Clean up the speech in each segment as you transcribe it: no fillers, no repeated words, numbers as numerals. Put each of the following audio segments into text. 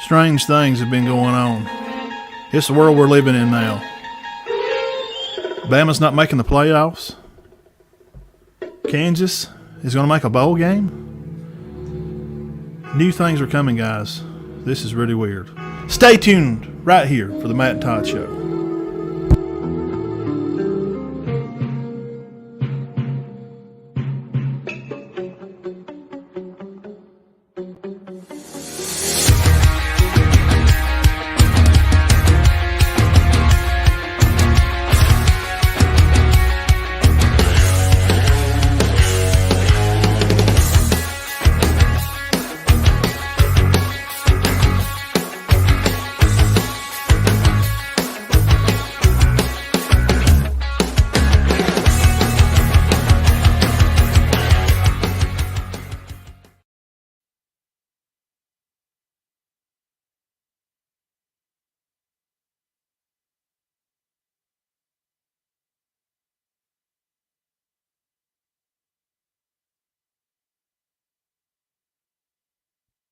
Strange things have been going on. It's the world we're living in now. Bama's not making the playoffs. Kansas is going to make a bowl game. New things are coming, guys. This is really weird. Stay tuned right here for the Matt and Todd Show.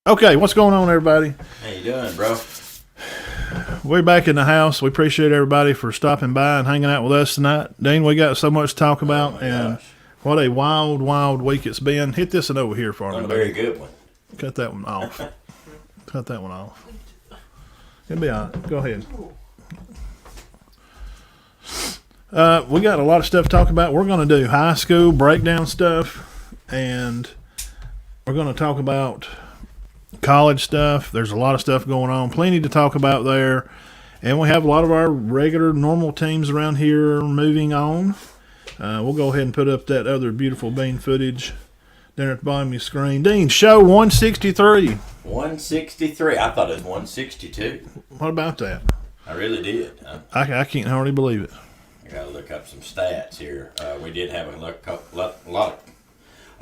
Okay, what's going on, everybody? How you doing, bro? We're back in the house. We appreciate everybody for stopping by and hanging out with us tonight. Dean, we got so much to talk about, and what a wild, wild week it's been. Hit this one over here for me. A very good one. Cut that one off. Cut that one off. It'll be all right. Go ahead. We got a lot of stuff to talk about. We're going to do high school breakdown stuff, and we're going to talk about college stuff. There's a lot of stuff going on. Plenty to talk about there. And we have a lot of our regular, normal teams around here moving on. We'll go ahead and put up that other beautiful bean footage there at the bottom of your screen. Dean, show 163. 163. I thought it was 162. What about that? I really did. I can't hardly believe it. I got to look up some stats here. We did have a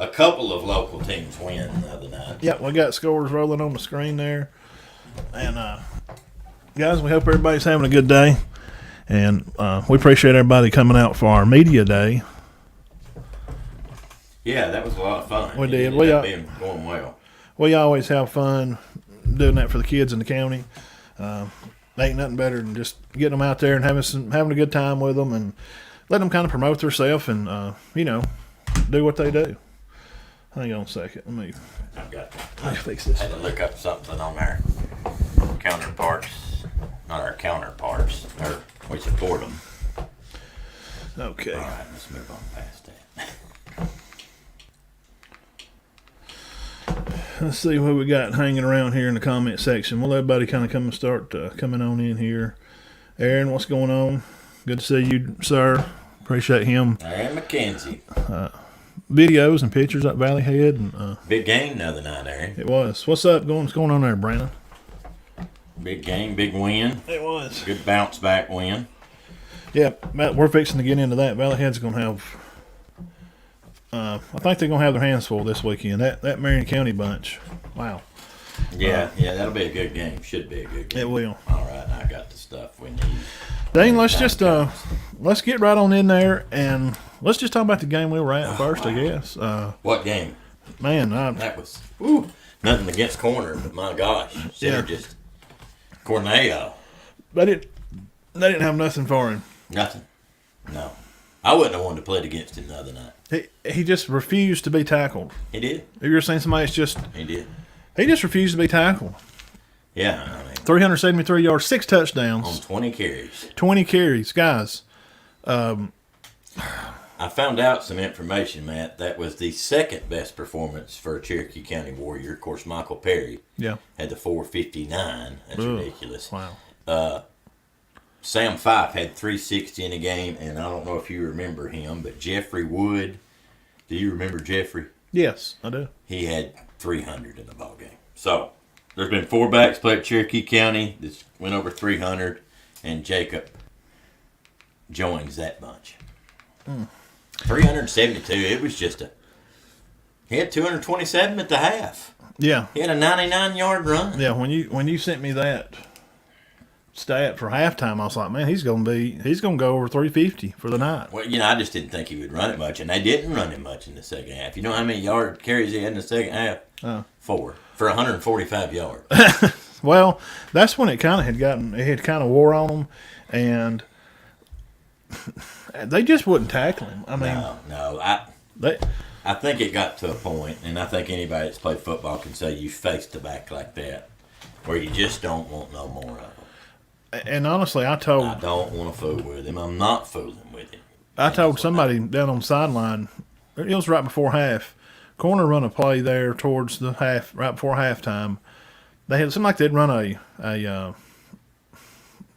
couple of local teams win the other night. Yeah, we got scores rolling on the screen there. And, guys, we hope everybody's having a good day. And we appreciate everybody coming out for our media day. Yeah, that was a lot of fun. We did. It ended up being going well. We always have fun doing that for the kids in the county. Ain't nothing better than just getting them out there and having a good time with them and letting them kind of promote themselves and, do what they do. Hang on a second. Let me fix this. I had to look up something on our counterparts. Not our counterparts. We support them. Okay. All right, let's move on past that. Let's see what we got hanging around here in the comment section. We'll let everybody kind of start coming on in here. Aaron, what's going on? Good to see you, sir. Appreciate him. Aaron McKenzie. Videos and pictures up Valley Head. And, big game the other night, Aaron. It was. What's up? What's going on there, Brandon? Big game, big win. It was. Good bounce back win. Yeah, Matt, we're fixing to get into that. Valley Head's going to have, I think they're going to have their hands full this weekend. That Marion County bunch. Wow. Yeah, that'll be a good game. Should be a good game. It will. All right, I got the stuff we need. Dane, let's get right on in there and let's just talk about the game we were at first, I guess. What game? Man, that was nothing against Corner, but my gosh, they're just Cornell. They didn't have nothing for him. Nothing. No, I wouldn't have wanted to play against him the other night. He just refused to be tackled. He did. Have you ever seen somebody that's just? He did. He just refused to be tackled. Yeah, I mean, 373 yards, 6 touchdowns. On 20 carries. 20 carries, guys. I found out some information, Matt. That was the second best performance for a Cherokee County Warrior. Of course, Michael Perry had the 459. That's ridiculous. Wow. Sam Fife had 360 in a game, and I don't know if you remember him, but Jeffrey Wood. Do you remember Jeffrey? Yes, I do. He had 300 in the ball game. So there's been 4 backs played at Cherokee County that went over 300, and Jacob joins that bunch. 372. It was just he had 227 at the half. Yeah. He had a 99-yard run. Yeah, when you sent me that stat for halftime, I was like, man, he's gonna go over 350 for the night. Well, I just didn't think he would run it much, and they didn't run him much in the second half. You know how many yard carries he had in the second half? 4 for 145 yards. Well, that's when it had kind of wore on them, and they just wouldn't tackle him. I mean, I think it got to a point, and I think anybody that's played football can say you faced the back like that, where you just don't want no more of them. And honestly, I don't want to fool with him. I'm not fooling with him. I told somebody down on the sideline, it was right before half, corner run a play there towards the half, right before halftime. They had something like they'd run a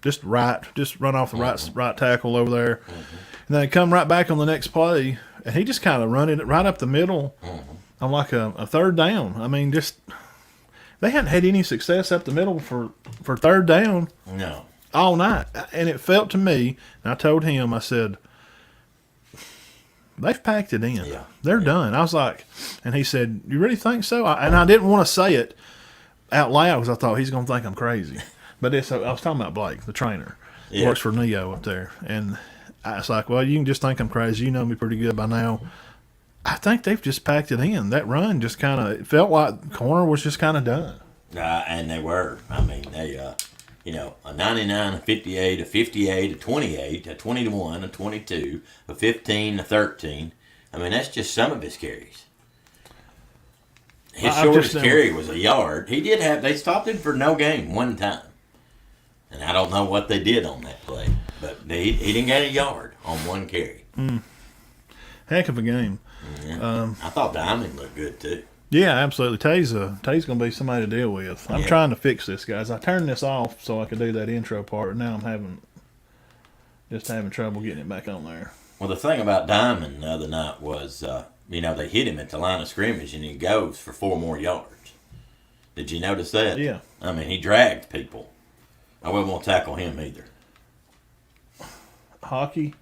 just run off the right tackle over there, and then they come right back on the next play, and he just kind of run it right up the middle on like a third down. I mean, just they hadn't had any success up the middle for third down. No. All night, and it felt to me, and I told him, I said, they've packed it in. Yeah. They're done. I was like, and he said, you really think so? And I didn't want to say it out loud because I thought he's going to think I'm crazy. But I was talking about Blake, the trainer. Yeah. Works for Neo up there. And I was like, well, you can just think I'm crazy. You know me pretty good by now. I think they've just packed it in. That run just kind of, it felt like corner was just kind of done. And they were. I mean, they, a 99, a 58, a 58, a 28, a 21, a 22, a 15, a 13. I mean, that's just some of his carries. His shortest carry was a yard. They stopped him for no gain one time. And I don't know what they did on that play, but he didn't get a yard on one carry. Heck of a game. Yeah. I thought Diamond looked good, too. Yeah, absolutely. Tay's going to be somebody to deal with. I'm trying to fix this, guys. I turned this off so I could do that intro part, and now I'm having trouble getting it back on there. Well, the thing about Diamond the other night was, they hit him at the line of scrimmage, and he goes for 4 more yards. Did you notice that? Yeah. I mean, he dragged people. I wouldn't want to tackle him either. Hockey?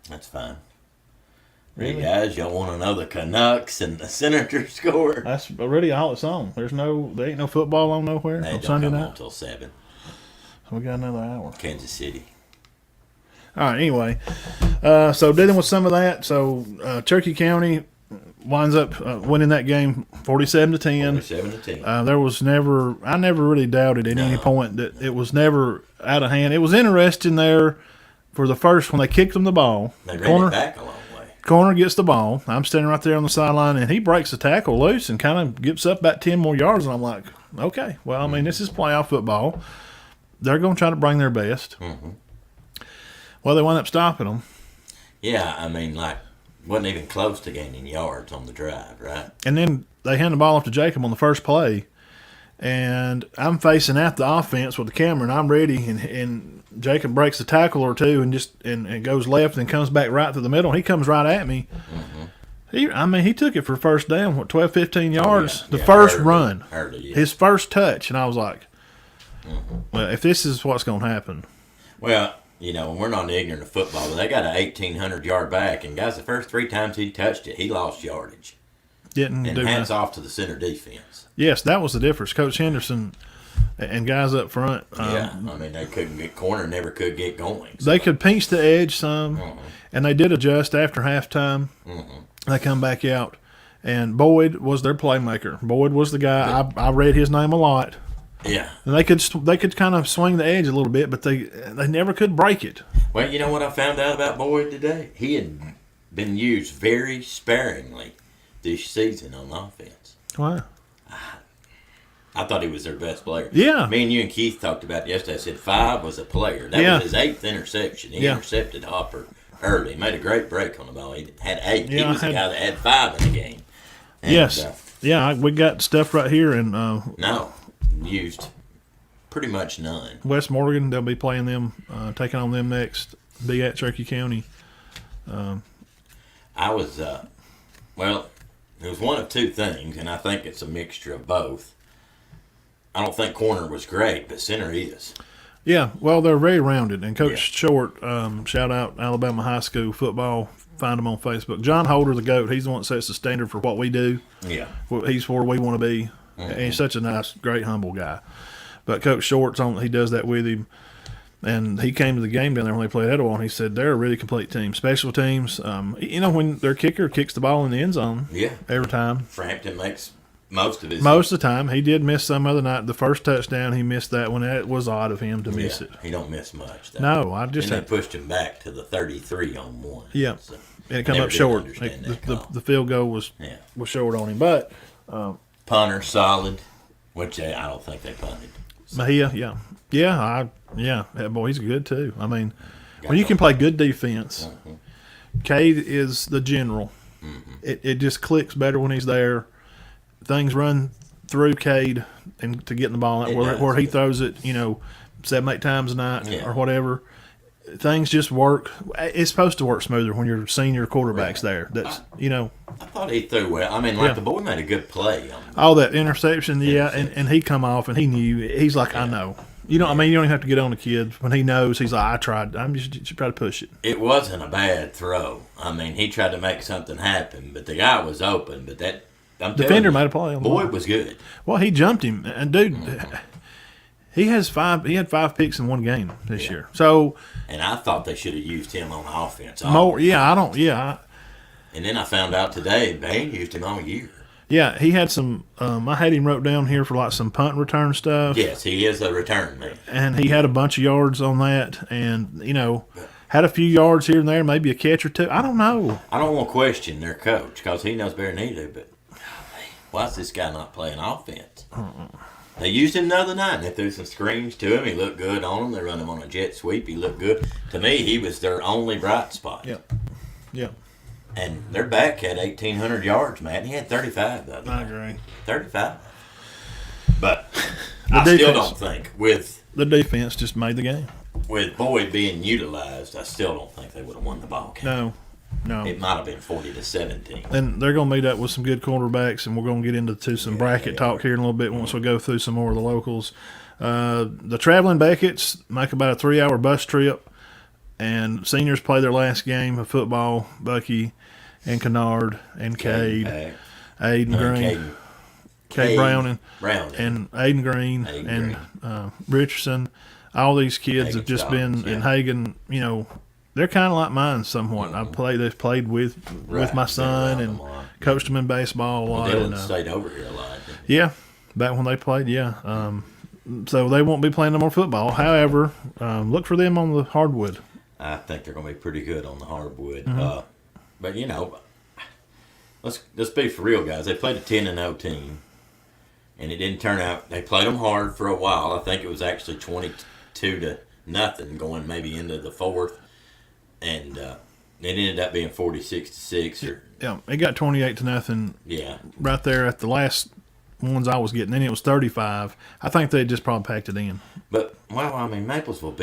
That's fine. Really? Hey guys, y'all want to know the Canucks and the Senators score? That's already all it's on. There ain't no football on nowhere they on don't Sunday come night on until 7. So we got another hour. Kansas City. All right. Anyway, so dealing with some of that. So Cherokee County winds up winning that game 47-10. 47-10. I never really doubted at any point that it was never out of hand. It was interesting there for the first when they kicked them the ball. They ran it back a long way. Corner gets the ball. I'm standing right there on the sideline, and he breaks the tackle loose and kind of gets up about 10 more yards. And I'm like, okay, well, I mean, this is playoff football. They're going to try to bring their best. Mm-hmm. Well, they wound up stopping them. Yeah, I mean, wasn't even close to gaining yards on the drive, right? And then they hand the ball off to Jacob on the first play, and I'm facing out the offense with the camera, and I'm ready, and Jacob breaks a tackle or two and goes left and comes back right to the middle, and he comes right at me. Mm-hmm. He took it for first down, 12, 15 yards, first run, his first touch, and I was like, well, if this is what's going to happen. Well, we're not ignorant of football, but they got an 1,800-yard back, and guys, the first 3 times he touched it, he lost yardage. Hands off to the center defense. Yes, that was the difference. Coach Henderson and guys up front. They couldn't get corner, never could get going. So. They could pinch the edge some, and they did adjust after halftime. They come back out, and Boyd was their playmaker. Boyd was the guy. I read his name a lot. Yeah, and they could kind of swing the edge a little bit, but they never could break it. Well, you know what I found out about Boyd today? He had been used very sparingly this season on offense. Wow. I thought he was their best player. Yeah. Me and you and Keith talked about it yesterday. I said 5 was a player. That was his 8th interception. He intercepted Hopper early. He made a great break on the ball. He had 8. He was the guy that had 5 in the game. And, we got stuff right here. And used pretty much none. West Morgan, they'll be playing them, taking on them next. Be at Cherokee County. I was, it was one of 2 things, and I think it's a mixture of both. I don't think corner was great, but center is. Yeah, well, they're very rounded. And Coach Short, shout out Alabama High School football. Find him on Facebook. John Holder, the GOAT, he's the one that sets the standard for what we do. Yeah. He's where we want to be. Mm-hmm. And he's such a nice, great, humble guy. But Coach Short's he does that with him. And he came to the game down there when they played Etowah, and he said they're a really complete team. Special teams, when their kicker kicks the ball in the end zone every time. Frampton makes most of his. Most of the time, he did miss some other night. The first touchdown, he missed that one. It was odd of him to miss it. He don't miss much. Though. No, I just. And they pushed him back to the 33 on one. Yeah, so and it come up short. The field goal was short on him, but punter solid, which I don't think they punted. So. Mejia, that boy, he's good too. I mean, when you can play good defense, Cade is the general. Mm-hmm. It just clicks better when he's there. Things run through Cade and to get the ball out where he throws it, 7-8 times a night or whatever. Things just work. It's supposed to work smoother when your senior quarterback's there. That's I thought he threw well. I mean, the boy made a good play. All that interception, and he come off and he knew. He's like, I know. I mean, you don't even have to get on the kid when he knows. He's like, I tried. I'm just try to push it. It wasn't a bad throw. I mean, he tried to make something happen, but the guy was open. But that defender made a play. Boy was good. Well, he jumped him, and dude, he had 5 picks in one game this year. So, and I thought they should have used him on offense. More, and then I found out today they ain't used him all year. Yeah, he had some. I had him wrote down here for like some punt return stuff. Yes, he is a return man, and he had a bunch of yards on that, and had a few yards here and there, maybe a catch or two. I don't know. I don't want to question their coach because he knows better than he do, but why is this guy not playing offense? They used him the other night. They threw some screens to him. He looked good on them. They run him on a jet sweep. He looked good. To me, he was their only bright spot. Yeah. And their back had 1,800 yards, man. He had 35 the other night. I agree. 35. But I still don't think with the defense just made the game. With Boyd being utilized, I still don't think they would have won the ball game. No. It might have been 40-17. And they're going to meet up with some good quarterbacks, and we're going to get into some bracket talk here in a little bit once we go through some more of the locals. The traveling Beckett's make about a 3-hour bus trip, and seniors play their last game of football. Bucky and Kennard and Cade, Aiden Green, Cade Browning, and Aiden Green and Richardson. All these kids have just been in Hagen, they're kind of like mine somewhat. They've played with my son and coached them in baseball a lot. Dylan stayed over here a lot. Yeah, back when they played, so they won't be playing no more football. However, look for them on the hardwood. I think they're going to be pretty good on the hardwood. But let's be for real, guys. They played a 10-0 team, and it didn't turn out. They played them hard for a while. I think it was actually 22-0 going maybe into the fourth. And it ended up being 46-6. Yeah, it got 28-0. Yeah, right there at the last ones I was getting. Then it was 35. I think they just probably packed it in. But Maplesville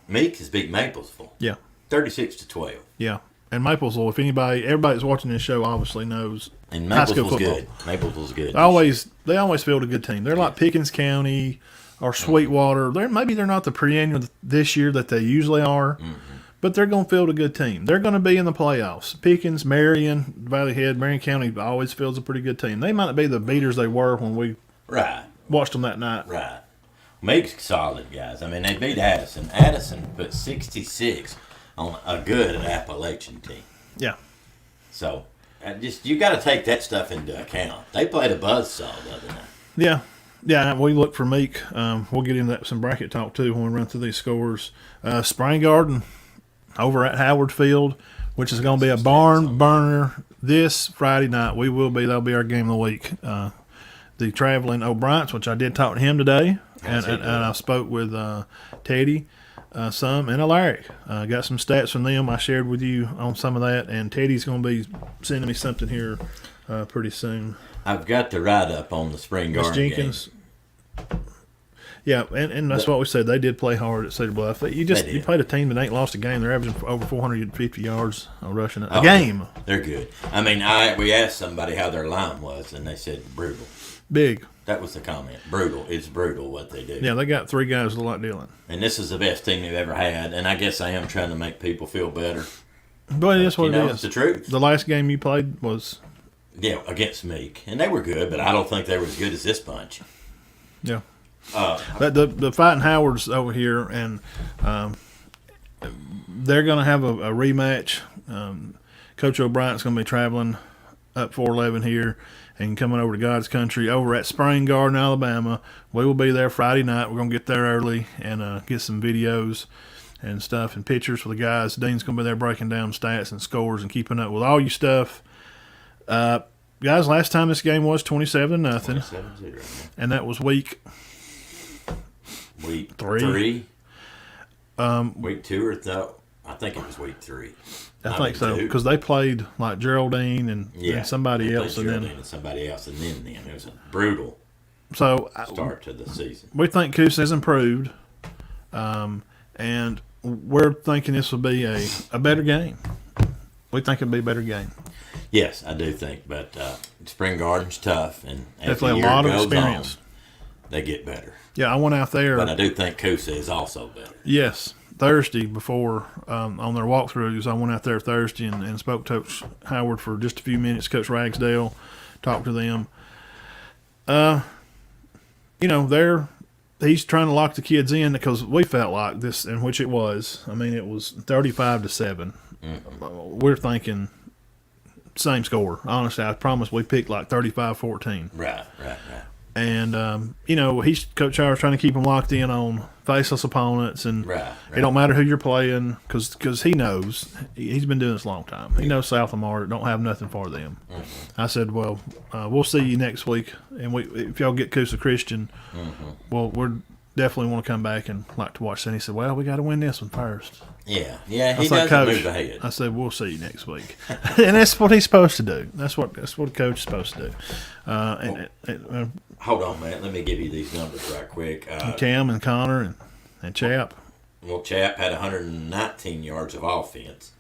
Meek has beat Maplesville. Yeah, 36-12. Yeah, and Maplesville. If everybody that's watching this show obviously knows. And Maplesville's good. Maplesville's good. They always field a good team. They're like Pickens County or Sweetwater. Maybe they're not the perennial this year that they usually are. Mm-hmm. But they're going to field a good team. They're going to be in the playoffs. Pickens, Marion, Valley Head, Marion County always fields a pretty good team. They might not be the beaters they were when we watched them that night. Right. Meek's solid, guys. I mean, they beat Addison. Addison put 66 on a good Appalachian team. Yeah. So, you got to take that stuff into account. They played a buzzsaw the other night. Yeah. Yeah, we look for Meek. We'll get into some bracket talk, too, when we run through these scores. Spring Garden over at Howard Field, which is going to be a barn burner this Friday night. That'll be our game of the week. The traveling O'Brien's, which I did talk to him today, and I spoke with Teddy some and Alaric. Got some stats from them I shared with you on some of that, and Teddy's going to be sending me something here pretty soon. I've got the write-up on the Spring Garden Jenkins game. Yeah, and that's what we said. They did play hard at Cedar Bluff. You played a team that ain't lost a game. They're averaging over 450 yards rushing a game. They're good. I mean, we asked somebody how their line was, and they said brutal. Big. That was the comment. Brutal. It's brutal what they do. Yeah, they got 3 guys like Dylan. And this is the best team they've ever had. And I guess I am trying to make people feel better. But that's what it is. It's the truth. The last game you played was... Yeah, against Meek. And they were good, but I don't think they were as good as this bunch. Yeah. The Fighting Howards over here, and they're going to have a rematch. Coach O'Brien's going to be traveling up 411 here, and coming over to God's country over at Spring Garden, Alabama. We will be there Friday night. We're going to get there early and get some videos and stuff and pictures for the guys. Dean's going to be there breaking down stats and scores and keeping up with all your stuff. Guys, last time this game was 27-0. 27-0. And that was week three. Week 2 or no? I think it was week 3. I think so, because they played like Geraldine and somebody else, and then it was a brutal start to the season. We think Coosa has improved, and we're thinking this will be a better game. We think it'll be a better game. Yes, I do think, but Spring Garden's tough, and as definitely a lot of experience. They get better. Yeah, I went out there, but I do think Coosa is also better. Yes. Thursday before on their walkthroughs, I went out there Thursday and spoke to Coach Howard for just a few minutes. Coach Ragsdale, talked to them. He's trying to lock the kids in because we felt like this, in which it was. I mean, it was 35-7. Mm-hmm. We're thinking same score. Honestly, I promise we picked like 35-14. Right. And, Coach Howard's trying to keep them locked in on faceless opponents. And it don't matter who you're playing because he knows. He's been doing this a long time. He knows South Lamar don't have nothing for them. Mm-hmm. I said, well, we'll see you next week. And if y'all get Coosa Christian, well, we're definitely want to come back and like to watch that. And he said, well, we got to win this one first. Yeah, he doesn't move ahead. I said, we'll see you next week. And that's what he's supposed to do. That's what a coach is supposed to do. Hold on, man. Let me give you these numbers right quick. Cam and Connor and Chap. Well, Chap had 119 yards of offense.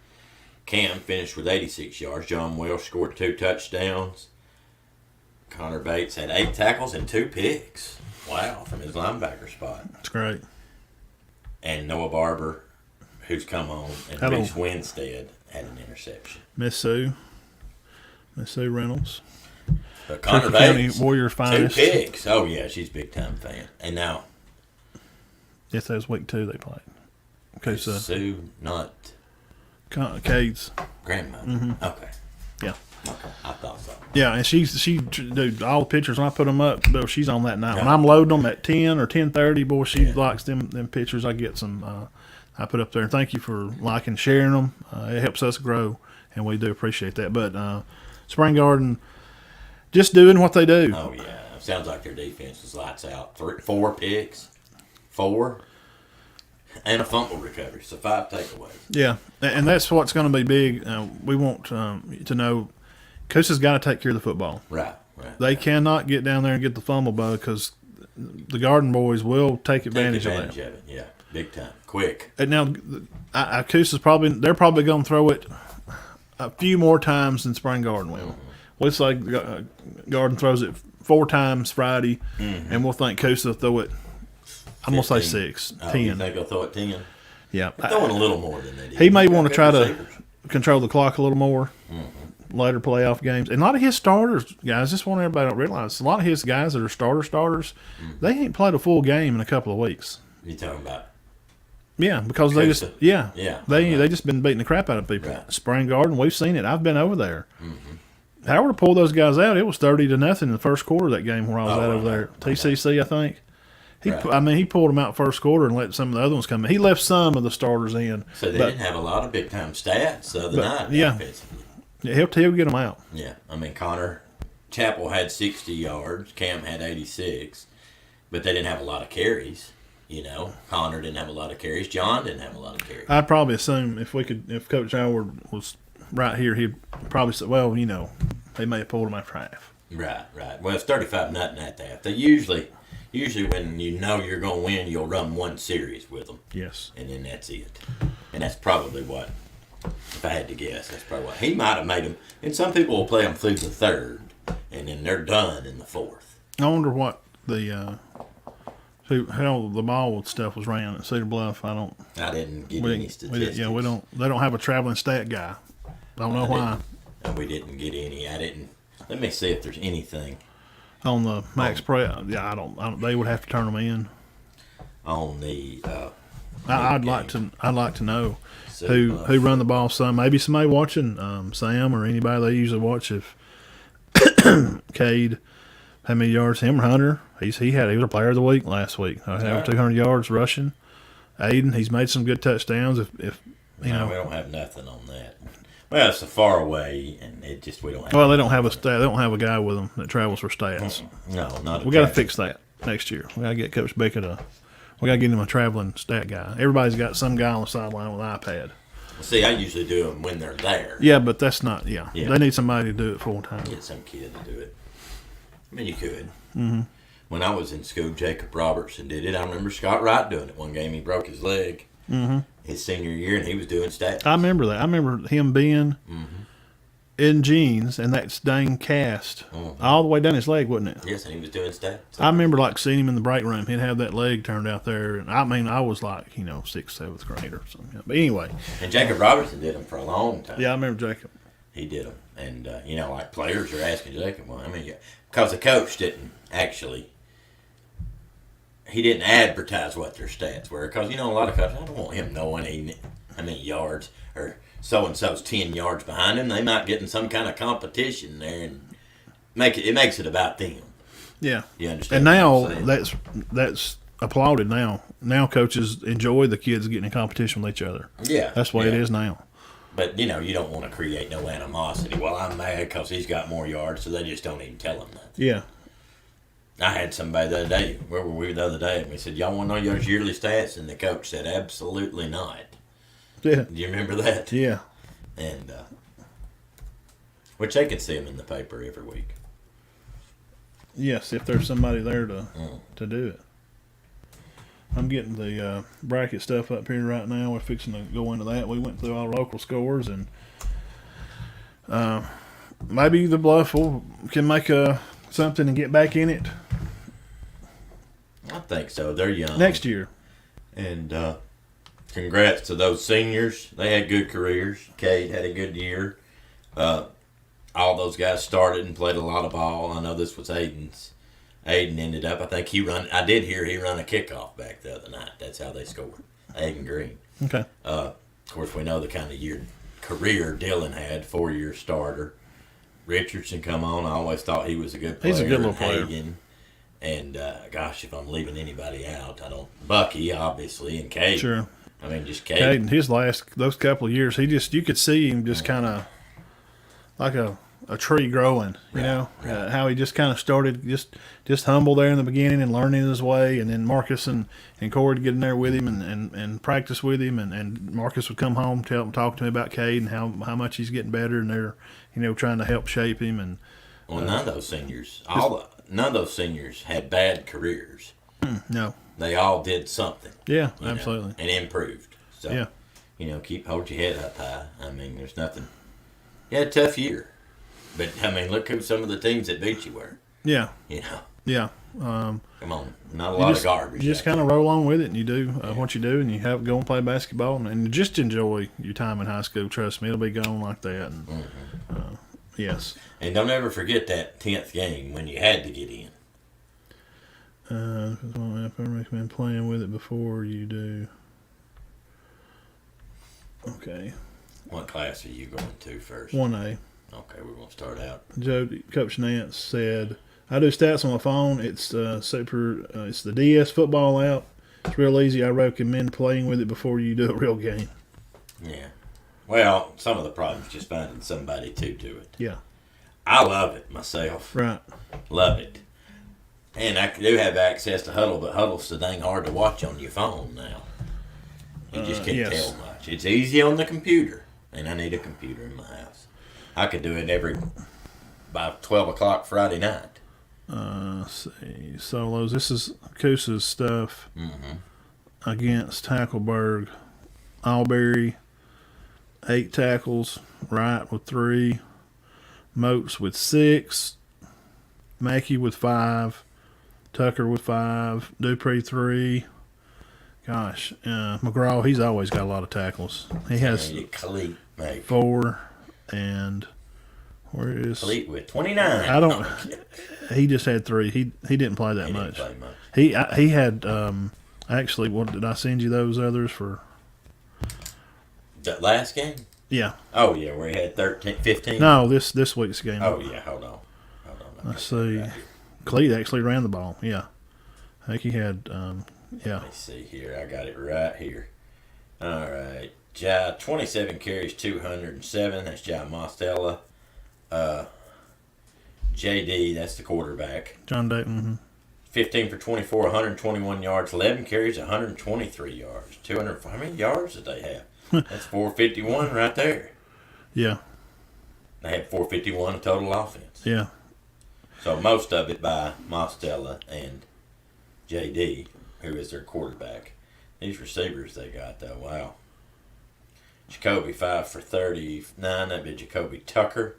Cam finished with 86 yards. John Welsh scored 2 touchdowns. Connor Bates had 8 tackles and 2 picks. Wow, from his linebacker spot. That's great. And Noah Barber, who's come on, and Reese Winstead had an interception. Miss Sue Reynolds. Connor Bates, Warrior finest. 2 picks. Oh, yeah, she's a big-time fan. And now... Yes, that was week 2 they played. Okay, so... Sue, not... Cade's. Grandmother. Mm-hmm. Okay. Yeah. Okay, I thought so. Yeah, and dude, all the pictures, when I put them up, boy, she's on that night. When I'm loading them at 10 or 10:30, boy, she likes them pictures. I get some... I put up there. And thank you for liking, sharing them. It helps us grow, and we do appreciate that. But Spring Garden... Just doing what they do. Oh, yeah. Sounds like their defense was lights out. 4 picks. 4. And a fumble recovery. So 5 takeaways. Yeah. And that's what's going to be big. We want to know Coosa's got to take care of the football. Right. They cannot get down there and get the fumble bug because the Garden boys will take advantage of it. Yeah. Big time. Quick. And now, Coosa's they're probably going to throw it a few more times than Spring Garden will. Mm-hmm. Let's say Garden throws it 4 times Friday, and we'll think Coosa will throw it, I'm going to say 6, 10. You think he'll throw it 10? Yeah. They're throwing a little more than they did. He may want to try to control the clock a little more later playoff games. And a lot of his starters, guys, just want everybody to realize, a lot of his guys that are starters, they ain't played a full game in a couple of weeks. You talking about? Yeah, because Coosa. they just been beating the crap out of people. Right. Spring Garden, we've seen it. I've been over there. Mm-hmm. Howard pulled those guys out. It was 30-0 in the first quarter of that game where I was over there. TCC, I think. He pulled them out first quarter and let some of the other ones come in. He left some of the starters in. So they didn't have a lot of big time stats the other night. Yeah, he'll get them out. Yeah, I mean Connor Chapel had 60 yards. Cam had 86, but they didn't have a lot of carries. Connor didn't have a lot of carries. John didn't have a lot of carries. I'd probably assume if Coach Howard was right here, he'd probably say, well, they may have pulled him after half. Right. Well, it's 35-0 at the half. They usually when you're going to win, you'll run one series with them. Yes. And then that's it. And that's probably what, if I had to guess, that's probably what. He might have made them. And some people will play them through the 3rd, and then they're done in the 4th. I wonder what how the ball stuff was ran at Cedar Bluff. I didn't get any statistics. They don't have a traveling stat guy. Don't know why. And we didn't get any. Let me see if there's anything on the Max Prep. Yeah, I don't. They would have to turn them in. On the. I'd like to know who run the ball. Maybe somebody watching Sam or anybody they usually watch. If Cade, how many yards? Him or Hunter? He was a player of the week last week. Over 200 yards rushing. Aiden, he's made some good touchdowns. If you know, we don't have nothing on that. Well, it's so far away, and we don't have. Well, they don't have a stat. They don't have a guy with them that travels for stats. No, not. We got to fix that next year. We got to get Coach Becker to. We got to get him a traveling stat guy. Everybody's got some guy on the sideline with an iPad. See, I usually do them when they're there. Yeah, but that's not. Yeah. They need somebody to do it full time. Get some kid to do it. I mean, you could. Mm-hmm. When I was in school, Jacob Robertson did it. I remember Scott Wright doing it one game. He broke his leg his senior year, and he was doing stats. I remember that. I remember him being in jeans and that dang cast all the way down his leg, wasn't it? Yes, and he was doing stats. I remember seeing him in the break room. He'd have that leg turned out there. And I mean, I was 6th, 7th grade or something. But anyway. And Jacob Robertson did them for a long time. Yeah, I remember Jacob. He did them. And, players are asking Jacob, because the coach didn't actually, he didn't advertise what their stats were. Because, a lot of coaches, I don't want him knowing how many yards or so-and-so's 10 yards behind him. They might get in some kind of competition there and it makes it about them. Yeah. You understand? And now that's applauded now. Now coaches enjoy the kids getting in competition with each other. Yeah. That's the way it is now. But, you don't want to create no animosity. Well, I'm mad because he's got more yards, so they just don't even tell him nothing. Yeah. I had somebody the other day, where were we the other day, and we said, y'all want to know your yearly stats? And the coach said, absolutely not. Yeah. Do you remember that? Yeah. And, which they can see them in the paper every week. Yes, if there's somebody there to do it. I'm getting the bracket stuff up here right now. We're fixing to go into that. We went through our local scores, and maybe the Bluff can make something and get back in it. I think so. They're young. Next year. And congrats to those seniors. They had good careers. Cade had a good year. All those guys started and played a lot of ball. I know this was Aiden's. Aiden ended up, I think I did hear he run a kickoff back the other night. That's how they scored. Aiden Green. Okay. Of course, we know the kind of career Dylan had, 4-year starter. Richardson come on. I always thought he was a good player. He's a good little player. Hagan. And, gosh, if I'm leaving anybody out, Bucky, obviously, and Cade. Sure. I mean, just Cade. Cade, his those couple of years, you could see him just kind of like a tree growing, you know, how he just kind of started just humble there in the beginning and learning his way. And then Marcus and Corey would get in there with him and practice with him. And Marcus would come home, talk to me about Cade and how much he's getting better. And they're, trying to help shape him. And none of those seniors had bad careers. No. They all did something. Yeah, absolutely. And improved. So, yeah. Hold your head up high. I mean, there's nothing. You had a tough year. But, look who some of the teams that beat you were. Yeah. Yeah. Come on. Not a lot of garbage. You just kind of roll on with it, and you do what you do, and you go and play basketball, and just enjoy your time in high school. Trust me, it'll be going like that. And, yes. And don't ever forget that 10th game when you had to get in. I recommend playing with it before you do. Okay. What class are you going to first? 1A. Okay, we're going to start out. Coach Nance said, I do stats on my phone. It's it's the DS football app. It's real easy. I recommend playing with it before you do a real game. Yeah. Well, some of the problems just finding somebody to do it. Yeah. I love it myself. Right. Love it. And I do have access to Huddle, but Huddle's so dang hard to watch on your phone now. You just can't tell much. It's easy on the computer, and I need a computer in my house. I could do it by 12 o'clock Friday night. Let's see. Solos. This is Kusa's stuff against Tackleberg. Alberry, 8 tackles. Wright with 3. Moats with 6. Mackey with 5. Tucker with 5. Dupree 3. Gosh, McGraw, he's always got a lot of tackles. He has 4. And where is Fleet with 29? I don't. He just had 3. He didn't play that much. Didn't play much. He had actually. What did I send you those others for? That last game? Yeah. Oh yeah, where he had 15. No, this week's game. Oh yeah, hold on. Let's see. Cleat actually ran the ball. Yeah. I think he had, yeah. Let me see here. I got it right here. All right. Jai, 27 carries, 207. That's Jai Mostella. JD, that's the quarterback. John Dayton. Mm-hmm. 15 for 24, 121 yards, 11 carries, 123 yards. 200. How many yards did they have? That's 451 right there. Yeah. They had 451 total offense. Yeah. So most of it by Mostella and JD, who is their quarterback. These receivers they got, though, wow. Jacoby, 5 for 39. That'd be Jacoby Tucker.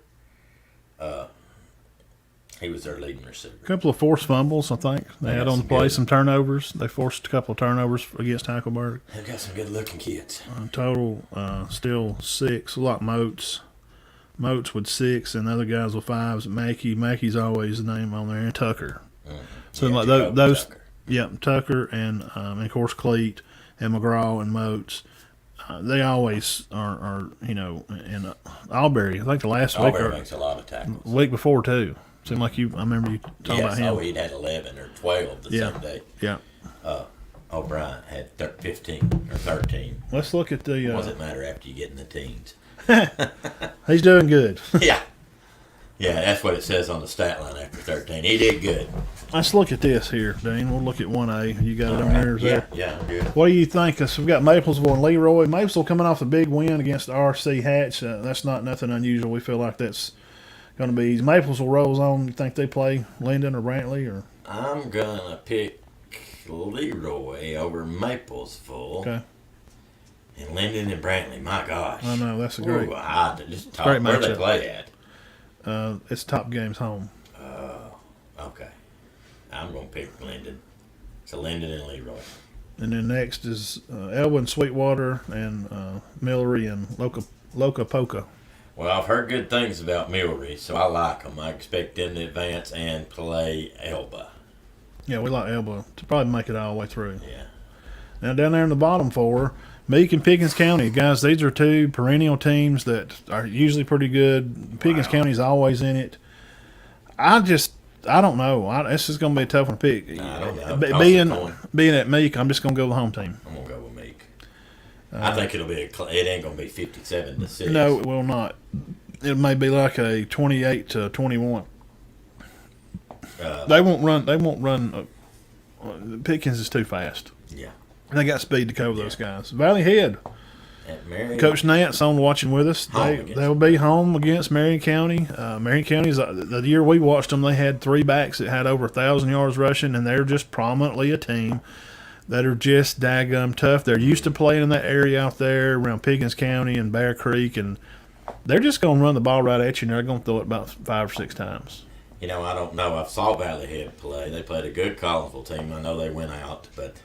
He was their leading receiver. A couple of forced fumbles, I think. They had on the play, some turnovers. They forced a couple of turnovers against Hackleburg. They've got some good-looking kids. Total, still 6. A lot of Moats. Moats with 6, and the other guys with 5s. Mackey's always the name on there, and Tucker. Mm-hmm. So yeah, like those, Tucker. Yep, Tucker and of course Cleat and McGraw and Moats. They always are in Albury. I think the last Albury week makes a lot of tackles. Week before too. Seemed like I remember you talking about him. Oh, he'd had 11 or 12 the same day. Yeah. O'Brien had 15 or 13. Let's look at the. Doesn't matter after you get in the teens. He's doing good. Yeah. Yeah, that's what it says on the stat line after 13. He did good. Let's look at this here, Dean. We'll look at 1A. You got it on there? Yeah, good. What do you think? We've got Maplesville and Leroy. Maplesville coming off a big win against RC Hatch. That's not nothing unusual. We feel like that's going to be easy. Maplesville rolls on. You think they play Linden or Brantley? Or I'm going to pick Leroy over Maplesville. Okay. And Linden and Brantley. My gosh. I know. That's a great. Great where they play at? It's Top Games home. Okay. I'm going to pick Linden. So Linden and Leroy. And then next is Elwyn, Sweetwater, and Millery and Loca Poca. Well, I've heard good things about Millery, so I like them. I expect them to advance and play Elba. Yeah, we like Elba to probably make it all the way through. Yeah. Now down there in the bottom 4, Meek and Pickens County. Guys, these are 2 perennial teams that are usually pretty good. Pickens County's always in it. I don't know. This is going to be a tough one to pick. I don't know. Being at Meek, I'm just going to go with the home team. I'm going to go with Meek. I think it ain't going to be 57-6. No, it will not. It may be like a 28-21. They won't run. Pickens is too fast. Yeah. They got speed to cover those guys. Valley Head. Coach Nance on watching with us. They'll be home against Marion County. Marion County's the year we watched them. They had 3 backs that had over 1,000 yards rushing, and they're just prominently a team that are just daggum tough. They're used to playing in that area out there around Pickens County and Bear Creek, and they're just going to run the ball right at you, and they're going to throw it about 5 or 6 times. I don't know. I saw Valley Head play. They played a good Collinsville team. I know they went out, but.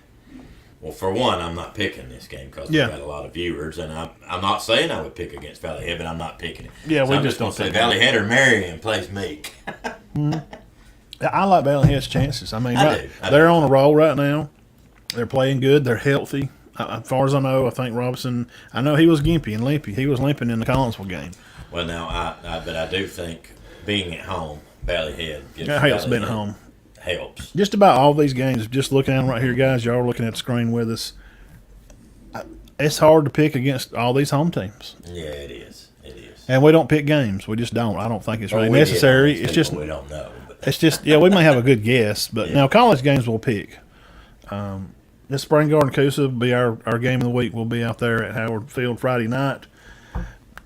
Well, for one, I'm not picking this game because we've got a lot of viewers, and I'm not saying I would pick against Valley Head, but I'm not picking it. Yeah, so we I'm just going to say Valley Head or Marion plays Meek. I like Valley Head's chances. I mean, they're on a roll right now. They're playing good. They're healthy. As far as I know, I think Robinson. I know he was gimpy and limpy. He was limping in the Collinsville game. Well, now but I do think being at home, Valley Head helps being at home. Helps. Just about all these games, just looking at them right here, guys, y'all are looking at the screen with us. It's hard to pick against all these home teams. Yeah, it is. It is. And we don't pick games. We just don't. I don't think it's really necessary. It's just we don't know. It's just we may have a good guess, but now college games we'll pick. This Spring Garden Coosa will be our game of the week. We'll be out there at Howard Field Friday night.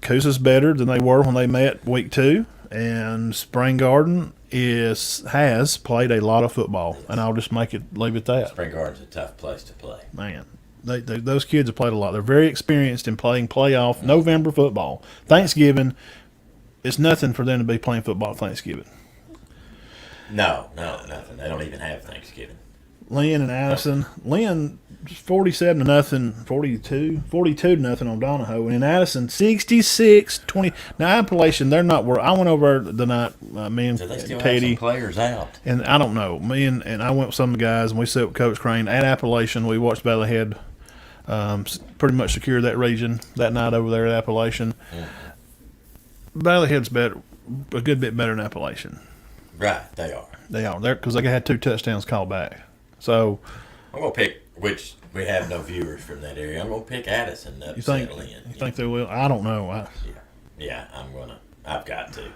Coosa's better than they were when they met week 2, and Spring Garden has played a lot of football, and I'll just leave it at that. Spring Garden's a tough place to play. Man, those kids have played a lot. They're very experienced in playing playoff November football. Thanksgiving, it's nothing for them to be playing football Thanksgiving. No, nothing. They don't even have Thanksgiving. Lynn and Addison. Lynn 47-0, 42-0 on Donahoe, and in Addison 66-20. Now Appalachian, they're not where I went over the night. Me and so they still Teddy, have some players out, and I don't know. Me and I went with some of the guys, and we sat with Coach Crane at Appalachian. We watched Valley Head pretty much secure that region that night over there at Appalachian. Valley Head's better, a good bit better than Appalachian. Right, they are. They are. They're because they had 2 touchdowns called back. So I'm gonna pick which we have no viewers from that area. I'm gonna pick Addison to settle in. You think they will? I don't know. Yeah, I've got to.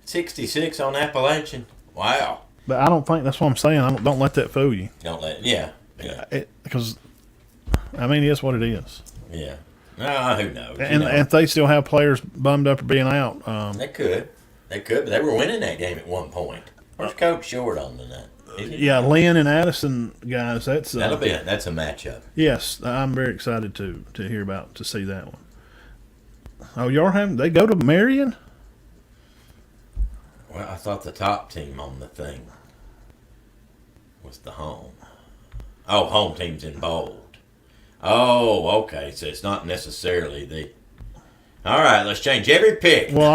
66 on Appalachian. Wow. But I don't think that's what I'm saying. Don't let that fool you. Don't let. Yeah. Because I mean, it's what it is. Yeah. Who knows? And if they still have players bummed up or being out, they could, but they were winning that game at one point. Where's Coach Short on tonight? Yeah, Lynn and Addison guys. That's a matchup. Yes, I'm very excited to see that one. Oh, they go to Marion? Well, I thought the top team on the thing was the home. Oh, home team's in bold. Oh, okay. So it's not necessarily the. All right, let's change every pick. Well,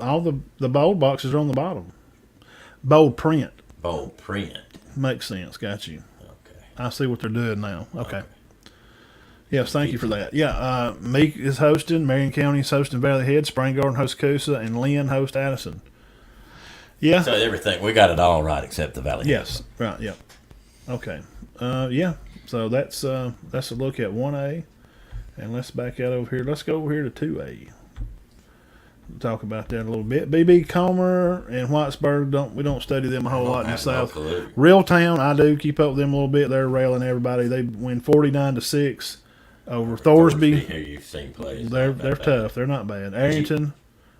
all the bold boxes are on the bottom. Bold print. Bold print. Makes sense. Got you. Okay. I see what they're doing now. Okay. Yes, thank you for that. Yeah, Meek is hosting. Marion County is hosting Valley Head. Spring Garden hosts Coosa, and Lynn hosts Addison. Yeah. So everything we got it all right except the Valley. Yes. Head. Right. Yeah. Okay. Yeah. So that's a look at 1A, and let's back out over here. Let's go over here to 2A. We'll talk about that a little bit. BB Comer and Whitesburg we don't study them a whole lot in the South. Reeltown, I do keep up with them a little bit. They're railing everybody. They win 49-6 over Thorsby. Here you've seen plays. They're tough. They're not bad. Arrington,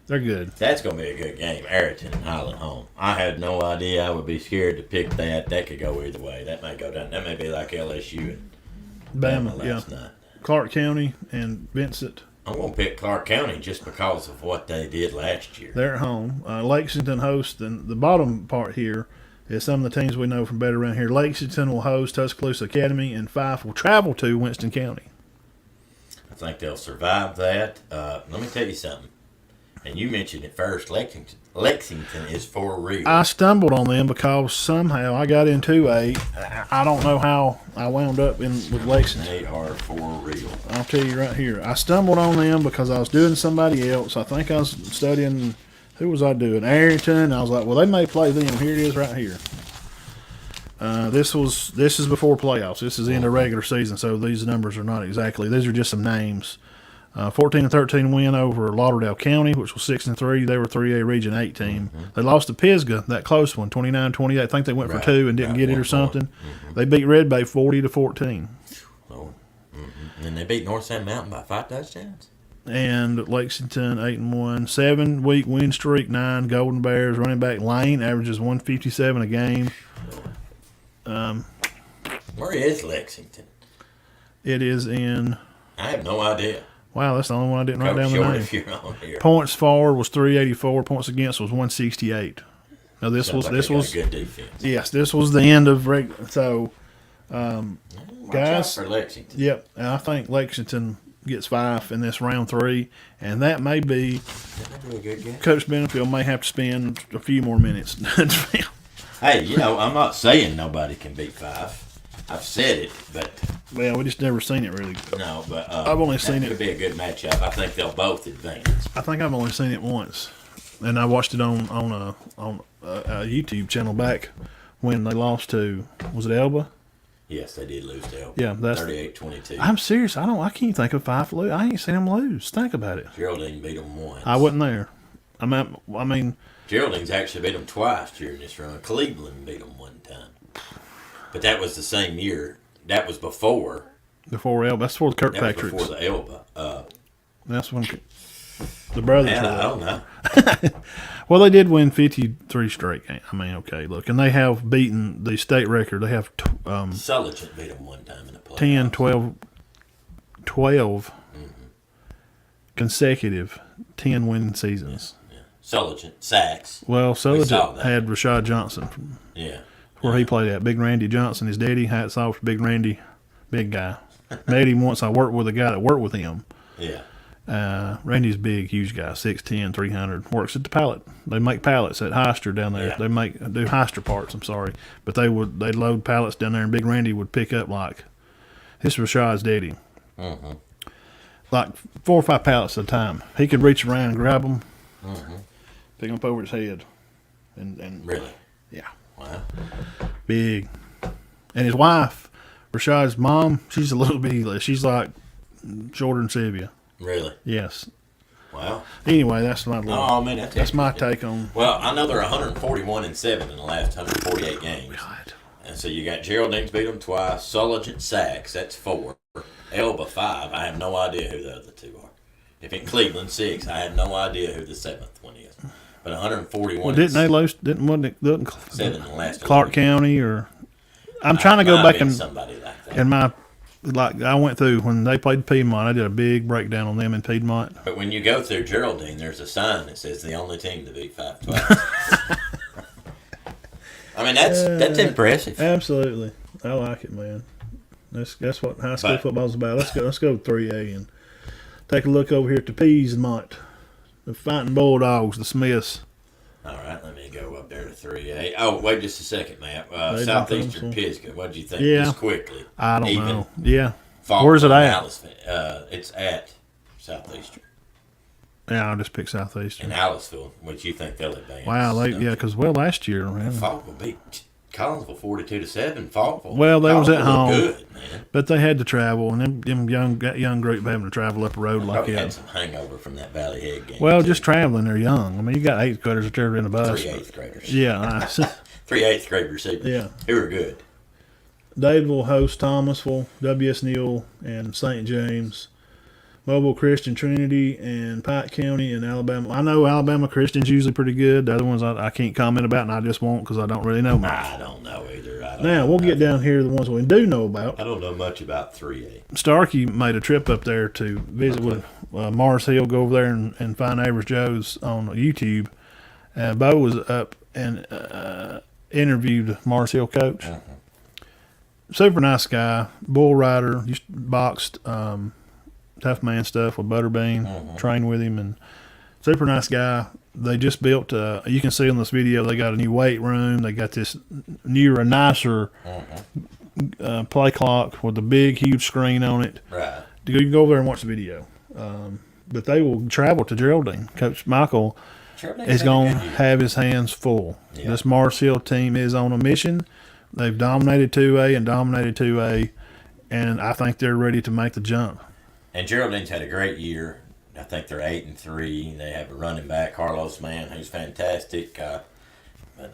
they're good. That's going to be a good game. Arrington and Highland home. I had no idea I would be scared to pick that. That could go either way. That may go down. That may be like LSU and Bama last night. Clark County and Vincent. I'm going to pick Clark County just because of what they did last year. They're at home. Lexington hosts, and the bottom part here is some of the teams we know from better around here. Lexington will host Tuscaloosa Academy, and Fife will travel to Winston County. I think they'll survive that. Let me tell you something. And you mentioned it first, Lexington is for real. I stumbled on them because somehow I got into I don't know how I wound up with Lexington. They are for real. I'll tell you right here. I stumbled on them because I was doing somebody else. I think I was studying, who was I doing? Arrington. I was like, well, they may play them. Here it is right here. This is before playoffs. This is the end of regular season, so these numbers are not exactly. These are just some names. 14-13 win over Lauderdale County, which was 6-3. They were 3A Region 8 team. Mm-hmm. They lost to Pisgah, that close one, 29-28. I think they went for 2 and didn't get it or something. Mm-hmm. They beat Red Bay 40-14. Oh. Mm-hmm. And they beat North Sand Mountain by 5 touchdowns. And Lexington 8-1, 7-week win streak, 9 Golden Bears. Running back Lane averages 157 a game. Where is Lexington? It is in. I have no idea. Wow, that's the only one I didn't write down the name. If you're on here. Points for was 384. Points against was 168. Now this was good defense. Yes, this was the end of regular. So, guys, for Lexington. Yep, and I think Lexington gets 5 in this round 3, and that may be a good game. Coach Benefield may have to spend a few more minutes. Hey, I'm not saying nobody can beat 5. I've said it, but well, we just never seen it really. No, but I've only seen it. Could be a good matchup. I think they'll both advance. I think I've only seen it once, and I watched it on a YouTube channel back when they lost to, was it Elba? Yes, they did lose to Elba. Yeah, that's 38-22. I'm serious. I can't think of 5 lose. I ain't seen them lose. Think about it. Geraldine beat them once. I wasn't there. I mean, Geraldine's actually beat them twice during this run. Cleveland beat them one time. But that was the same year. That was before. Before Elba. That's before the Kirkpatricks. Before the Elba. That's when the brothers were. I don't know. Well, they did win 53 straight games. I mean, okay, look. And they have beaten the state record. They have Sulligent beat them one time in the playoffs. 10, 12 consecutive 10 winning seasons. Yeah. Sulligent, sacks. Well, Sulligent had Rashad Johnson. Where he played at. Big Randy Johnson, his daddy. Hats off to Big Randy. Big guy. Met him once. I worked with a guy that worked with him. Yeah. Randy's big, huge guy, 6'10", 300. Works at the pallet. They make pallets at Heister down there. Yeah. They do Heister parts, I'm sorry. But they'd load pallets down there, and Big Randy would pick up this was Rashad's daddy. Mm-hmm. Like 4 or 5 pallets at a time. He could reach around and grab them, pick them up over his head. and really, yeah, wow, big. And his wife, Rashad's mom, she's a little bitty. She's like shorter than Sylvia. really, Yes. wow. Anyway, that's my little, Oh man, that's my take on. Well, I know they're 141-7 in the last 148 games. God. And so you got Geraldine's beat them twice, Sulligent Sacks, that's 4, Elba 5. I have no idea who the other 2 are. If in Cleveland 6, I have no idea who the 7th one is. But 141. Well, didn't they lose? Didn't 7 in the last Clark 11. County or? I'm trying to go back and somebody like that. in my I went through when they played Piedmont. I did a big breakdown on them in Piedmont. But when you go through Geraldine, there's a sign that says the only team to beat 5 twice. I mean, that's impressive. Absolutely, I like it, man. That's what high school football's about. Let's go 3A and take a look over here at the Piedmont, the Fighting Bulldogs, the Smiths. All right, let me go up there to 3A. Oh, wait just a second, Matt. Southeastern Pisgah. What did you think? Yeah, just quickly. I don't know. Yeah, Faulkland, where's it at? It's at Southeastern. Yeah, I'll just pick Southeastern. In Aliceville, which you think they'll advance. Wow, because last year, man. Faulkland beat Collinsville 42-7. Faulkville. Well, they was at home, good, man. But they had to travel, and them young group having to travel up the road like that. Had some hangover from that Valley Head game. Well, just traveling, they're young. I mean, you got 8th graders that are in the bus. 3 8th graders. Yeah, nice. 3 8th grade receivers. Yeah, who are good. Dadeville hosts Thomasville, W.S. Neal, and St. James. Mobile Christian Trinity and Pike County in Alabama. I know Alabama Christian's usually pretty good. The other ones I can't comment about, and I just won't because I don't really know much. I don't know either. We'll get down here to the ones we do know about. I don't know much about 3A. Starkey made a trip up there to visit with Mars Hill, go over there and find Average Joe's on YouTube. Bo was up and interviewed Mars Hill coach. Uh-huh. Super nice guy, bull rider, boxed tough man stuff with Butterbean, trained with him, and super nice guy. They just built, you can see in this video, they got a new weight room. They got this newer, nicer play clock with a big, huge screen on it. Right. You can go over there and watch the video. But they will travel to Geraldine. Coach Michael is going to have his hands full. Yeah. This Mars Hill team is on a mission. They've dominated 2A and dominated 2A, and I think they're ready to make the jump. And Geraldine's had a great year. I think they're 8-3. They have a running back, Carlos Mann, who's fantastic. But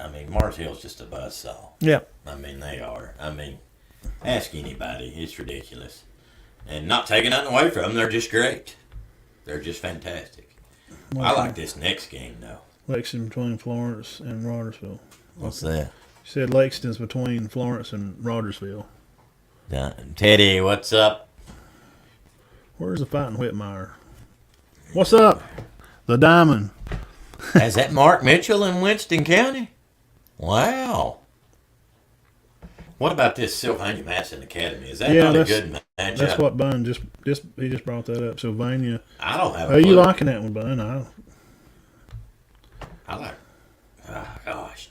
I mean, Mars Hill's just a buzzsaw. Yeah. I mean, they are. I mean, ask anybody. It's ridiculous. And not taking nothing away from them, they're just great. They're just fantastic. I like this next game, though. Lexington between Florence and Rogersville. What's that? You said Lexington's between Florence and Rogersville. Teddy, what's up? Where's the Fighting Whitmire? What's up? The Diamond. Is that Mark Mitchell in Winston County? Wow. What about this Sylvania Madison Academy? Is that not a good matchup? That's what Bun he just brought that up. Sylvania. I don't have. Are you liking that one, Bun? I like. Oh gosh.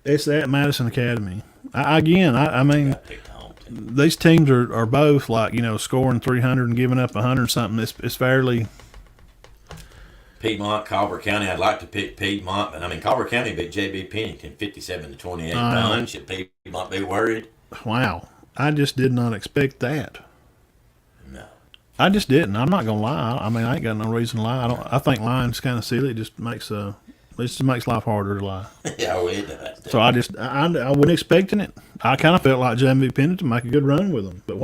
It's at Madison Academy. I mean, these teams are both like scoring 300 and giving up 100 something. It's fairly. Piedmont, Colbert County. I'd like to pick Piedmont, but I mean Colbert County beat JB Pennington 57-28. Should Piedmont be worried? Wow, I just did not expect that. No, I just didn't. I'm not gonna lie. I mean, I ain't got no reason to lie. I think lying's kind of silly. It just makes life harder to lie. Yeah, it does. So I wasn't expecting it. I kind of felt like JB Pennington make a good run with them, but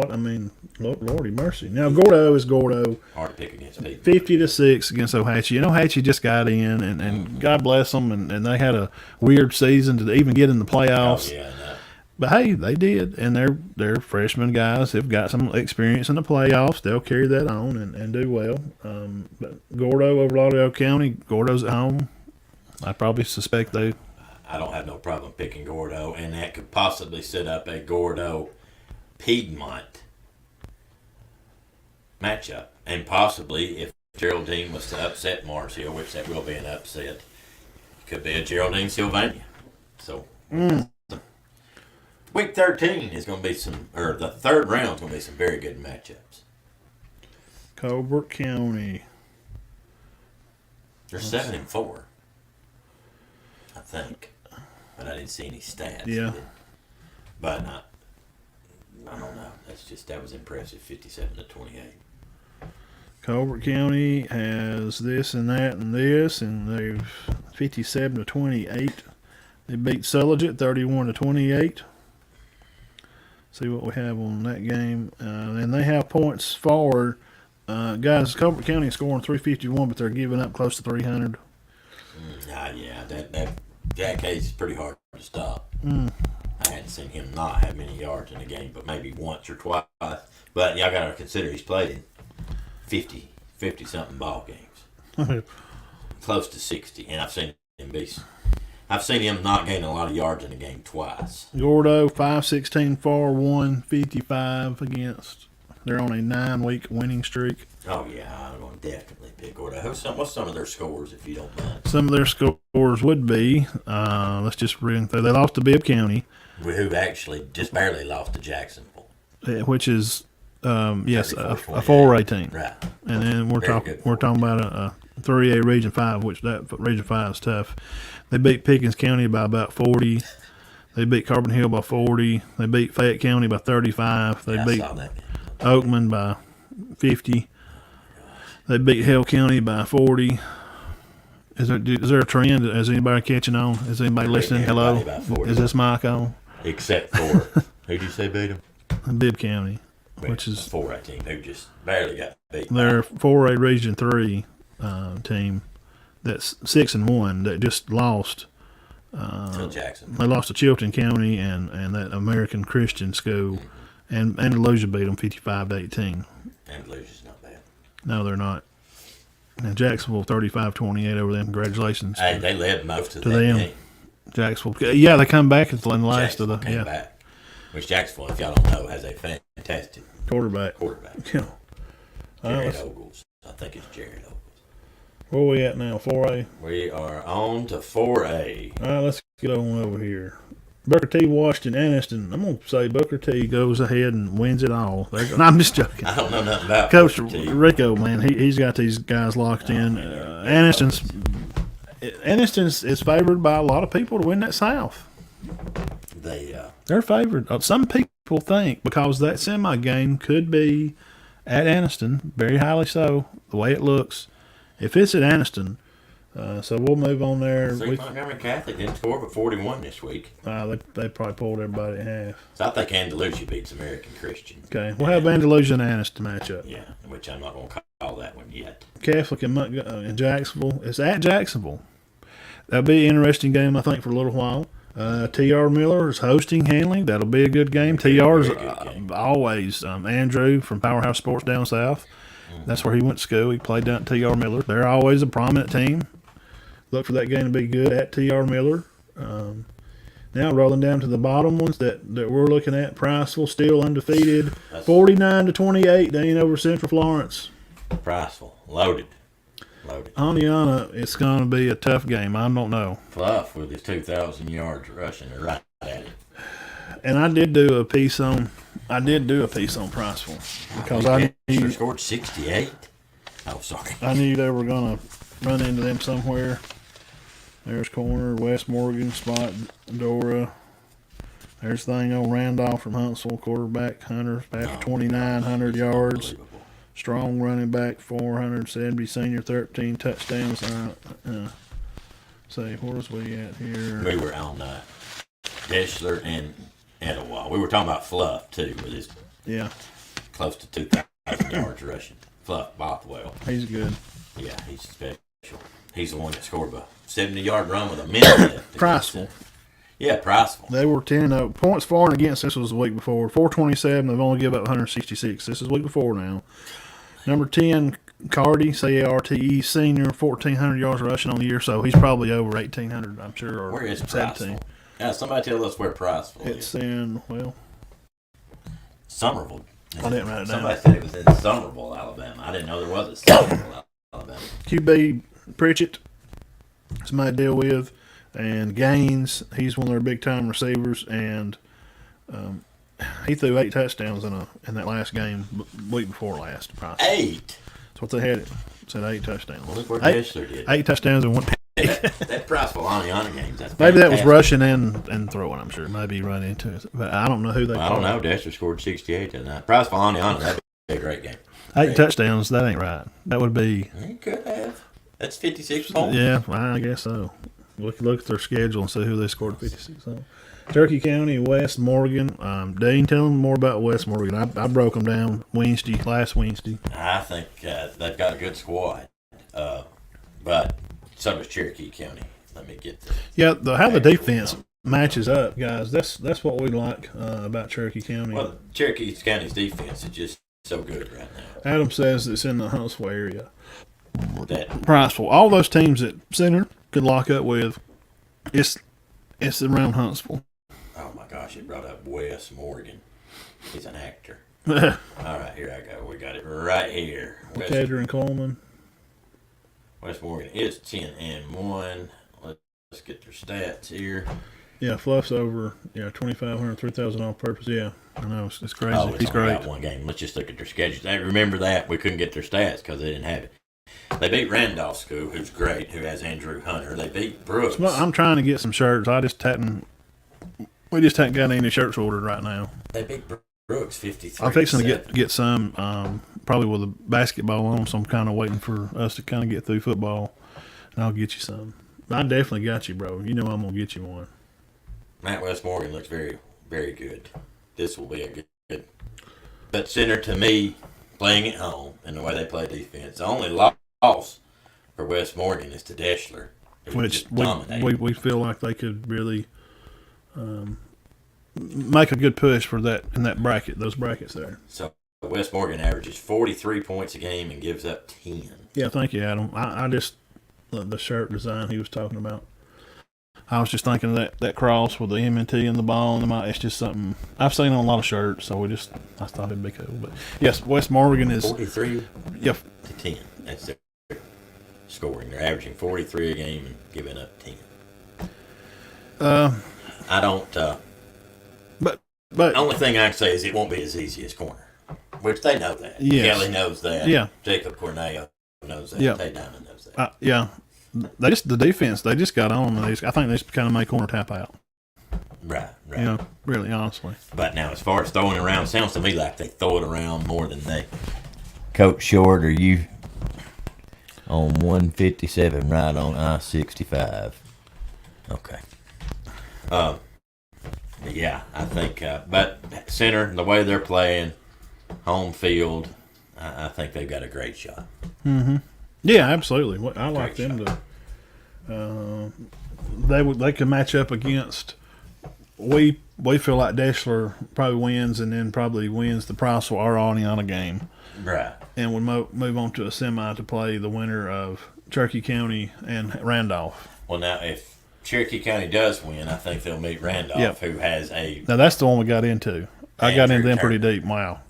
Lordy mercy. Now Gordo is Gordo. Hard to pick against people. 50-6 against Ohatchee. Ohatchee just got in, and God bless them, and they had a weird season to even get in the playoffs. Oh, yeah, I know. But hey, they did, and they're freshman guys. They've got some experience in the playoffs. They'll carry that on and do well. But Gordo over Lauderdale County, Gordo's at home. I probably suspect they. I don't have no problem picking Gordo, and that could possibly set up a Gordo Piedmont matchup. And possibly, if Geraldine was to upset Mars Hill, which that will be an upset, it could be a Geraldine Sylvania. So, week 13 is going to be the third round is going to be some very good matchups. Colbert County. They're 7-4. I think. But I didn't see any stats. Yeah. But I don't know. That was impressive, 57-28. Colbert County has this and that and this, and they've 57-28. They beat Sulligent 31-28. See what we have on that game, and they have points forward. Guys, Colbert County is scoring 351, but they're giving up close to 300. Yeah, that case is pretty hard to stop. I hadn't seen him not have many yards in a game, but maybe once or twice. But y'all got to consider he's played in 50-something ball games, close to 60, and I've seen him not gain a lot of yards in a game twice. Gordo 5-16 for 155 against. They're on a 9-week winning streak. Oh yeah, I'm going to definitely pick Gordo. What's some of their scores, if you don't mind? Some of their scores would be. Let's just bring through. They lost to Bibb County, who actually just barely lost to Jacksonville, which is yes a 4A team. Right. And then we're talking about a 3A Region 5, which that Region 5 is tough. They beat Pickens County by about 40. They beat Carbon Hill by 40. They beat Fayette County by 35. They beat Oakman by 50. They beat Hill County by 40. Is there a trend? Is anybody catching on? Is anybody listening? Hello? Is this mic on? Except for, who'd you say beat them? Bibb County, which is a 4A team who just barely got beat. They're 4A Region 3 team that's 6-1 that just lost. To Jackson. They lost to Chilton County and that American Christian school, and Andalusia beat them 55-18. Andalusia's not bad. No, they're not. And Jacksonville 35-28 over them. Congratulations. Hey, they led most of that game. Jacksonville, yeah, they come back in the last of the came back. Which Jacksonville, if y'all don't know, has a fantastic quarterback. Yeah. Jared Ogles. I think it's Jared Ogles. Where are we at now? 4A? We are on to 4A. All right, let's get on over here. Booker T, Washington, Anniston. I'm going to say Booker T goes ahead and wins it all. No, I'm just joking. I don't know nothing about Coach Rico, man. He's got these guys locked in. Anniston is favored by a lot of people to win that South. They're favored. Some people think because that semi game could be at Anniston, very highly so, the way it looks. If it's at Anniston, so we'll move on there. Montgomery Catholic didn't score but 41 this week. They probably pulled everybody in half. So I think Andalusia beats American Christian. Okay, we'll have Andalusia and Anniston matchup. Yeah, which I'm not going to call that one yet. Catholic in Jacksonville. It's at Jacksonville. That'll be an interesting game, I think, for a little while. T.R. Miller is hosting Hanley. That'll be a good game. T.R.'s always Andrew from Powerhouse Sports down south. That's where he went to school. He played down at T.R. Miller. They're always a prominent team. Look for that game to be good at T.R. Miller. Now rolling down to the bottom ones that we're looking at. Priceville still undefeated. 49-28. They ain't over Central Florence. Priceville loaded. Oneonta, it's going to be a tough game. I don't know. Fluff with his 2,000 yards rushing right at it. And I did do a piece on Priceville because I knew scored 68. Oh, sorry. I knew they were going to run into them somewhere. There's corner, West Morgan, spot Dora. There's thing on Randolph from Huntsville, quarterback Hunter, after 2,900 yards. Strong running back, 470 senior, 13 touchdowns. Say, where was we at here? We were on Deschler and Etowah. We were talking about Fluff, too, with his close to 2,000 yards rushing. Fluff Bothwell. He's good. Yeah, he's special. He's the one that scored a 70-yard run with a minute left. Priceville. Yeah, Priceville. They were 10-0. Points for and against, this was the week before. 427, they've only given up 166. This is the week before now. Number 10, Carty, C-A-R-T-E, senior, 1,400 yards rushing on the year, so he's probably over 1,800, I'm sure, or where is 17. Priceville? Yeah, somebody tell us where Priceville is. It's in, Somerville. I didn't write it down. Somebody said it was in Somerville, Alabama. I didn't know there was a Somerville, Alabama. QB Pritchett, somebody to deal with, and Gaines, he's one of their big-time receivers, and he threw 8 touchdowns in that last game, week before last. 8? That's what they had. It said 8 touchdowns. Well, look where Deschler did. 8 touchdowns and 1 that prize for Aniana games. That's maybe that was fantastic. rushing and throwing. I'm sure maybe run into it, but I don't know who they. I don't know. Dexter scored 68 tonight. Prize for Aniana. That'd be a great game. 8 touchdowns. That ain't right. That would be. He could have. That's 56 points. Yeah, I guess so. Look at their schedule and see who they scored 56 on. Turkey County, West Morgan. Dean, tell them more about West Morgan. I broke them down last Wednesday. I think they've got a good squad, but so does Cherokee County. Let me get the how the defense matches up, guys. That's what we like about Cherokee County. Well, Cherokee County's defense is just so good right now. Adam says it's in the Huntsville area. That Priceful. All those teams that Center could lock up with, it's around Huntsville. Oh my gosh! It brought up Wes Morgan. He's an actor. All right, here I go. We got it right here. Decatur and Coleman. West Morgan is 10-1. Let's get their stats here. Yeah, Fluff's over. 2,500, 3,000 all purpose. Yeah, I know it's crazy. Oh, it's He's only great. got one game. Let's just look at their schedules. Hey, remember that we couldn't get their stats because they didn't have it. They beat Randolph School, who's great, who has Andrew Hunter. They beat Brooks. I'm trying to get some shirts. We just haven't got any shirts ordered right now. They beat Brooks 53. I'm fixing to get some, probably with a basketball on, so I'm kind of waiting for us to kind of get through football, and I'll get you some. I definitely got you, bro. You know I'm going to get you one. Matt West Morgan looks very, very good. This will be a good. But Center, to me, playing at home and the way they play defense, the only loss for West Morgan is to Deschler, Which we feel like they could really make a good push for that in that bracket, those brackets there. So West Morgan averages 43 points a game and gives up 10. Yeah, thank you, Adam. I just the shirt design he was talking about. I was just thinking of that cross with the M&T and the ball, and it's just something I've seen on a lot of shirts. So I thought it'd be cool. But yes, West Morgan is 43 to 10. That's their scoring. They're averaging 43 a game and giving up 10. I don't. But the only thing I can say is it won't be as easy as corner, which they know that. Yes. Kelly knows that. Yeah. Jacob Cornell knows that. Yeah. Tay Diamond knows that. Yeah. The defense they just got on. I think they just kind of made corner tap out. Right. Really, honestly. But now, as far as throwing around, it sounds to me like they throw it around more than they. Coach Short, are you on 157 right on I-65? Okay. Yeah, I think. But Center, the way they're playing, home field, I think they've got a great shot. Mm-hmm. Yeah, absolutely. I like them to. They could match up against. We feel like Deschler probably wins, and then probably wins the Price or Aniana game. Right. And would move on to a semi to play the winner of Cherokee County and Randolph. Well, now if Cherokee County does win, I think they'll meet Randolph, who has a. Now that's the one we got into. I got into them pretty deep. Wow.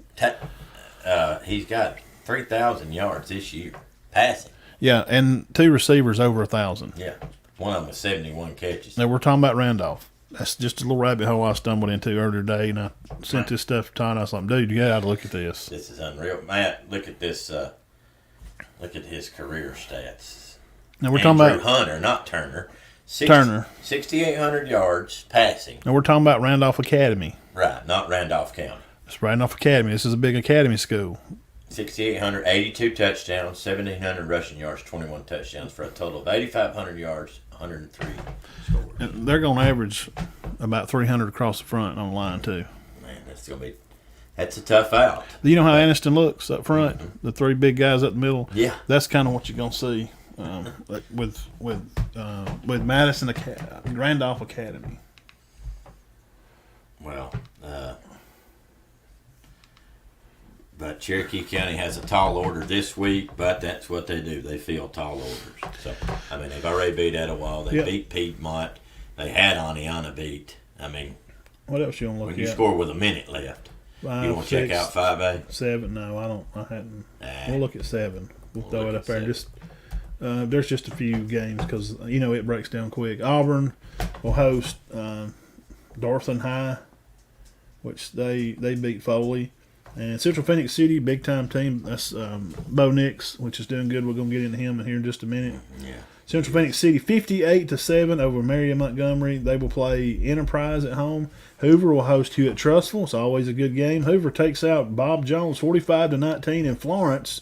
He's got 3,000 yards this year passing. Yeah, and 2 receivers over 1,000. Yeah, one of them was 71 catches. Now we're talking about Randolph. That's just a little rabbit hole I stumbled into earlier today, and I sent this stuff to Todd. I was like, dude, you got to look at this. This is unreal. Matt, look at this. Look at his career stats. Now we're talking about Hunter, not Turner. Turner. 6,800 yards passing. Now we're talking about Randolph Academy. Right, not Randolph County. It's Randolph Academy. This is a big academy school. 6,800, 82 touchdowns, 1,700 rushing yards, 21 touchdowns for a total of 8,500 yards, 103 scores. And they're going to average about 300 across the front on the line too. Man, that's a tough out. You know how Anniston looks up front? Mm-hmm. The 3 big guys up the middle? Yeah. That's kind of what you're going to see with Madison Randolph Academy. Well, but Cherokee County has a tall order this week, but that's what they do. They field tall orders. So, I mean, they've already beat Etowah. They beat Piedmont. They had Aniana beat. I mean, what else you want to look when at? you score with a minute left, you want to check out 5A? 7? No, I don't. I hadn't. We'll look at 7. We'll throw it up there. And just there's just a few games because it breaks down quick. Auburn will host Dothan High, which they beat Foley. And Central Phoenix City, big time team. That's Bo Nix, which is doing good. We're going to get into him here in just a minute. Yeah. Central Phoenix City 58-7 over Marion Montgomery. They will play Enterprise at home. Hoover will host Hewitt Trussville. It's always a good game. Hoover takes out Bob Jones 45-19 in Florence.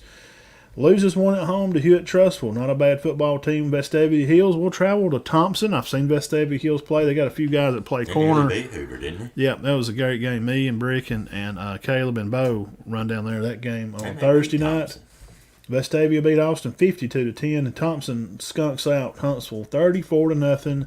Loses one at home to Hewitt Trussville. Not a bad football team. Vestavia Hills will travel to Thompson. I've seen Vestavia Hills play. They got a few guys that play corner. They beat Hoover, didn't they? Yeah, that was a great game. Me and Brick and Caleb and Bo run down there that game on Thursday night. Vestavia beat Austin 52-10, and Thompson skunks out Huntsville 34-0.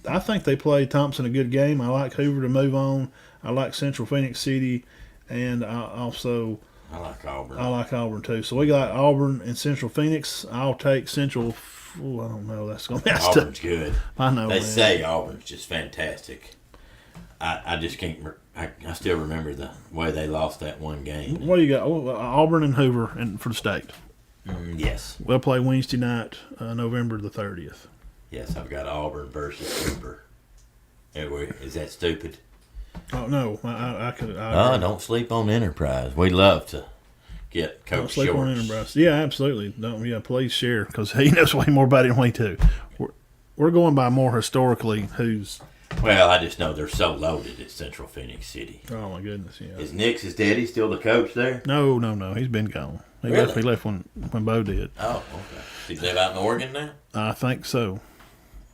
I think they played Thompson a good game. I like Hoover to move on. I like Central Phoenix City, and I like Auburn. I like Auburn too. So we got Auburn and Central Phoenix. I'll take Central. I don't know. That's going to be Auburn's good. I know. They say Auburn's just fantastic. I just can't. I still remember the way they lost that one game. What do you got? Auburn and Hoover for the state. Yes. We'll play Wednesday night, November the 30th. Yes, I've got Auburn versus Hoover. Is that stupid? Oh no, I could. Don't sleep on Enterprise. We love to get Coach Don't sleep Shorts. on Enterprise. Yeah, absolutely. Don't. Yeah, please share because he knows way more about it than we do. We're going by more historically who's. Well, I just know they're so loaded at Central Phoenix City. Oh my goodness, yeah. Is Nick's daddy still the coach there? No. He's been gone. He left when Bo did. Oh, okay. Does he live out in Oregon now? I think so.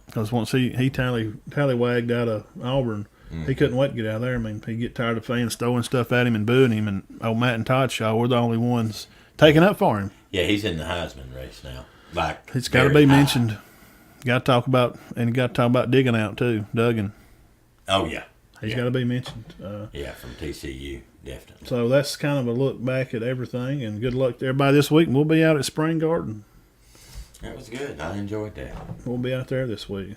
Because once he tallywagged out of Auburn, he couldn't wait to get out of there. I mean, he'd get tired of fans throwing stuff at him and booing him, and old Matt and Todd Shaw were the only ones taking up for him. Yeah, he's in the Heisman race now. He's got to be mentioned. Got to talk about digging out too, Duggan. Oh yeah, he's got to be mentioned. From TCU, definitely. So that's kind of a look back at everything, and good luck to everybody this week. We'll be out at Spring Garden. That was good. I enjoyed that. We'll be out there this week.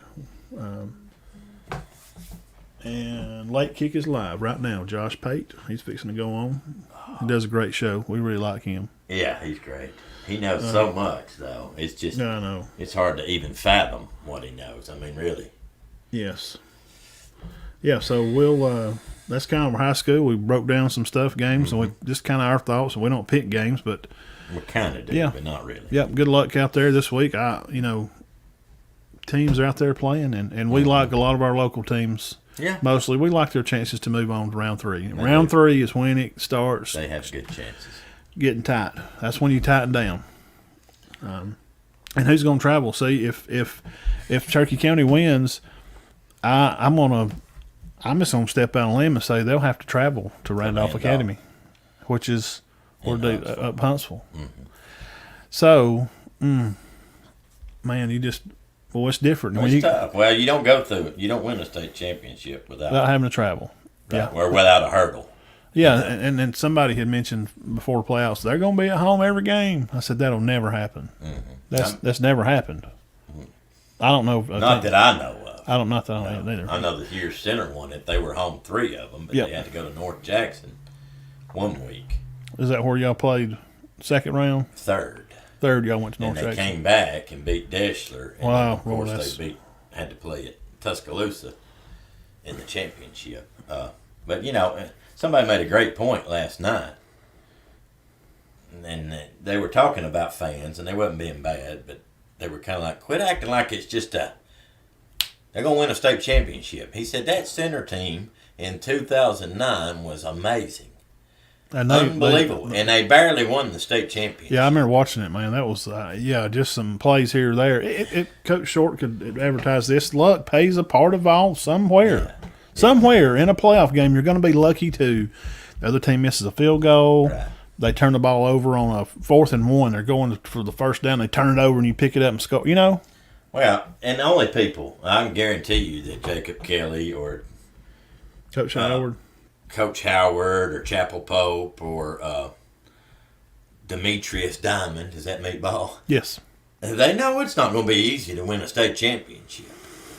And Late Kick is live right now. Josh Pate, he's fixing to go on. He does a great show. We really like him. Yeah, he's great. He knows so much, though. It's just, I know. It's hard to even fathom what he knows. I mean, really. Yes. Yeah, so we'll, that's kind of our high school. We broke down some stuff, games, and we just kind of our thoughts, and we don't pick games, but. We kind of do, but not really. Yep, good luck out there this week. Teams are out there playing, and we like a lot of our local teams. Yeah. Mostly, we like their chances to move on to round 3. Round 3 is when it starts. They have good chances. Getting tight. That's when you tighten down. And who's going to travel? See, if Cherokee County wins, I'm just going to step out on a limb and say they'll have to travel to Randolph Academy, which is up Huntsville. Mm-hmm. So, man, it's different. It's tough. Well, you don't go through it. You don't win a state championship without having to travel. Right. Yeah, or without a hurdle. Yeah, and then somebody had mentioned before the playoffs they're going to be at home every game. I said that'll never happen. Mm-hmm. That's never happened. Mm-hmm. I don't know. Not that I know of. I don't know either. I know the year Center won it. They were home 3 of them, but they had to go to North Jackson 1 week. Is that where y'all played second round? Third, y'all went to North Jackson. And they came back and beat Deschler. And wow. Of course, they had to play at Tuscaloosa in the championship. But, somebody made a great point last night. And they were talking about fans, and they wasn't being bad, but they were kind of like, quit acting like it's just they're going to win a state championship. He said that Center team in 2009 was amazing. Unbelievable. And they barely won the state championship. Yeah, I remember watching it, man. That was, just some plays here or there. Coach Short could advertise this. Luck pays a part of all somewhere. Yeah. Somewhere in a playoff game, you're going to be lucky too. The other team misses a field goal. Right. They turn the ball over on a 4th and 1. They're going for the first down. They turn it over and you pick it up and score. Well, and the only people, I can guarantee you that Jacob Kelly or Coach Howard or Chapel Pope or Demetrius Diamond, is that meatball? Yes. They know it's not going to be easy to win a state championship.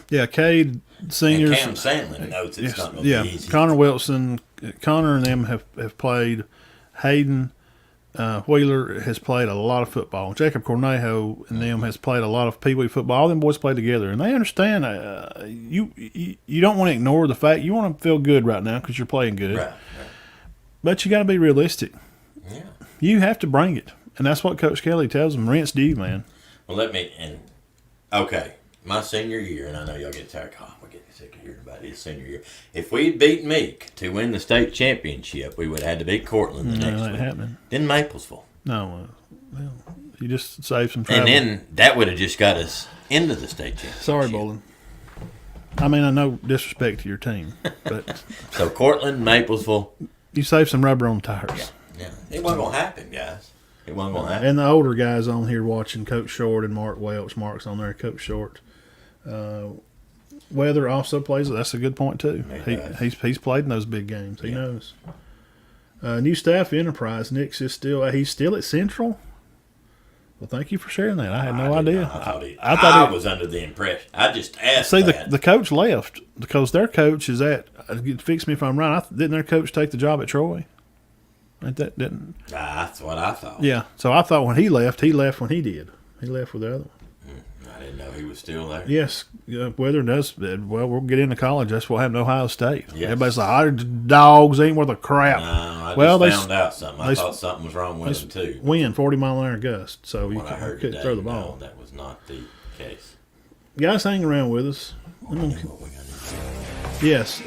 Yeah, Cade seniors. And Cam Sandlin knows it's not going to be easy. Connor Wilson, Connor and them have played. Hayden Wheeler has played a lot of football. Jacob Cornejo and them has played a lot of Pee Wee football. All them boys play together, and they understand. You don't want to ignore the fact you want to feel good right now because you're playing good. Right. But you got to be realistic. Yeah. You have to bring it, and that's what Coach Kelly tells them. Rinse D, man. Well, Okay, my senior year, and I know y'all get tired. God, we're getting sick of hearing about his senior year. If we'd beat Meek to win the state championship, we would have had to beat Cortland the next that week. happening. Then Maplesville. No, well, you just saved some trouble. And then that would have just got us into the state championship. Sorry, Bolin. I mean, I know disrespect to your team, but So Cortland, Maplesville. you saved some rubber on the tires. Yeah. It wasn't going to happen, guys. It wasn't going to happen. And the older guys on here watching, Coach Short and Mark Welch. Mark's on there, Coach Short. Weather also plays. That's a good point too. He's played in those big games. He knows. New staff Enterprise. Nick's is he's still at Central. Well, thank you for sharing that. I had no idea. I thought I was under the impression. I just asked. See, the coach left because their coach is at. Fix me if I'm wrong. Didn't their coach take the job at Troy? Didn't. That's what I thought. Yeah. So I thought when he left when he did. He left with the other one. I didn't know he was still there. Yes. Weather does. Well, we'll get into college. That's what happened to Ohio State. Yes. Everybody's like, our dogs ain't worth a crap. No, I found out something. I thought something was wrong with them, too. Wind 40-mile-an-hour gust, so you couldn't today, throw the ball. No, that was not the case. Guys, hang around with us. Yes.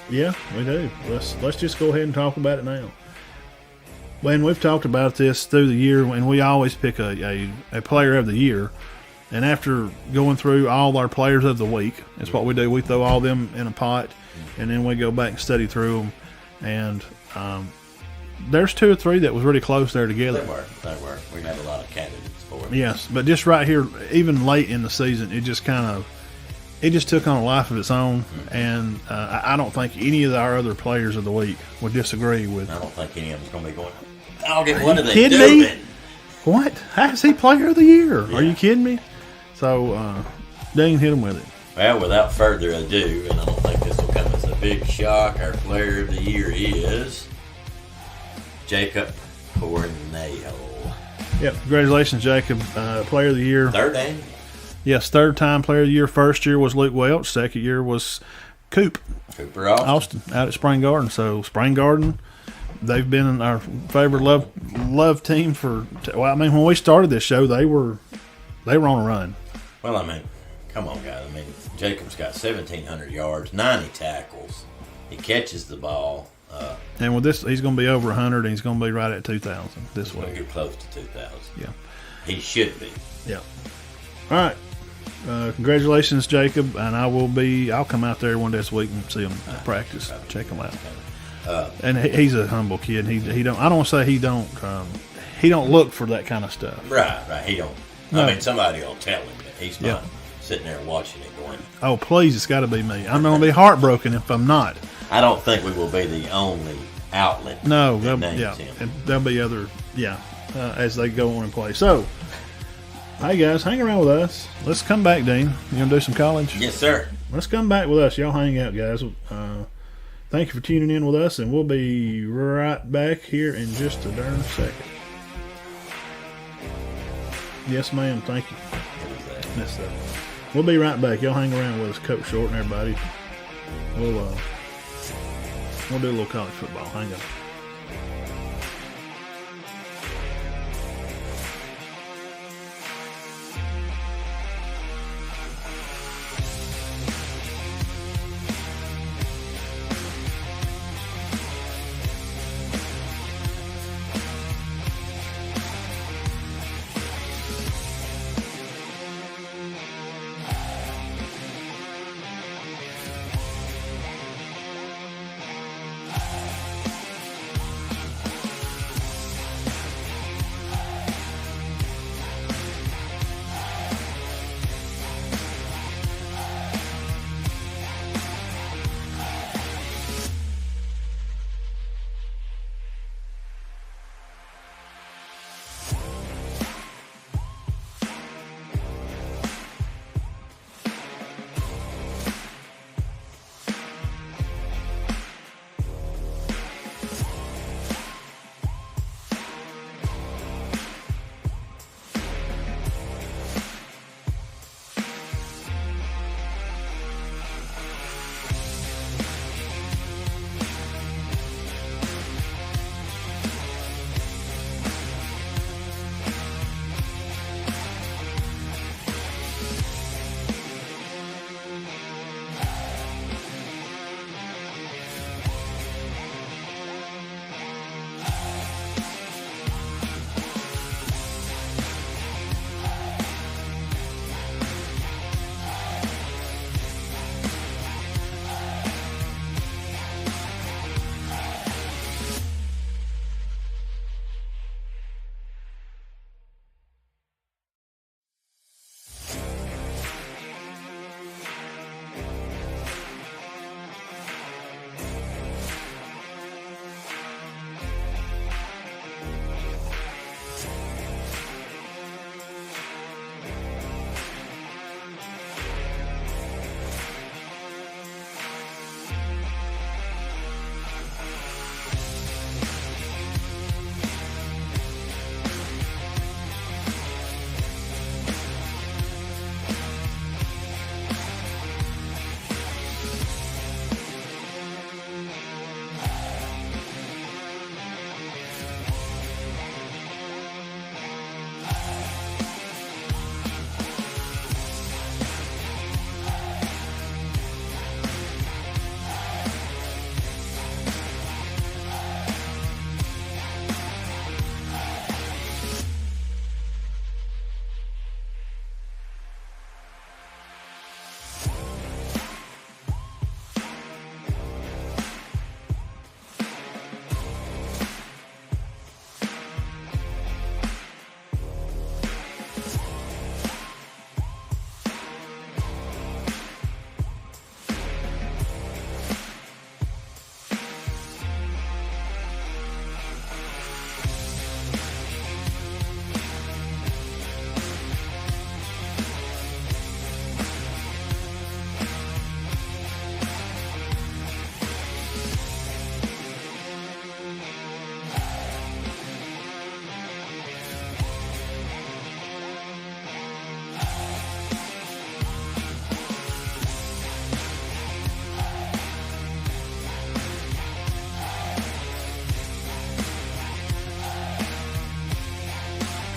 Yeah, we do. Let's just go ahead and talk about it now. When we've talked about this through the year, and we always pick a player of the year. And after going through all our players of the week, that's what we do. We throw all of them in a pot, and then we go back and study through them. And there's 2 or 3 that was really close there together. They were. We had a lot of candidates for it. Yes, but just right here, even late in the season, it just took on a life of its own. And I don't think any of our other players of the week would disagree with. I don't think any of them's going to be going, I'll get one of them. Kidding me? What? How's he player of the year? Yeah. Are you kidding me? So, Dean, hit him with it. Well, without further ado, and I don't think this will come as a big shock, our player of the year is Jacob Cornejo. Yep, congratulations, Jacob. Player of the year. Third annual. Yes, third time player of the year. First year was Luke Welch. Second year was Cooper Austin out at Spring Garden. So, Spring Garden, they've been our favorite love team for. Well, I mean, when we started this show, they were on a run. Well, I mean, come on, guys. I mean, Jacob's got 1,700 yards, 90 tackles. He catches the ball. And with this, he's going to be over 100, and he's going to be right at 2,000 this week. He's going to get close to 2,000. Yeah. He should be. Yeah. All right. Congratulations, Jacob. And I'll come out there one day this week and see him practice. Check him out. And he's a humble kid. He don't. I don't say he don't look for that kind of stuff. Right. He don't. No. I mean, somebody will tell him that he's not sitting there watching it going, oh, please, it's got to be me. I'm going to be heartbroken if I'm not. I don't think we will be the only outlet. No, that names him. And there'll be other, as they go on and play. So, hey, guys, hang around with us. Let's come back, Dean. You going to do some college? Yes, sir. Let's come back with us. Y'all hang out, guys. Thank you for tuning in with us, and we'll be right back here in just a darn second. Yes, ma'am. Thank you. Yes, sir. We'll be right back. Y'all hang around with us, Coach Short and everybody. We'll do a little college football. Hang on.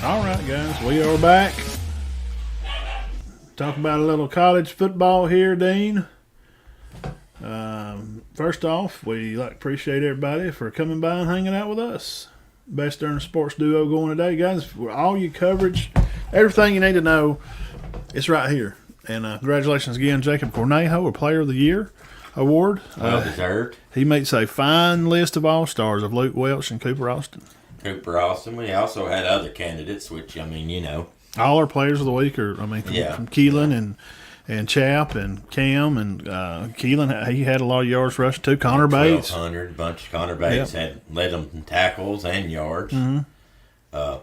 All right, guys, we are back. Talk about a little college football here, Dean. First off, we appreciate everybody for coming by and hanging out with us. Best darn sports duo going today, guys. For all your coverage, everything you need to know, it's right here. And congratulations again, Jacob Cornejo, a Player of the Year award. Well deserved. He makes a fine list of all-stars of Luke Welch and Cooper Austin. Cooper Austin. We also had other candidates, which, I mean, you know. All our players of the week are, from Keelan and Chap and Cam and Keelan. He had a lot of yards rushing too. Connor Bates. 1,200. A bunch of Connor Bates led them in tackles and yards. Mm-hmm.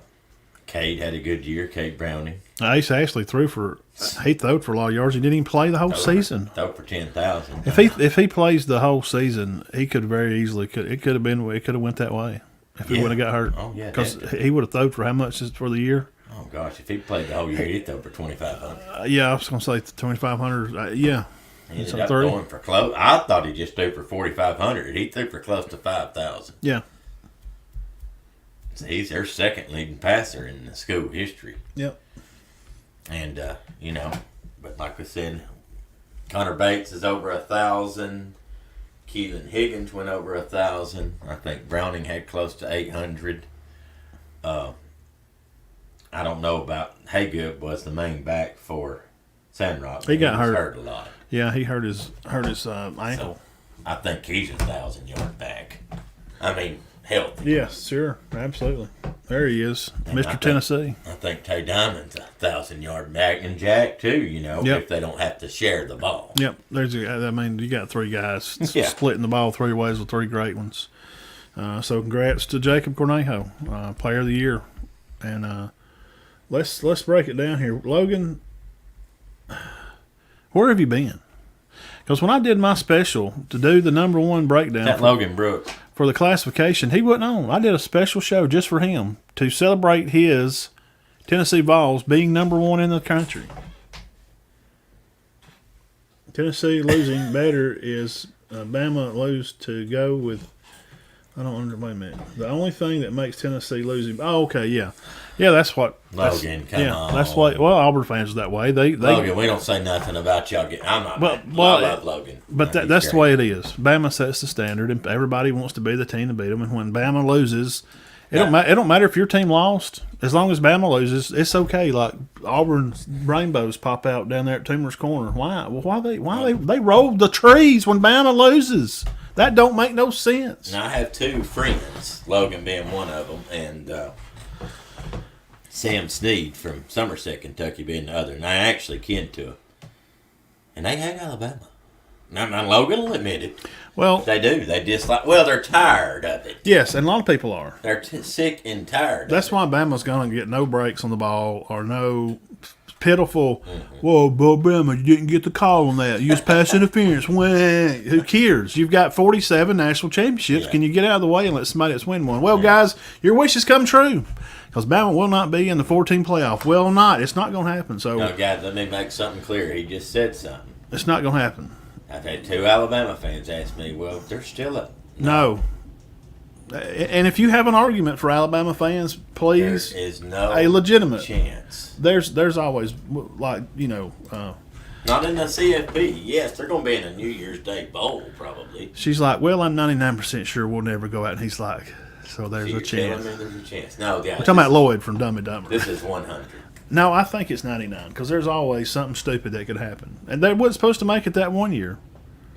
Cade had a good year. Cade Browning. Ace Ashley threw for a lot of yards. He didn't even play the whole season. Throw for 10,000. If he plays the whole season, he could very easily it could have went that way if he would have got hurt. Oh yeah, because he would have thrown for how much for the year? Oh gosh, if he played the whole year, he'd throw for 2,500. Yeah, I was going to say 2,500. Yeah. He ended up going for close. I thought he just threw for 4,500. He threw for close to 5,000. Yeah. So he's their second leading passer in the school history. Yep. And but like we said, Connor Bates is over 1,000. Keelan Higgins went over 1,000. I think Browning had close to 800. I don't know about Haygood was the main back for Sandrock. He got hurt a lot. Yeah, he hurt his ankle. So I think he's a 1,000-yard back. I mean, healthy. Yes, sure, absolutely. There he is, and Mr. Tennessee. I think Tay Diamond's a 1,000-yard back, and Jack too. If they don't have to share the ball. Yep. You got three guys splitting the ball three ways with three great ones. So congrats to Jacob Cornejo, Player of the Year, and let's break it down here, Logan. Where have you been? Because when I did my special to do the number one breakdown, Logan Brooks. For the classification, he wasn't on. I did a special show just for him to celebrate his Tennessee Vols being number one in the country. Tennessee losing better is Bama lose to go with. I don't understand. Wait a minute. The only thing that makes Tennessee losing. Oh, okay, yeah. Yeah, that's what. Logan, come on. That's why. Well, Auburn fans are that way. Logan, we don't say nothing about y'all getting. I'm not. I love Logan. But that's the way it is. Bama sets the standard, and everybody wants to be the team to beat them. And when Bama loses, it don't matter if your team lost. As long as Bama loses, it's okay. Like Auburn's rainbows pop out down there at Toomer's Corner. Why? Well, they roll the trees when Bama loses? That don't make no sense. Now, I have two friends, Logan being one of them, and Sam Sneed from Somerset, Kentucky being the other. And I actually kin to him. And they hate Alabama. Now, Logan will admit it. Well, they do. They dislike. Well, they're tired of it. Yes, and a lot of people are. They're sick and tired. That's why Bama's going to get no breaks on the ball or no pitiful. Whoa, Bama, you didn't get the call on that. You was pass interference. Who cares? You've got 47 national championships. Yeah. Can you get out of the way and let somebody else win one? Well, guys, your wishes come true. Because Bama will not be in the 14 playoff. Will not. It's not going to happen. So, no, guys, let me make something clear. He just said something. It's not going to happen. I've had two Alabama fans ask me, well, they're still up. No. And if you have an argument for Alabama fans, please. There is no a legitimate chance. There's always, not in the CFP. Yes, they're going to be in a New Year's Day bowl, probably. She's like, well, I'm 99% sure we'll never go out. And he's like, so there's a chance. There's a chance. No, guys. We're talking about Lloyd from Dumb and Dumber. This is 100. No, I think it's 99 because there's always something stupid that could happen. And they weren't supposed to make it that one year.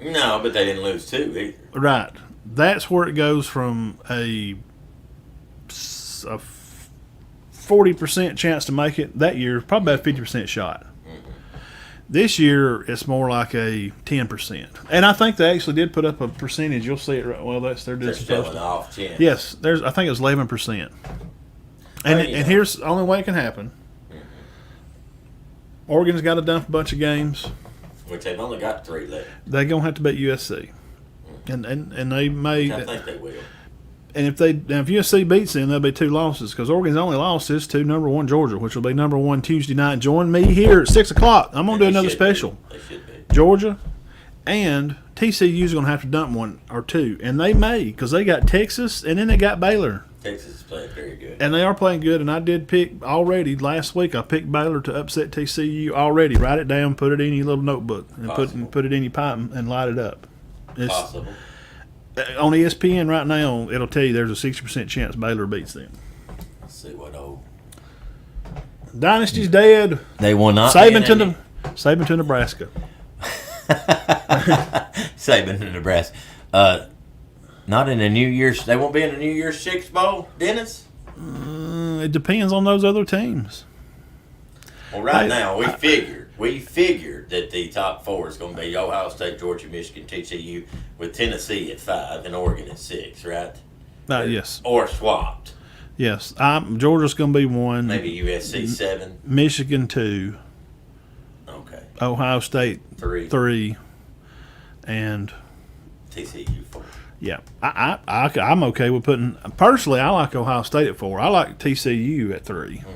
No, but they didn't lose two either. Right. That's where it goes from a 40% chance to make it that year, probably about a 50% shot. Mm-hmm. This year, it's more like a 10%. And I think they actually did put up a percentage. You'll see it right. Well, they're still an off chance. Yes, I think it was 11%. And here's the only way it can happen. Oregon's got to dump a bunch of games. Which they've only got 3 left. They're going to have to beat USC. And they may. Which I think they will. And if USC beats them, there'll be 2 losses because Oregon's only loss is to number 1 Georgia, which will be number 1 Tuesday night. Join me here at 6 o'clock. I'm going to do another special. They should be. Georgia And TCU's going to have to dump one or two, and they may, because they got Texas and then they got Baylor. Texas is playing very good. And they are playing good, and I did pick already last week. I picked Baylor to upset TCU already. Write it down, put it in your little notebook, and put it in your pipe and light it up. It's, possible. On ESPN right now, it'll tell you there's a 60% chance Baylor beats them. Let's see what old Dynasty's dead. They will not. Saban to Nebraska. Saban to Nebraska. Not in the New Year's. They won't be in the New Year's Six Bowl, Dennis? It depends on those other teams. Well, now, we figured that the top four is going to be Ohio State, Georgia, Michigan, TCU, with Tennessee at 5 and Oregon at 6, right? Yes. Or swapped. Yes. Georgia's going to be 1. Maybe USC 7. Michigan 2. Okay. Ohio State 3. And TCU 4. Yeah, I'm okay with putting. Personally, I like Ohio State at 4. I like TCU at 3. Mm-hmm.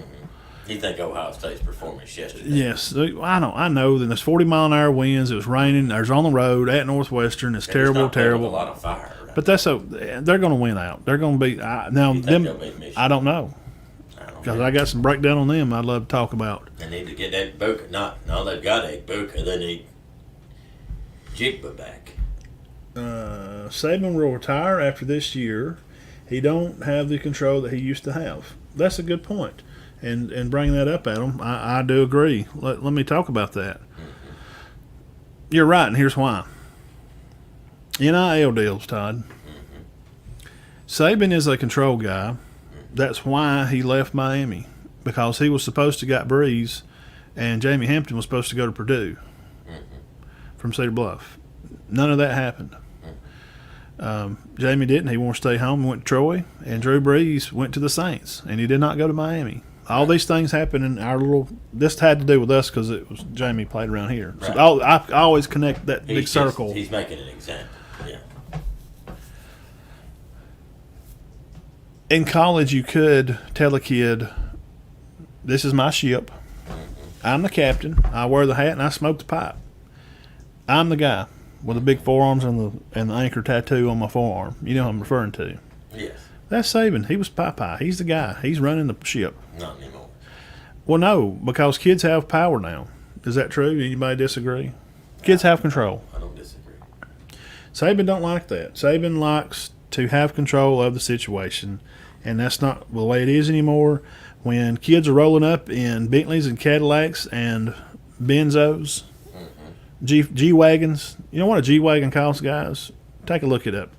You think Ohio State's performance yesterday? Yes, I know. Then there's 40-mile-an-hour winds. It was raining. There's on the road at Northwestern. It's terrible. A lot of fire. Right? But they're going to win out. They're going to be now. Them, I don't know. Because I got some breakdown on them I'd love to talk about. They need to get that Buka. No, they've got Buka. They need Jigba back. Saban will retire after this year. He don't have the control that he used to have. That's a good point. And bring that up at him, I do agree. Let me talk about that. Mm-hmm. You're right, and here's why. NIL deals, Todd. Mm-hmm. Saban is a control guy. Mm-hmm. That's why he left Miami, because he was supposed to get Breeze, and Jamie Hampton was supposed to go to Purdue from Cedar Bluff. None of that happened. Jamie didn't. He wanted to stay home and went to Troy, and Drew Brees went to the Saints, and he did not go to Miami. All these things happened in our little – this had to do with us because it was Jamie played around here. Right. So I always connect that big circle. He's making an example, yeah. In college, you could tell a kid, this is my ship. Mm-hmm. I'm the captain. I wear the hat, and I smoke the pipe. I'm the guy with the big forearms and the anchor tattoo on my forearm. You know who I'm referring to. Yes. That's Saban. He was Popeye. He's the guy. He's running the ship. Not anymore. Well, no, because kids have power now. Is that true? Anybody disagree? Kids have control. I don't disagree. Saban don't like that. Saban likes to have control of the situation, and that's not the way it is anymore. When kids are rolling up in Bentleys and Cadillacs and Benzos, G-Wagons. You know what a G-Wagon costs, guys? Take a look it up.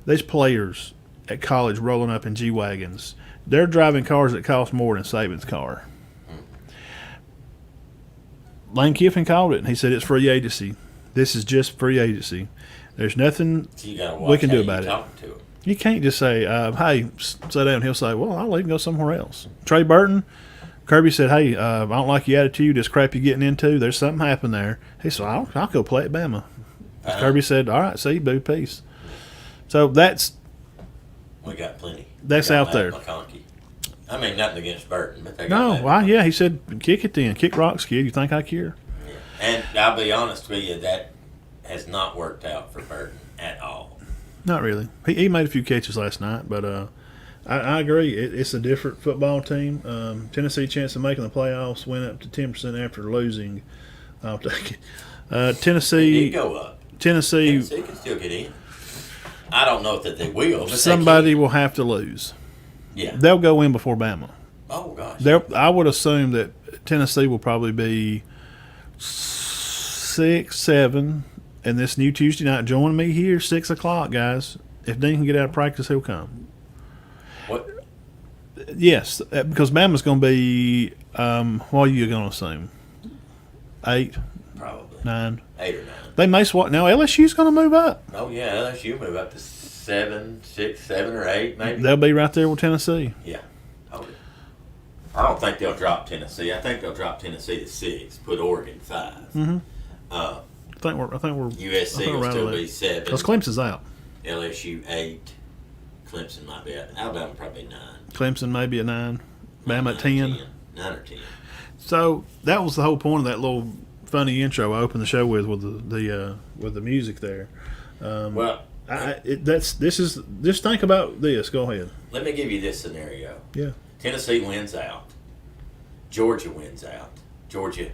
These players at college rolling up in G-Wagons, they're driving cars that cost more than Saban's car. Lane Kiffin called it, and he said it's free agency. This is just free agency. There's nothing we can do about it. You can't just say, hey, sit down. He'll say, well, I'll leave and go somewhere else. Trey Burton, Kirby said, hey, I don't like your attitude, this crap you're getting into. There's something happened there. He said, I'll go play at Bama. Kirby said, all right, see you, boo, peace. So we got plenty. That's out there. McConkey. I mean, nothing against Burton, but they got yeah, he said, kick it then. Kick rocks, kid. You think I care? Yeah. And I'll be honest with you, that has not worked out for Burton at all. Not really. He made a few catches last night, but I agree. It's a different football team. Tennessee chance of making the playoffs went up to 10% after losing. I'll take it. Tennessee. It did go up. Tennessee can still get in. I don't know that they will. But somebody will have to lose. Yeah. They'll go in before Bama. Oh, gosh. I would assume that Tennessee will probably be 6, 7, and this new Tuesday night. Join me here, 6 o'clock, guys. If Dean can get out of practice, he'll come. What? Yes, because Bama's going to be, what are you going to assume? 8? Probably. 9? 8 or 9. They may swap. Now, LSU's going to move up. Oh, yeah, LSU move up to 7, 6, 7, or 8, maybe. They'll be right there with Tennessee. Yeah. I don't think they'll drop Tennessee. I think they'll drop Tennessee to 6, put Oregon 5. Mm-hmm. I think we're USC will still be 7. Because Clemson's out. LSU 8. Clemson might be out. Alabama probably 9. Clemson maybe at 9. Bama at 10. 9 or 10. So that was the whole point of that little funny intro I opened the show with the music there. Just think about this. Go ahead. Let me give you this scenario. Yeah. Tennessee wins out. Georgia wins out. Georgia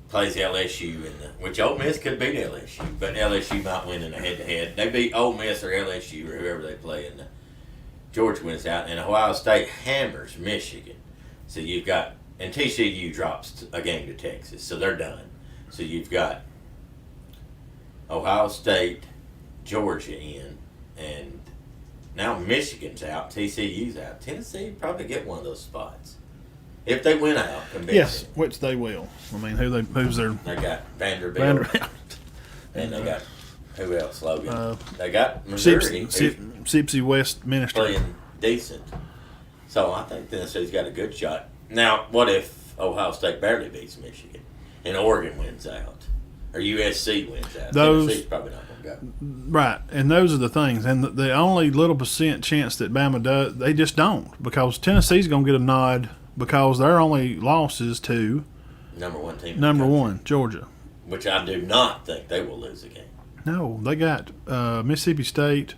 plays LSU which Ole Miss could beat LSU, but LSU might win in a head-to-head. They beat Ole Miss or LSU or whoever they play in. Georgia wins out, and Ohio State hammers Michigan. So you've got, and TCU drops a game to Texas, so they're done. So you've got Ohio State, Georgia in, and now Michigan's out, TCU's out. Tennessee probably get one of those spots if they win out. Yes, which they will. I mean, who's their? They got Vanderbilt, and they got who else? Logan. They got Missouri, Sipsy West Ministry playing decent. So I think Tennessee's got a good shot. Now, what if Ohio State barely beats Michigan, and Oregon wins out, or USC wins out? Tennessee's probably not going to go. Right, and those are the things. And the only little percent chance that Bama does, they just don't, because Tennessee's going to get a nod because their only loss is to number one, Georgia. Which I do not think they will lose a game. No, they got Mississippi State.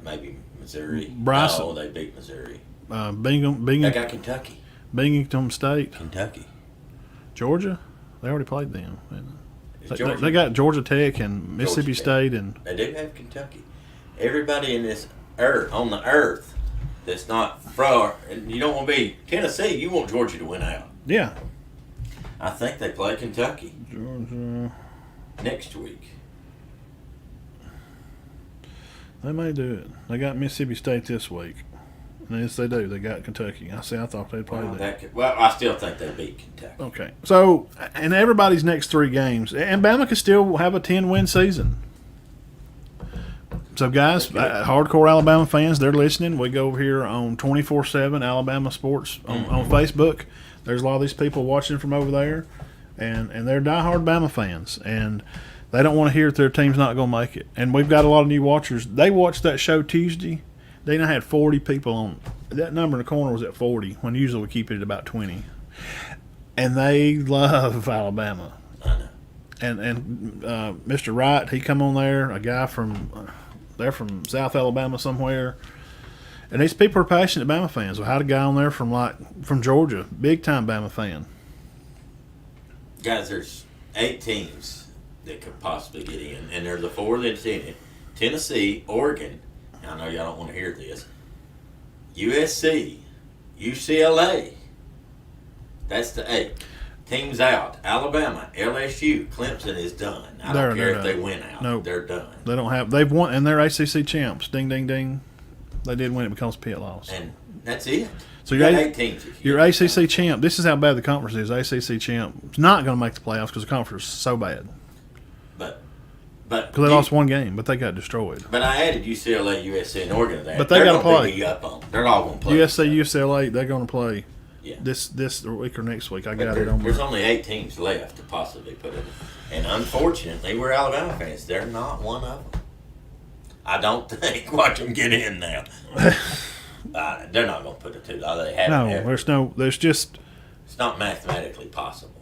Maybe Missouri. Bryson. No, they beat Missouri. Bingham. They got Kentucky. Binghamton State. Kentucky. Georgia. They already played them. They got Georgia Tech and Mississippi State, and they do have Kentucky. Everybody in this on the earth that's not from, and you don't want to be Tennessee. You want Georgia to win out. Yeah. I think they play Kentucky Georgia next week. They may do it. They got Mississippi State this week. And yes, they do. They got Kentucky. I thought they'd play that. Well, I still think they beat Kentucky. Okay. So, and everybody's next 3 games. And Bama could still have a 10-win season. So, guys, hardcore Alabama fans, they're listening. We go over here on 24/7 Alabama Sports on Facebook. There's a lot of these people watching from over there. And they're diehard Bama fans. And they don't want to hear that their team's not going to make it. And we've got a lot of new watchers. They watched that show Tuesday. They now had 40 people on. That number in the corner was at 40, when usually we keep it at about 20. And they love Alabama. I know. And Mr. Wright, he come on there, a guy from they're from South Alabama somewhere. And these people are passionate Bama fans. We had a guy on there from Georgia, big time Bama fan. Guys, there's 8 teams that could possibly get in, and they're the 4 that's in it: Tennessee, Oregon. I know y'all don't want to hear this. USC, UCLA. That's the 8 teams out. Alabama, LSU, Clemson is done. I don't care if they win out. Nope. They're done. They don't have. They've won, and they're ACC champs. Ding, ding, ding. They did win it because Pitt lost. And that's it. So you're 8 teams. Your ACC champ. This is how bad the conference is. ACC champ. It's not going to make the playoffs because the conference is so bad. But because they lost 1 game, but they got destroyed. But I added UCLA, USC, and Oregon there. But they got to play. They're all going to play. USC, UCLA, they're going to play. Yeah. This week or next week. I got it on. There's only 8 teams left to possibly put it. And unfortunately, we're Alabama fans. They're not one of them. I don't think. Watch them get in now. They're not going to put it to. They haven't. No, there's just. It's not mathematically possible.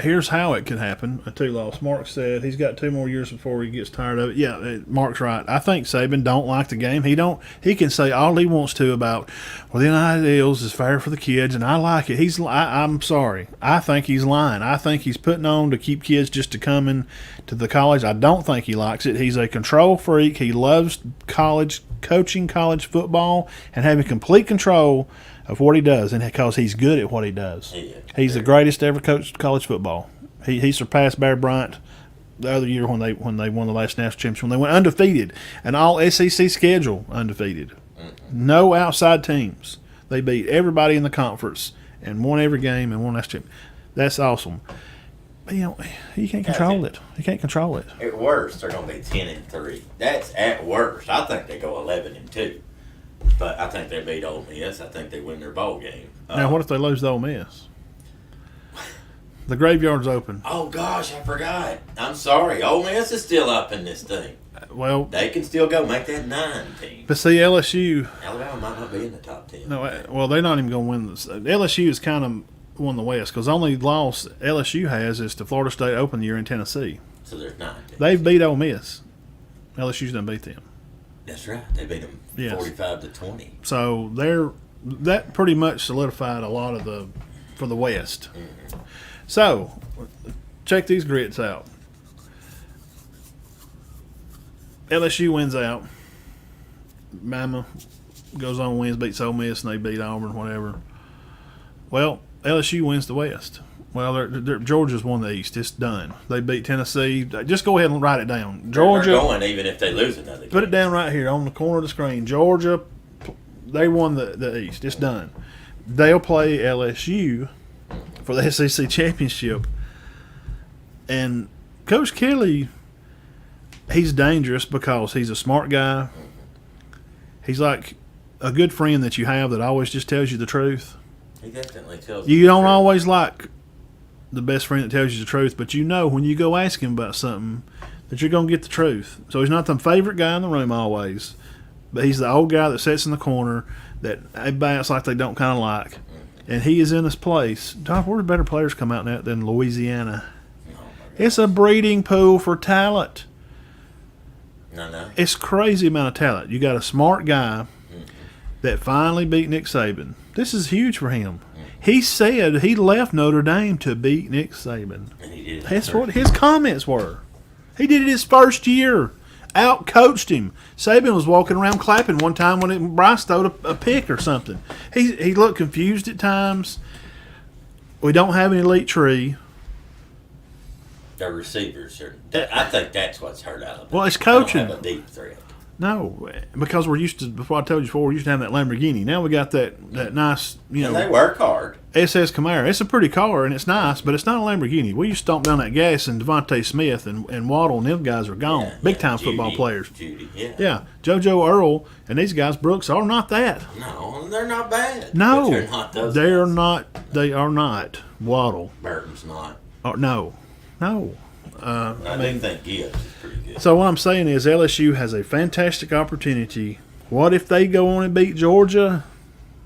Here's how it could happen. A 2 loss. Mark said he's got 2 more years before he gets tired of it. Yeah, Mark's right. I think Saban don't like the game. He can say all he wants to about, well, the NILs is fair for the kids, and I like it. I'm sorry. I think he's lying. I think he's putting on to keep kids just to come in to the college. I don't think he likes it. He's a control freak. He loves coaching college football and having complete control of what he does, and because he's good at what he does. He's the greatest to ever coach college football. He surpassed Bear Bryant the other year when they won the last national championship, when they went undefeated, an all SEC schedule undefeated. No outside teams. They beat everybody in the conference and won every game and won that championship. That's awesome. But, you can't control it. You can't control it. At worst, they're going to be 10-3. That's at worst. I think they go 11-2. But I think they beat Ole Miss. I think they win their bowl game. Now, what if they lose to Ole Miss? The graveyard's open. Oh, gosh, I forgot. I'm sorry. Ole Miss is still up in this thing. Well, they can still go make that 9 team. But see, LSU. Alabama might not be in the top 10. No, well, they're not even going to win this. LSU is kind of won the West because the only loss LSU has is to Florida State open year in Tennessee. So there's 9. They've beat Ole Miss. LSU's done beat them. That's right. They beat them 45-20. So that pretty much solidified a lot of for the West. Mm-hmm. So check these grits out. LSU wins out. Bama goes on, wins, beats Ole Miss, and they beat Auburn, whatever. Well, LSU wins the West. Well, Georgia's won the East. It's done. They beat Tennessee. Just go ahead and write it down. Georgia. They're going even if they lose another game. Put it down right here on the corner of the screen. Georgia, they won the East. It's done. They'll play LSU for the SEC championship. And Coach Kelly, he's dangerous because he's a smart guy. He's like a good friend that you have that always just tells you the truth. He definitely tells you. You don't always like the best friend that tells you the truth, but you know when you go ask him about something that you're going to get the truth. So he's not the favorite guy in the room always, but he's the old guy that sits in the corner that everybody acts like they don't kind of like. And he is in his place. Doc, where do better players come out in that than Louisiana? It's a breeding pool for talent. No. It's crazy amount of talent. You got a smart guy that finally beat Nick Saban. This is huge for him. He said he left Notre Dame to beat Nick Saban. And he did. That's what his comments were. He did it his first year. Out-coached him. Saban was walking around clapping one time when Bryce throwed a pick or something. He looked confused at times. We don't have an elite tree. The receivers are. I think that's what's hurt Alabama. Well, it's coaching. They don't have a deep threat. No, because we're used to. Before I told you before, we're used to having that Lamborghini. Now we got that nice, And they work hard. SS Camaro. It's a pretty car and it's nice, but it's not a Lamborghini. We used to stomp down that gas, and Devontae Smith and Waddle and them guys are gone. Big time football players. Judy, JoJo Earl and these guys, Brooks, are not that. No, they're not bad. No, they're not those they are guys. not. They are not. Waddle. Burton's not. No. I didn't think Gibbs is pretty good. So what I'm saying is LSU has a fantastic opportunity. What if they go on and beat Georgia?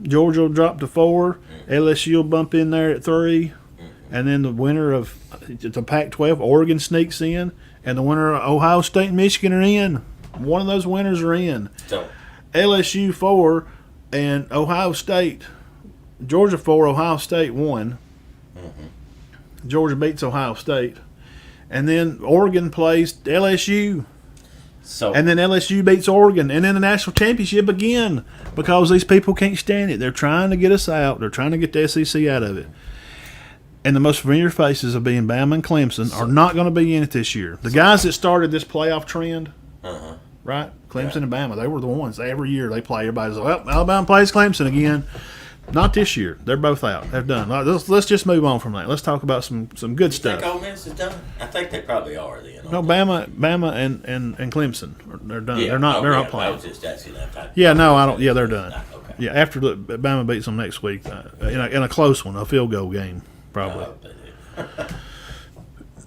Georgia will drop to 4. LSU will bump in there at 3. And then the winner of the Pac-12, Oregon sneaks in. And the winner of Ohio State and Michigan are in. One of those winners are in. So, LSU 4 and Ohio State. Georgia 4, Ohio State 1. Georgia beats Ohio State. And then Oregon plays LSU. And then LSU beats Oregon. And then the national championship again because these people can't stand it. They're trying to get us out. They're trying to get the SEC out of it. And the most familiar faces of being Bama and Clemson are not going to be in it this year. The guys that started this playoff trend, right? Clemson and Bama, they were the ones. Every year they play. Everybody's like, well, Alabama plays Clemson again. Not this year. They're both out. They're done. Let's just move on from that. Let's talk about some good stuff. You think Ole Miss is done? I think they probably are then. No, Bama and Clemson, they're done. Yeah. They're not. They're not I playing. was just asking that. Yeah, no, I don't. Yeah, they're done. Okay. Yeah, after Bama beats them next week in a close one, a field goal game, probably.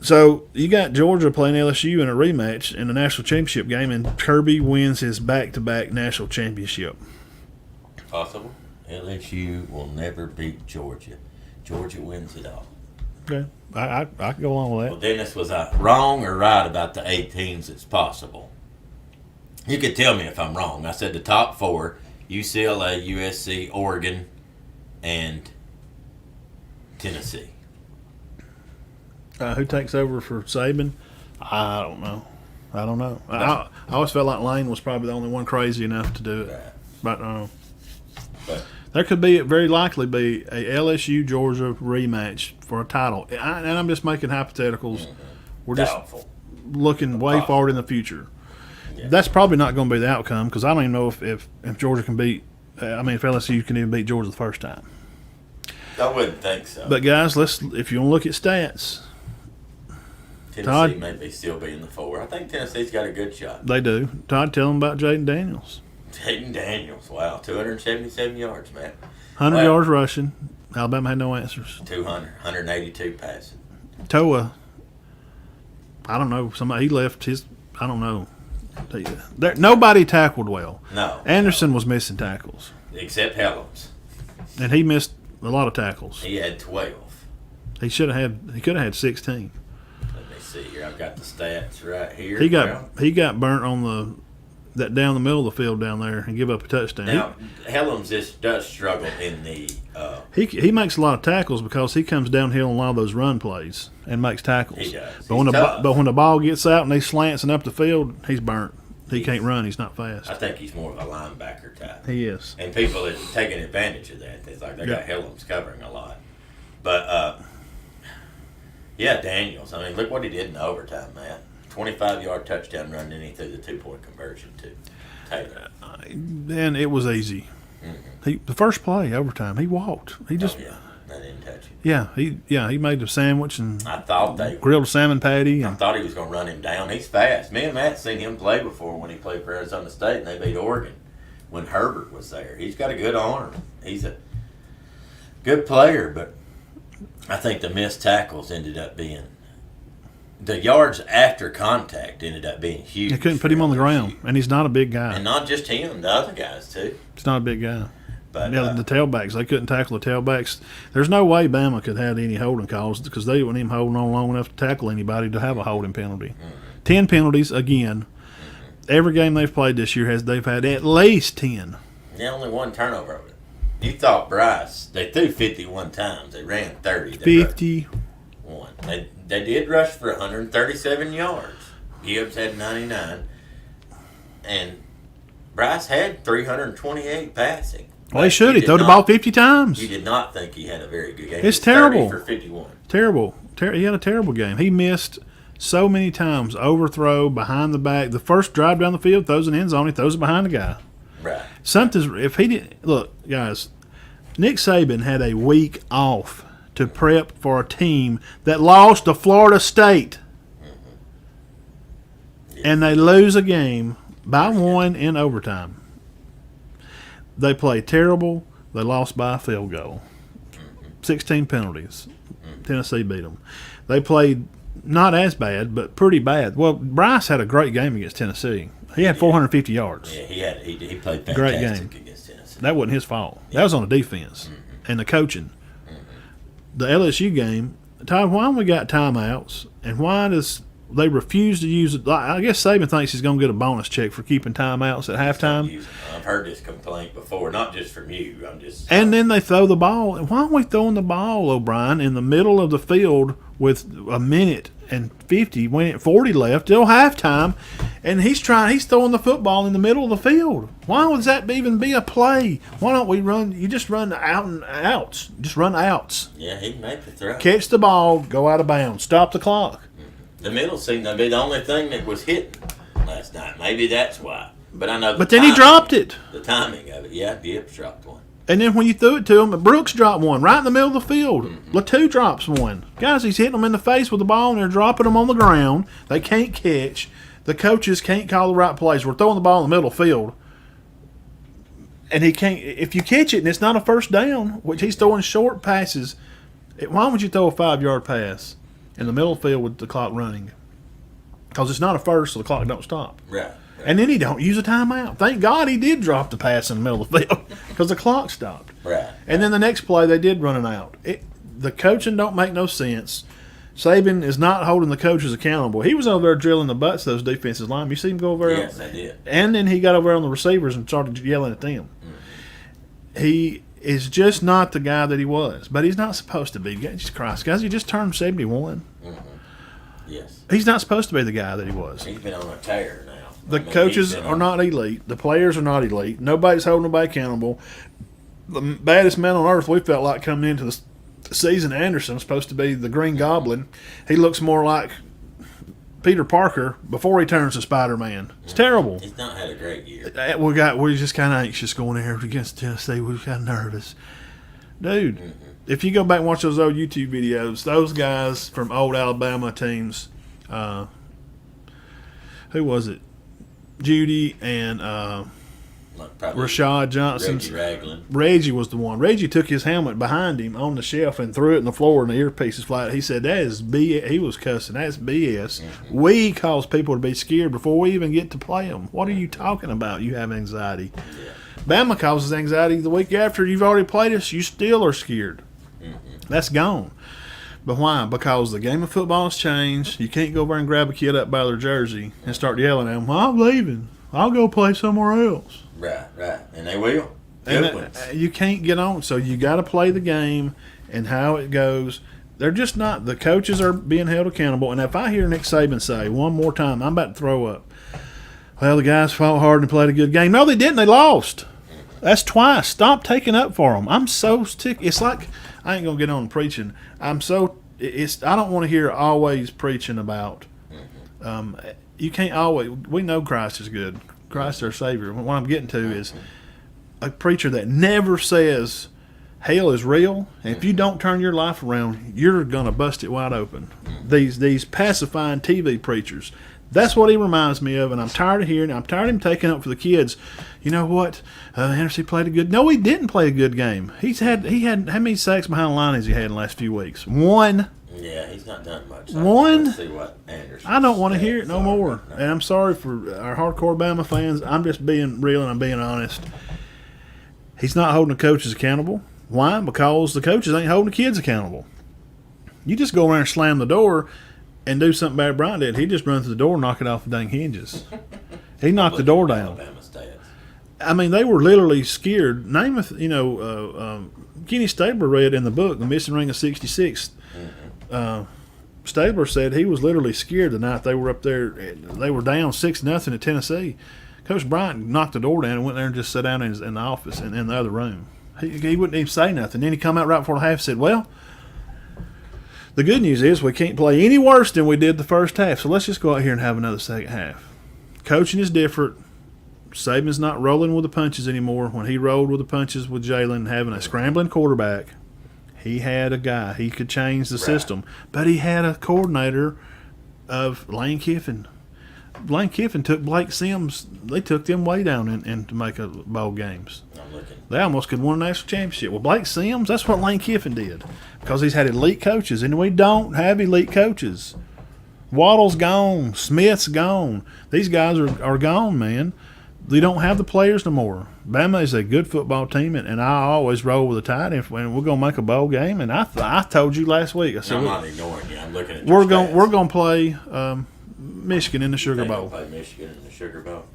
So you got Georgia playing LSU in a rematch in the national championship game, and Kirby wins his back-to-back national championship. Possible. LSU will never beat Georgia. Georgia wins it all. Okay, I can go along with that. Well, Dennis, was I wrong or right about the 8 teams it's possible? You could tell me if I'm wrong. I said the top 4, UCLA, USC, Oregon, and Tennessee. Who takes over for Saban? I don't know. I always felt like Lane was probably the only one crazy enough to do it. Right. But there could very likely be a LSU Georgia rematch for a title, and I'm just making hypotheticals. We're just looking way forward in the future. Yeah. That's probably not going to be the outcome because I don't even know if Georgia can beat. If LSU can even beat Georgia the first time. I wouldn't think so. But guys, if you want to look at stats, Tennessee may still be in the 4. I think Tennessee's got a good shot. They do. Todd, tell them about Jaden Daniels. Jaden Daniels, wow, 277 yards, man. 100 yards rushing. Alabama had no answers. 182 passing. Toa, I don't know. He left his. I don't know. Nobody tackled well. No. Anderson was missing tackles. Except Helms. And he missed A lot of tackles. He had 12. He could have had 16. Let me see here. I've got the stats right here. He got burnt on that down the middle of the field down there and give up a touchdown. Now, Helms does struggle in the. He makes a lot of tackles because he comes downhill on a lot of those run plays and makes tackles. He does. But when the ball gets out and he's slancing up the field, he's burnt. He can't run. He's not fast. I think he's more of a linebacker type. He is. And people are taking advantage of that. It's like they got Helms covering a lot. But, Daniels. I mean, look what he did in overtime, man. 25-yard touchdown run, then he threw the 2-point conversion to Taylor. And it was easy. Mm-hmm. The first play, overtime, he walked. He just I didn't touch him. He made a sandwich and I thought grilled a salmon patty. I thought he was going to run him down. He's fast. Me and Matt seen him play before when he played for Arizona State and they beat Oregon when Herbert was there. He's got a good arm. He's a good player, but I think the missed tackles ended up being the yards after contact ended up being huge. They couldn't put him on the ground, and he's not a big guy. And not just him, the other guys too. He's not a big guy. But the tailbacks, they couldn't tackle the tailbacks. There's no way Bama could have any holding calls because they wouldn't even holding on long enough to tackle anybody to have a holding penalty. Mm-hmm. 10 penalties again. Mm-hmm. Every game they've played this year they've had at least 10. Yeah, only one turnover of it. You thought Bryce? They threw 51 times. They ran 30. 51. They did rush for 137 yards. Gibbs had 99, and Bryce had 328 passing. Well, he should. He threw the ball 50 times. You did not think he had a very good game. It's terrible. 30 for 51. Terrible. He had a terrible game. He missed so many times. Overthrow, behind the back. The first drive down the field, throws an end zone. He throws it behind the guy. Right. If he didn't look, guys, Nick Saban had a week off to prep for a team that lost to Florida State. Mm-hmm. Yes. And they lose a game by 1 in overtime. They played terrible. They lost by a field goal. 16 penalties. Tennessee beat them. They played not as bad, but pretty bad. Well, Bryce had a great game against Tennessee. He had 450 yards. Yeah, he played fantastic great game against Tennessee. That wasn't his fault. Yeah. That was on the defense and the coaching. The LSU game, Todd, why we got timeouts, and why does they refuse to use it? I guess Saban thinks he's going to get a bonus check for keeping timeouts at halftime. I've heard this complaint before, not just from you. And then they throw the ball. Why are we throwing the ball, O'Brien, in the middle of the field with a minute and 40 left till halftime, and he's throwing the football in the middle of the field? Why would that even be a play? Why don't we run? You just run out and outs. Just run outs. Yeah, he can make the throw. Catch the ball, go out of bounds, stop the clock. The middle seemed to be the only thing that was hitting last night. Maybe that's why. But I know. But then he dropped it. The timing of it, yeah, Gibbs dropped one. And then when you threw it to him, Brooks dropped one right in the middle of the field. Latu drops one. Guys, he's hitting them in the face with the ball, and they're dropping them on the ground. They can't catch. The coaches can't call the right plays. We're throwing the ball in the middle of the field. And he can't. If you catch it and it's not a first down, which he's throwing short passes, why would you throw a 5-yard pass in the middle of the field with the clock running? Because it's not a first, so the clock don't stop. Right. And then he don't use a timeout. Thank God he did drop the pass in the middle of the field because the clock stopped. Right. And then the next play, they did run it out. The coaching don't make no sense. Saban is not holding the coaches accountable. He was over there drilling the butts of those defensive linemen. You see him go over there? Yes, I did. And then he got over there on the receivers and started yelling at them. He is just not the guy that he was. But he's not supposed to be. Jesus Christ, guys, he just turned 71. Yes. He's not supposed to be the guy that he was. He's been on a tear now. The coaches are not elite. The players are not elite. Nobody's holding nobody accountable. The baddest man on earth, we felt like coming into the season, Anderson, supposed to be the Green Goblin. He looks more like Peter Parker before he turns to Spider-Man. It's terrible. He's not had a great year. We're just kind of anxious going there against Tennessee. We're kind of nervous. Dude, if you go back and watch those old YouTube videos, those guys from old Alabama teams, who was it? Judy and Rashad Johnson. Reggie was the one. Reggie took his helmet behind him on the shelf and threw it in the floor, and the earpieces flat. He said, "That is BS." He was cussing. That's BS. We cause people to be scared before we even get to play them. What are you talking about? You have anxiety. Bama causes anxiety the week after you've already played us. You still are scared. That's gone. But why? Because the game of football has changed. You can't go over and grab a kid up by their jersey and start yelling at them, well, I'm leaving. I'll go play somewhere else. Right. And they will. And you can't get on. So you got to play the game and how it goes. They're just not. The coaches are being held accountable. And if I hear Nick Saban say one more time, I'm about to throw up, well, the guys fought hard and played a good game. No, they didn't. They lost. That's twice. Stop taking up for them. I'm so sick. It's like I ain't going to get on preaching. I don't want to hear always preaching about. You can't always. We know Christ is good. Christ is our Savior. What I'm getting to is a preacher that never says hell is real, and if you don't turn your life around, you're going to bust it wide open. These pacifying TV preachers. That's what he reminds me of, and I'm tired of hearing it. I'm tired of him taking up for the kids. You know what? Henderson played a good. No, he didn't play a good game. He had how many sacks behind the line has he had in the last few weeks? One. Yeah, he's not done much. One. Let's see what Anderson. I don't want to hear it no more. No. And I'm sorry for our hardcore Bama fans. I'm just being real and I'm being honest. He's not holding the coaches accountable. Why? Because the coaches ain't holding the kids accountable. You just go around and slam the door and do something bad Brian did. He just run through the door and knock it off the dang hinges. He knocked the door down. I mean, they were literally scared. Namath, Kenny Stabler read in the book, The Missing Ring of 66. Stabler said he was literally scared the night they were up there. They were down 6-0 at Tennessee. Coach Bryant knocked the door down and went there and just sat down in the office in the other room. He wouldn't even say nothing. Then he come out right before the half and said, well, the good news is we can't play any worse than we did the first half, so let's just go out here and have another second half. Coaching is different. Saban's not rolling with the punches anymore. When he rolled with the punches with Jalen, having a scrambling quarterback, he had a guy. He could change the system. But he had a coordinator of Lane Kiffin. Lane Kiffin took Blake Sims. They took them way down in to make a bowl games. They almost could win a national championship. Well, Blake Sims, that's what Lane Kiffin did because he's had elite coaches, and we don't have elite coaches. Waddle's gone. Smith's gone. These guys are gone, man. They don't have the players no more. Bama is a good football team, and I always roll with the tide. And we're going to make a bowl game, and I told you last week. I said, I'm not ignoring you. I'm looking at we're going to play Michigan in the Sugar Bowl. Play Michigan in the Sugar Bowl.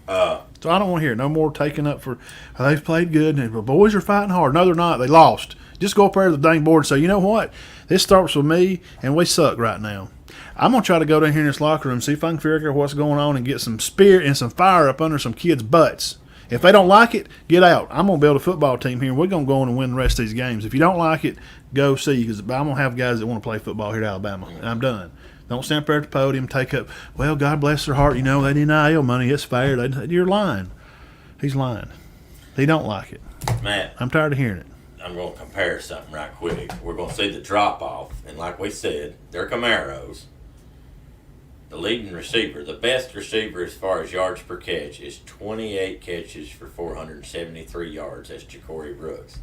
So I don't want to hear no more taking up for they've played good and the boys are fighting hard. No, they're not. They lost. Just go up there to the dang board and say, you know what? This starts with me, and we suck right now. I'm going to try to go down here in this locker room, see if I can figure out what's going on and get some spirit and some fire up under some kids' butts. If they don't like it, get out. I'm going to build a football team here, and we're going to go on and win the rest of these games. If you don't like it, go see, because I'm going to have guys that want to play football here at Alabama, and I'm done. Don't stand up there at the podium, take up, well, God bless their heart, they need NIL money, it's fair. You're lying. He's lying. He don't like it. Matt. I'm tired of hearing it. I'm going to compare something right quick. We're going to see the drop-off, and like we said, they're Camaros. The leading receiver, the best receiver as far as yards per catch, is 28 catches for 473 yards. That's Ja'Cory Brooks.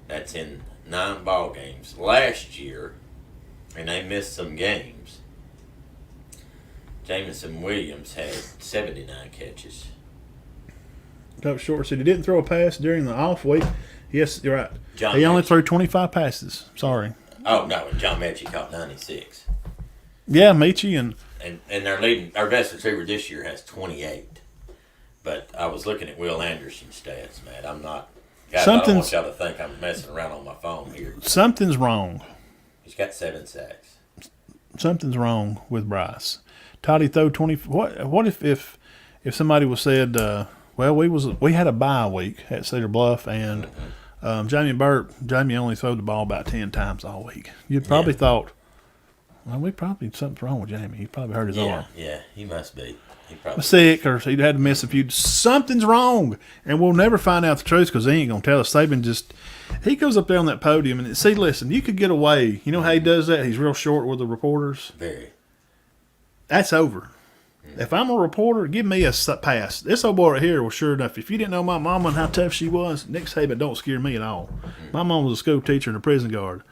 That's in 9 ball games. Last year, and they missed some games, Jameson Williams had 79 catches. Coach Short said he didn't throw a pass during the off week. Yes, you're right. He only threw 25 passes. Sorry. Oh, no, and John Mechie caught 96. Yeah, Mechie and our best receiver this year has 28. But I was looking at Will Anderson's stats, man. I don't want y'all to think I'm messing around on my phone here. Something's wrong. He's got 7 sacks. Something's wrong with Bryce. Toddy throw 20. What if somebody was said, we had a bye week at Cedar Bluff, and Jamie only threw the ball about 10 times all week. You'd probably thought, something's wrong with Jamie. He probably hurt his arm. Yeah, he must be. He probably sick, or he'd had to miss a few. Something's wrong, and we'll never find out the truth because he ain't gonna tell us. He goes up there on that podium and see. Listen, you could get away. You know how he does that? He's real short with the reporters. Very. That's over. If I'm a reporter, give me a pass. This old boy right here was sure enough. If you didn't know my mama and how tough she was, Nick Saban don't scare me at all. My mom was a school teacher and a prison guard.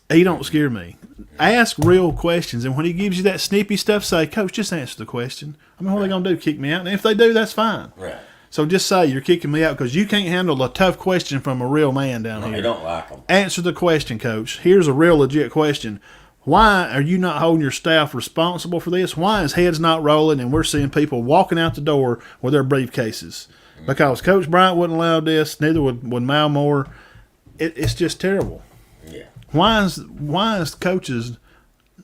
He don't scare me. Ask real questions, and when he gives you that snippy stuff, say, Coach, just answer the question. I mean, what are they going to do, kick me out? And if they do, that's fine. Right. So just say you're kicking me out because you can't handle a tough question from a real man down here. They don't like them. Answer the question, Coach. Here's a real legit question. Why are you not holding your staff responsible for this? Why is heads not rolling and we're seeing people walking out the door with their briefcases? Because Coach Bryant wouldn't allow this, neither would Mal Moore. It's just terrible. Yeah. Why is coaches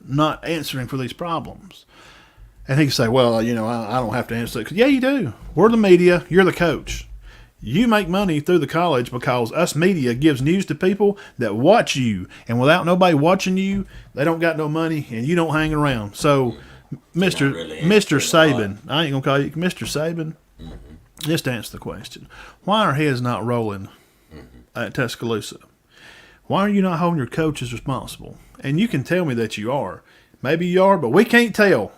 not answering for these problems? And he can say, well, I don't have to answer that. Yeah, you do. We're the media. You're the coach. You make money through the college because us media gives news to people that watch you. And without nobody watching you, they don't got no money and you don't hang around. So, Mr. Saban, I ain't going to call you Mr. Saban. Just answer the question. Why are heads not rolling at Tuscaloosa? Why are you not holding your coaches responsible? And you can tell me that you are. Maybe you are, but we can't tell.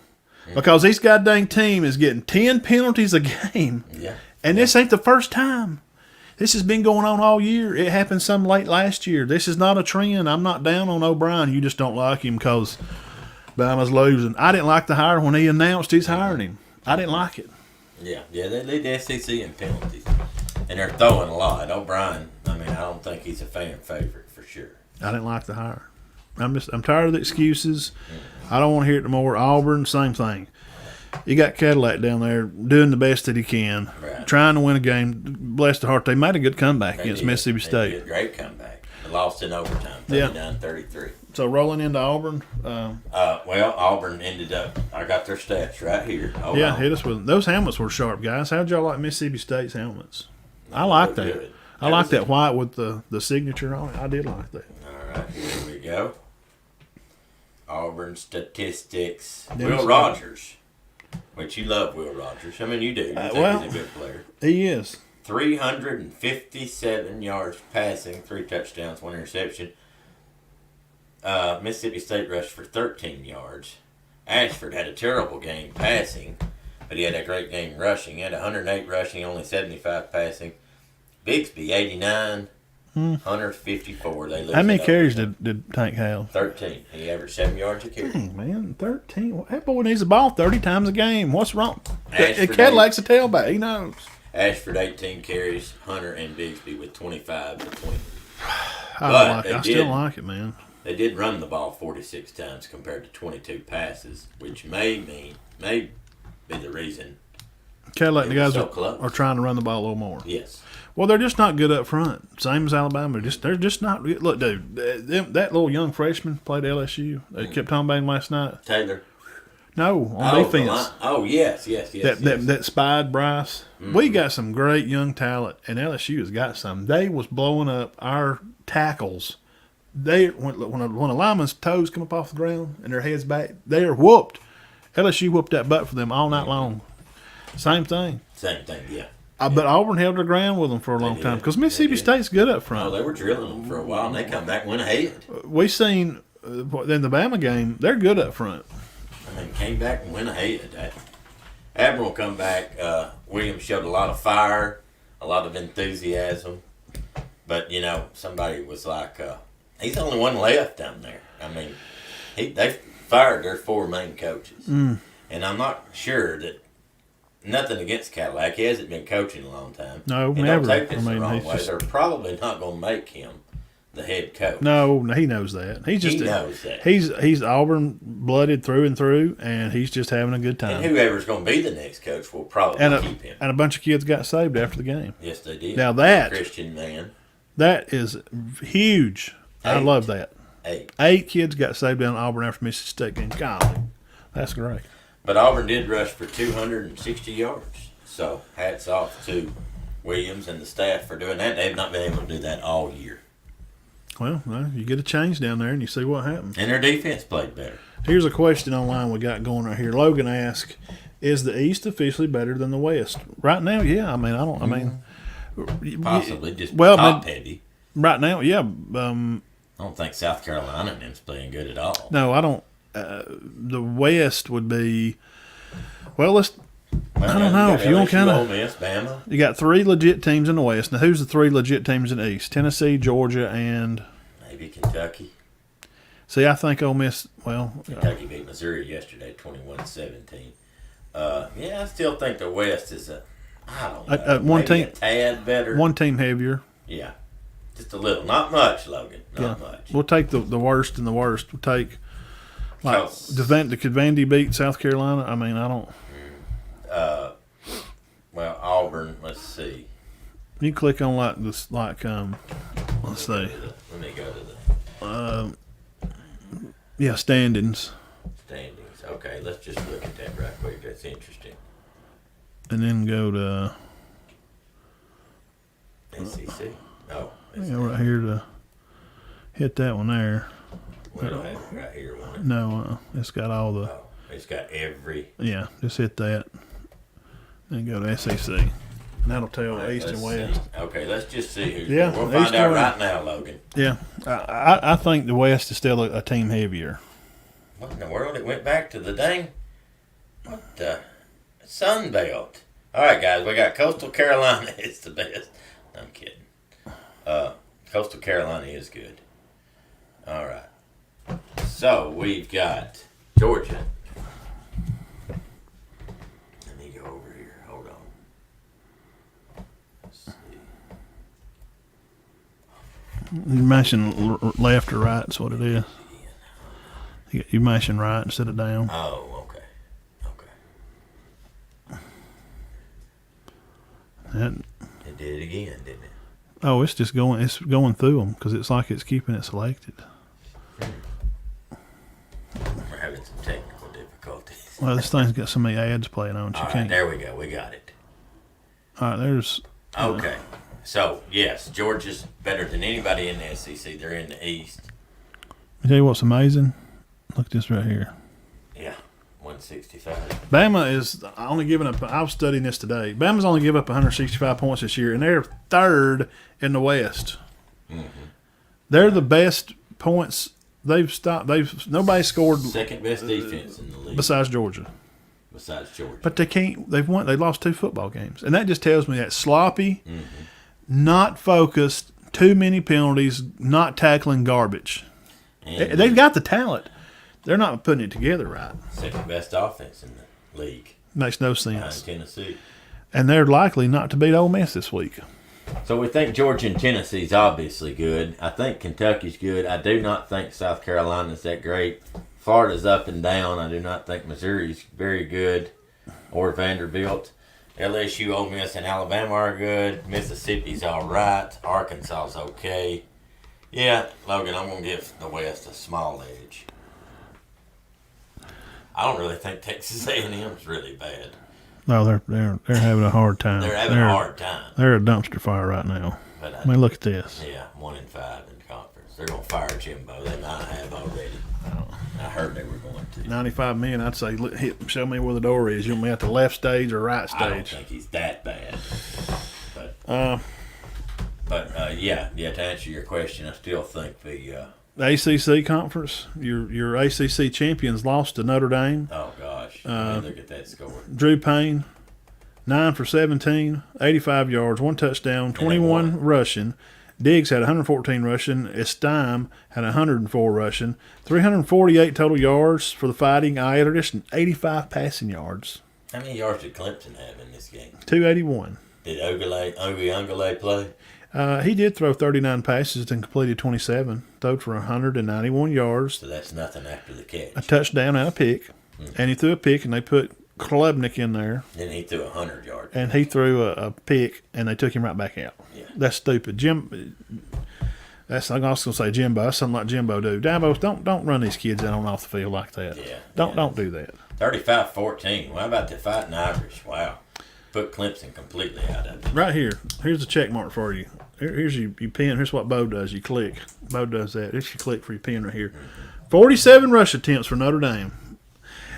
Because this goddamn team is getting 10 penalties a game. Yeah. And this ain't the first time. This has been going on all year. It happened some late last year. This is not a trend. I'm not down on O'Brien. You just don't like him because Bama's losing. I didn't like the hire when he announced he's hiring him. I didn't like it. Yeah, they lead the SEC in penalties. And they're throwing a lot. O'Brien, I don't think he's a fan favorite for sure. I didn't like the hire. I'm tired of the excuses. I don't want to hear it no more. Auburn, same thing. You got Cadillac down there doing the best that he can, trying to win a game. Bless their heart, they made a good comeback against Mississippi State. They did a great comeback. They lost in overtime, 39-33. So rolling into Auburn. Auburn ended up. I got their stats right here. Hit us with them. Those helmets were sharp, guys. How'd y'all like Mississippi State's helmets? I like that. Good. I like that white with the signature on it. I did like that. All right, here we go. Auburn statistics. Will Rogers, which you love Will Rogers. You do. You think he's a good player. He is. 357 yards passing, 3 touchdowns, 1 interception. Mississippi State rushed for 13 yards. Ashford had a terrible game passing, but he had a great game rushing. He had 108 rushing, only 75 passing. Bixby, 89. Hunter, 54. They lose. How many carries did Tank have? 13. He averaged 7 yards a carry. Dang, man, 13. That boy needs the ball 30 times a game. What's wrong? Cadillac's a tailback. He knows. Ashford, 18 carries. Hunter and Bixby with 25 to 20. I still like it, man. They did run the ball 46 times compared to 22 passes, which may be the reason. Cadillac and the guys are trying to run the ball a little more. Yes. Well, they're just not good up front. Same as Alabama. They're just not. Look, dude, that little young freshman played LSU. They kept talking about him last night. Taylor. No, on defense. Yes. That spied Bryce. Mm-hmm. We got some great young talent, and LSU has got some. They was blowing up our tackles. When a lineman's toes come up off the ground and their head's back, they are whooped. LSU whooped that butt for them all night long. Same thing, yeah. But Auburn held their ground with them for a long time because Mississippi State's good up front. Oh, they were drilling them for a while, and they come back and went ahead. We seen in the Bama game, they're good up front. Came back and went ahead. Admiral come back. Williams showed a lot of fire, a lot of enthusiasm. But, somebody was like, he's the only one left down there. They fired their 4 main coaches. And I'm not sure that nothing against Cadillac. He hasn't been coaching a long time. No, and never. Don't take this the wrong way. They're probably not going to make him the head coach. No, he knows that. He knows that. He's Auburn blooded through and through, and he's just having a good time. And whoever's going to be the next coach will probably keep him. And a bunch of kids got saved after the game. Yes, they did. Now that Christian man, that is huge. 8. I love that. 8. 8 kids got saved down in Auburn after Mississippi State game. Golly, that's great. But Auburn did rush for 260 yards. So hats off to Williams and the staff for doing that. They've not been able to do that all year. Well, you get a change down there and you see what happens. And their defense played better. Here's a question online we got going right here. Logan asked, is the East officially better than the West? Right now, yeah. Possibly, just top heavy. Right now, yeah. I don't think South Carolina and them's playing good at all. No, I don't. The West would be, I don't know. If you want kind of, Bama. You got 3 legit teams in the West. Now, who's the 3 legit teams in the East? Tennessee, Georgia, and maybe Kentucky. See, I think Ole Miss. Kentucky beat Missouri yesterday, 21-17. I still think the West is I don't know. Maybe a tad better. One team heavier. Yeah. Just a little. Not much, Logan. Not much. We'll take the worst and the worst. We'll take the Vandy beat South Carolina. I mean, I don't. Well, Auburn. Let's see. You click on let's see. Let me go to the standings. Standings. Okay, let's just look at that right quick. That's interesting. And then go to SEC. Oh, right here to hit that one there. We don't have it right here, won't it? No, it's got all the. Oh, it's got every. Yeah, just hit that. And go to SEC. And that'll tell East and West. See. Okay, let's just see who's. Yeah, we'll find out right now, Logan. Yeah, I think the West is still a team heavier. What in the world? It went back to the dang. What the Sun Belt? All right, guys, we got Coastal Carolina. It's the best. I'm kidding. Coastal Carolina is good. All right. So we've got Georgia. Let me go over here. Hold on. Let's see. You mentioned left or right. That's what it is. You mentioned right instead of down. Oh, okay. It did it again, didn't it? Oh, it's just going. It's going through them because it's like it's keeping it selected. We're having some technical difficulties. Well, this thing's got so many ads playing on it. All right, there we go. We got it. All right, there's. Okay. So, yes, Georgia's better than anybody in the SEC. They're in the East. I tell you what's amazing. Look at this right here. Yeah, 165. Bama is only giving up. I was studying this today. Bama's only given up 165 points this year, and they're third in the West. Mm-hmm. They're the best points. Nobody scored. Second best defense in the league besides Georgia. But they can't. They lost 2 football games, and that just tells me that sloppy, not focused, too many penalties, not tackling garbage. They've got the talent. They're not putting it together right. Second best offense in the league. Makes no sense. Tennessee. And they're likely not to beat Ole Miss this week. So we think Georgia and Tennessee's obviously good. I think Kentucky's good. I do not think South Carolina's that great. Florida's up and down. I do not think Missouri's very good or Vanderbilt. LSU, Ole Miss, and Alabama are good. Mississippi's all right. Arkansas's okay. Yeah, Logan, I'm going to give the West a small edge. I don't really think Texas A&M's really bad. No, they're having a hard time. They're having a hard time. They're a dumpster fire right now. But I mean, look at this. Yeah, 1-5 in conference. They're going to fire Jimbo. They might have already. I heard they were going to. 95 million, I'd say, show me where the door is. You want me at the left stage or right stage? I don't think he's that bad. But yeah, to answer your question, I still think the ACC conference, your ACC champions lost to Notre Dame. Oh, gosh. Look at that score. Drew Payne, 9 for 17, 85 yards, 1 touchdown, 21 rushing. Diggs had 114 rushing. Estime had 104 rushing. 348 total yards for the Fighting Irish and 85 passing yards. How many yards did Clemson have in this game? 281. Did Ogulay play? He did throw 39 passes and completed 27. Threw for 191 yards. So that's nothing after the catch. A touchdown and a pick. And he threw a pick, and they put Klubnik in there. Then he threw 100 yards. And he threw a pick, and they took him right back out. Yeah. That's stupid. I'm also going to say Jimbo. That's something like Jimbo do. Dabo, don't run these kids out on off the field like that. Yeah. Don't do that. 35-14. What about the Fighting Irish? Wow. Put Clemson completely out of it. Right here. Here's a check mark for you. Here's your pen. Here's what Bo does. You click. Bo does that. Here's your click for your pen right here. 47 rush attempts for Notre Dame.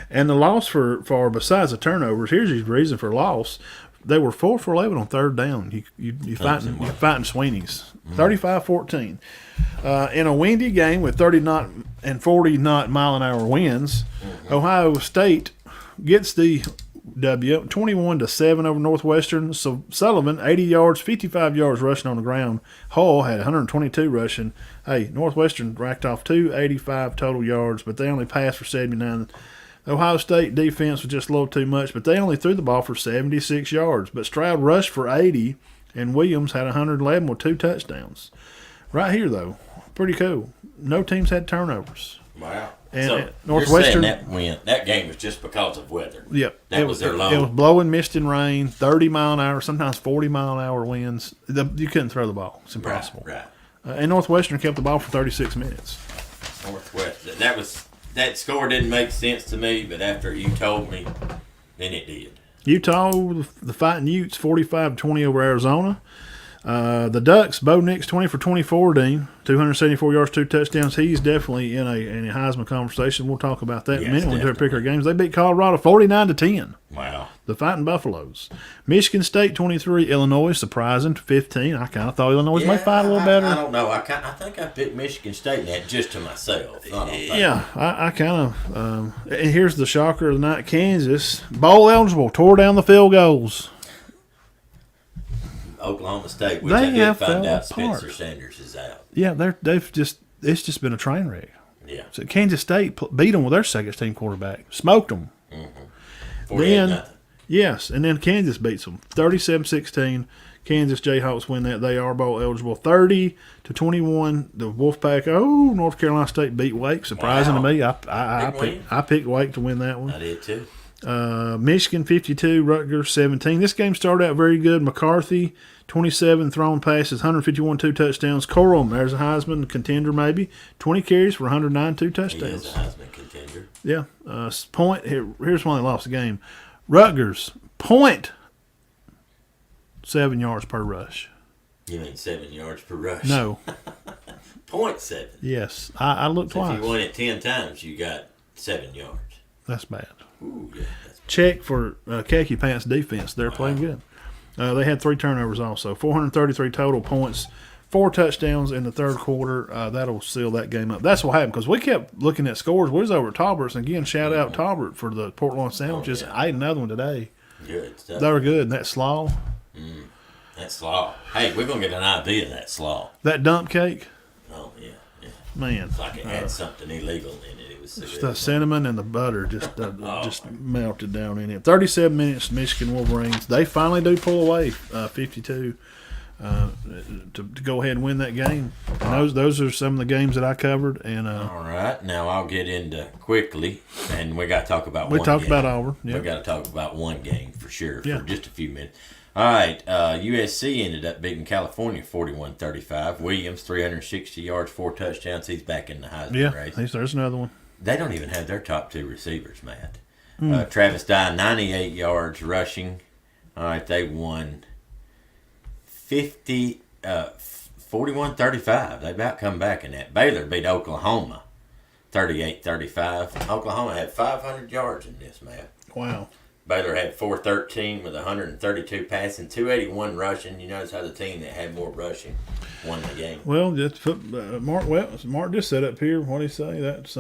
And the loss for besides the turnovers, here's his reason for loss. They were 4 for 11 on third down. You fighting Sweeney's. 35-14. In a windy game with 30 knot and 40 knot mile an hour winds, Ohio State gets the W 21-7 over Northwestern. So Sullivan 80 yards, 55 yards rushing on the ground. Hull had 122 rushing. Hey, Northwestern racked off 285 total yards, but they only passed for 79. Ohio State defense was just a little too much, but they only threw the ball for 76 yards. But Stroud rushed for 80, and Williams had 111 with 2 touchdowns. Right here, though, pretty cool. No teams had turnovers. Wow. And so Northwestern, that game was just because of weather. Yep. That was their low. It was blowing mist and rain, 30-mile-an-hour, sometimes 40-mile-an-hour winds. You couldn't throw the ball. It's impossible. Right. And Northwestern kept the ball for 36 minutes. Northwestern. That score didn't make sense to me, but after you told me, then it did. Utah, the Fighting Utes, 45-20 over Arizona. The Ducks, Bo Nix, 20 for 24, Dean, 274 yards, 2 touchdowns. He's definitely in a Heisman conversation. We'll talk about that in a minute when we pick our games. They beat Colorado 49-10. Wow. The Fighting Buffaloes. Michigan State, 23, Illinois, surprising, 15. I kind of thought Illinois might fight a little better. I don't know. I think I picked Michigan State in that just to myself. I kind of. And here's the shocker of the night: Kansas, bowl eligible, tore down the field goals. Oklahoma State, which I did find out Spencer Sanders is out. Yeah, it's just been a train wreck. Yeah. So Kansas State beat them with their second-team quarterback, smoked them. Mm-hmm. Then, yes, and then Kansas beats them 37-16. Kansas Jayhawks win that. They are bowl eligible. 30-21. The Wolfpack. North Carolina State beat Wake. Surprising to me. I picked Wake to win that one. I did too. Michigan 52, Rutgers 17. This game started out very good. McCarthy 27 thrown passes, 151, 2 touchdowns. Corum, there's a Heisman contender maybe. 20 carries for 109, 2 touchdowns. He is a Heisman contender. Yeah. Point. Here's why they lost the game. Rutgers, 0.7 yards per rush. You mean 7 yards per rush? No. 0.7. Yes. I looked twice. If you won it 10 times, you got 7 yards. That's bad. Ooh, yeah, that's bad. Check for Khaki Pants defense. They're playing good. They had 3 turnovers also. 433 total points, 4 touchdowns in the third quarter. That'll seal that game up. That's what happened because we kept looking at scores. We was over at Talbert's, and again, shout out Talbert for the pork loin sandwiches. I ate another one today. Good stuff. They were good. And that slaw. That slaw. Hey, we're going to get an idea of that slaw. That dump cake. Oh, yeah. Man. It's like it had something illegal in it. It was so good. The cinnamon and the butter just melted down in it. 37 minutes, Michigan Wolverines. They finally do pull away 52 to go ahead and win that game. And those are some of the games that I covered. And all right. Now I'll get into quickly, and we got to talk about one game. We talked about Auburn. Yep. We got to talk about one game for sure for just a few minutes. All right, USC ended up beating California 41-35. Williams, 360 yards, 4 touchdowns. He's back in the Heisman race. There's another one. They don't even have their top 2 receivers, Matt. Travis Dye, 98 yards rushing. All right, they won 41-35. They about come back in that. Baylor beat Oklahoma 38-35. Oklahoma had 500 yards in this, Matt. Wow. Baylor had 413 with 132 passing, 281 rushing. You notice how the team that had more rushing won the game. Well, just Mark just said up here. What did he say? That's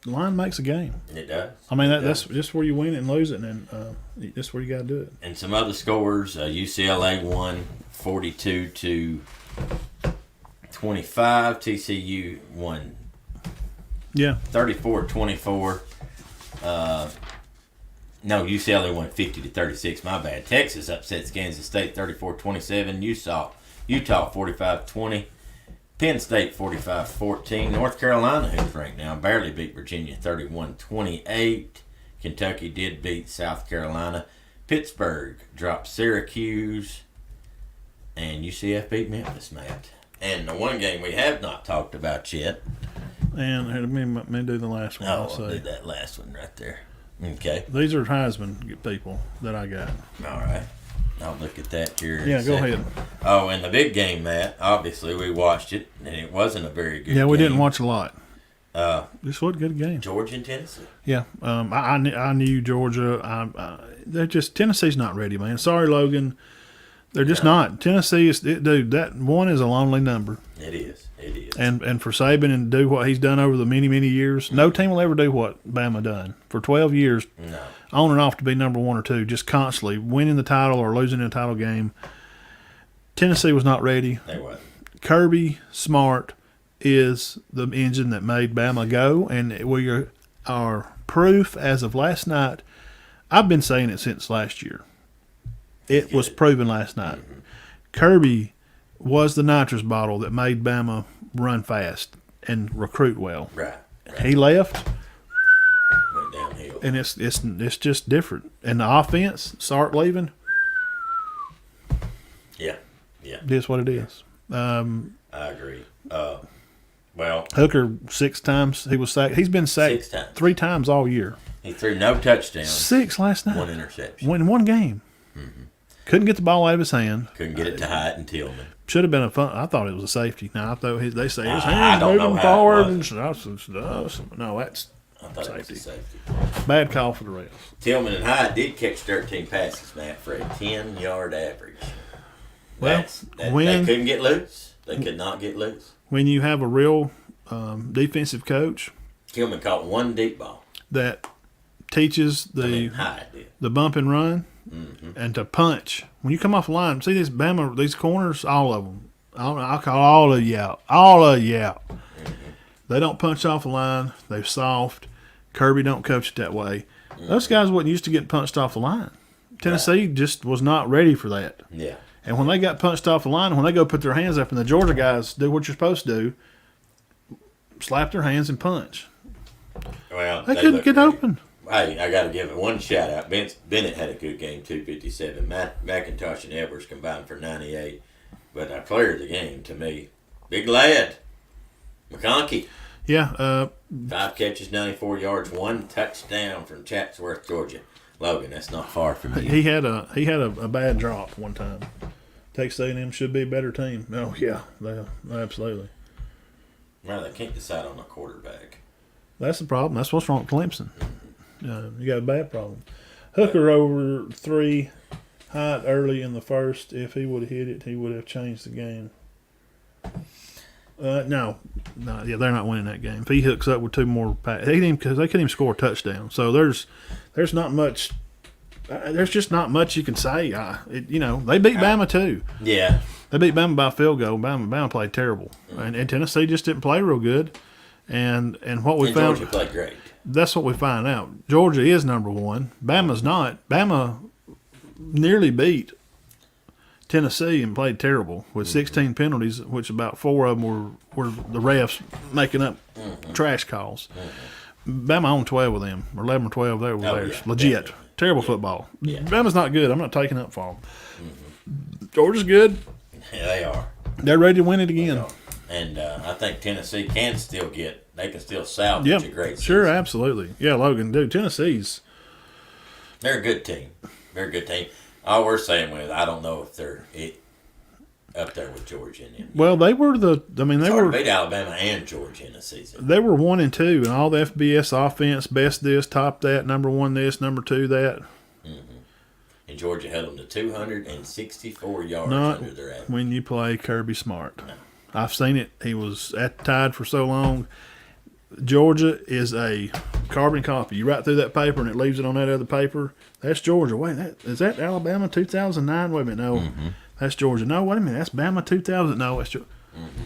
line makes a game. It does. I mean, that's just where you win it and lose it, and that's where you got to do it. And some other scores: UCLA won 42-25. TCU won 34-24. No, UCLA won 50-36. My bad. Texas upsets Kansas State 34-27. Utah 45-20. Penn State 45-14. North Carolina, who's ranked now, barely beat Virginia 31-28. Kentucky did beat South Carolina. Pittsburgh dropped Syracuse. And UCF beat Memphis, Matt. And the one game we have not talked about yet. And let me do the last one. I'll do that last one right there. Okay. These are Heisman people that I got. All right. I'll look at that here. Yeah, go ahead. Oh, and the big game, Matt. Obviously, we watched it, and it wasn't a very good game. Yeah, we didn't watch a lot. This was a good game. Georgia and Tennessee. Yeah, I knew Georgia. They're just Tennessee's not ready, man. Sorry, Logan. They're just not. Tennessee is, dude. That one is a lonely number. It is. It is. And for Saban and do what he's done over the many years, no team will ever do what Bama done for 12 years. No. On and off to be number 1 or 2, just constantly winning the title or losing in a title game. Tennessee was not ready. They wasn't. Kirby, Smart, is the engine that made Bama go, and we are proof as of last night. I've been saying it since last year. It was proven last night. Mm-hmm. Kirby was the nitrous bottle that made Bama run fast and recruit well. Right. He left. Went downhill. And it's just different. And the offense, start leaving. Yeah. It is what it is. I agree. Well, Hooker 6 times he was sacked. He's been sacked 6 times. 3 times all year. He threw no touchdowns. 6 last night. 1 interception. In one game. Mm-hmm. Couldn't get the ball out of his hand. Couldn't get it to Hyatt and Tillman. Should have been a fun. I thought it was a safety. Now I thought they say his I hands don't know moving how forward. it And was. no, that's I thought safety. it was a safety. Bad call for the refs. Tillman and Hyatt did catch 13 passes, Matt, for a 10-yard average. Well, they couldn't get loose. They could not get loose. When you have a real defensive coach, Tillman caught 1 deep ball. That teaches the bump and run, mm-hmm. and to punch. When you come off the line, see these corners, all of them. I'll call all of you out. All of you out. Mm-hmm. They don't punch off the line. They're soft. Kirby don't coach it that way. Mm-hmm. Those guys wasn't used to getting punched off the line. Tennessee just was not ready for that. Yeah. And when they got punched off the line, when they go put their hands up and the Georgia guys do what you're supposed to do, slap their hands and punch. Well, they couldn't get open. Hey, I got to give it one shout out. Bennett had a good game, 257. McIntosh and Edwards combined for 98. But our player of the game, to me, big lad, McConkey. Yeah. 5 catches, 94 yards, 1 touchdown from Chatsworth, Georgia. Logan, that's not far from you. He had a bad drop one time. Texas A&M should be a better team. Oh yeah, absolutely. Well, they can't decide on a quarterback. That's the problem. That's what's wrong with Clemson. You got a bad problem. Hooker over 3, Hyatt early in the first. If he would have hit it, he would have changed the game. No, yeah, they're not winning that game. If he hooks up with 2 more passes, because they couldn't even score a touchdown. So there's not much. There's just not much you can say. They beat Bama too. Yeah, they beat Bama by a field goal. Bama played terrible, and Tennessee just didn't play real good. And what we found, Georgia played great. That's what we find out. Georgia is number 1. Bama's not. Bama nearly beat Tennessee and played terrible with 16 penalties, which about 4 of them were the refs making up trash calls. Bama on 12 of them, or 11 or 12 there were theirs. Yeah, legit. definitely. Terrible football. Yeah. Bama's not good. I'm not taking up for them. Georgia's good. Yeah, they are. They're ready to win it again. And I think Tennessee can still salvage a great season. Sure, absolutely. Yeah, Logan, dude, Tennessee's. They're a good team. They're a good team. All we're saying I don't know if they're up there with Georgia. Well, they were they were beat Alabama and Georgia in a season. They were 1 and 2, and all the FBS offense, best this, top that, number 1 this, number 2 that. Mm-hmm. And Georgia held them to 264 yards under their average. When you play Kirby Smart. No. I've seen it. He was tied for so long. Georgia is a carbon copy. You write through that paper and it leaves it on that other paper. That's Georgia. Wait, is that Alabama 2009? Wait a minute. No, that's Georgia. No, wait a minute. That's Bama 2000. No, that's Georgia.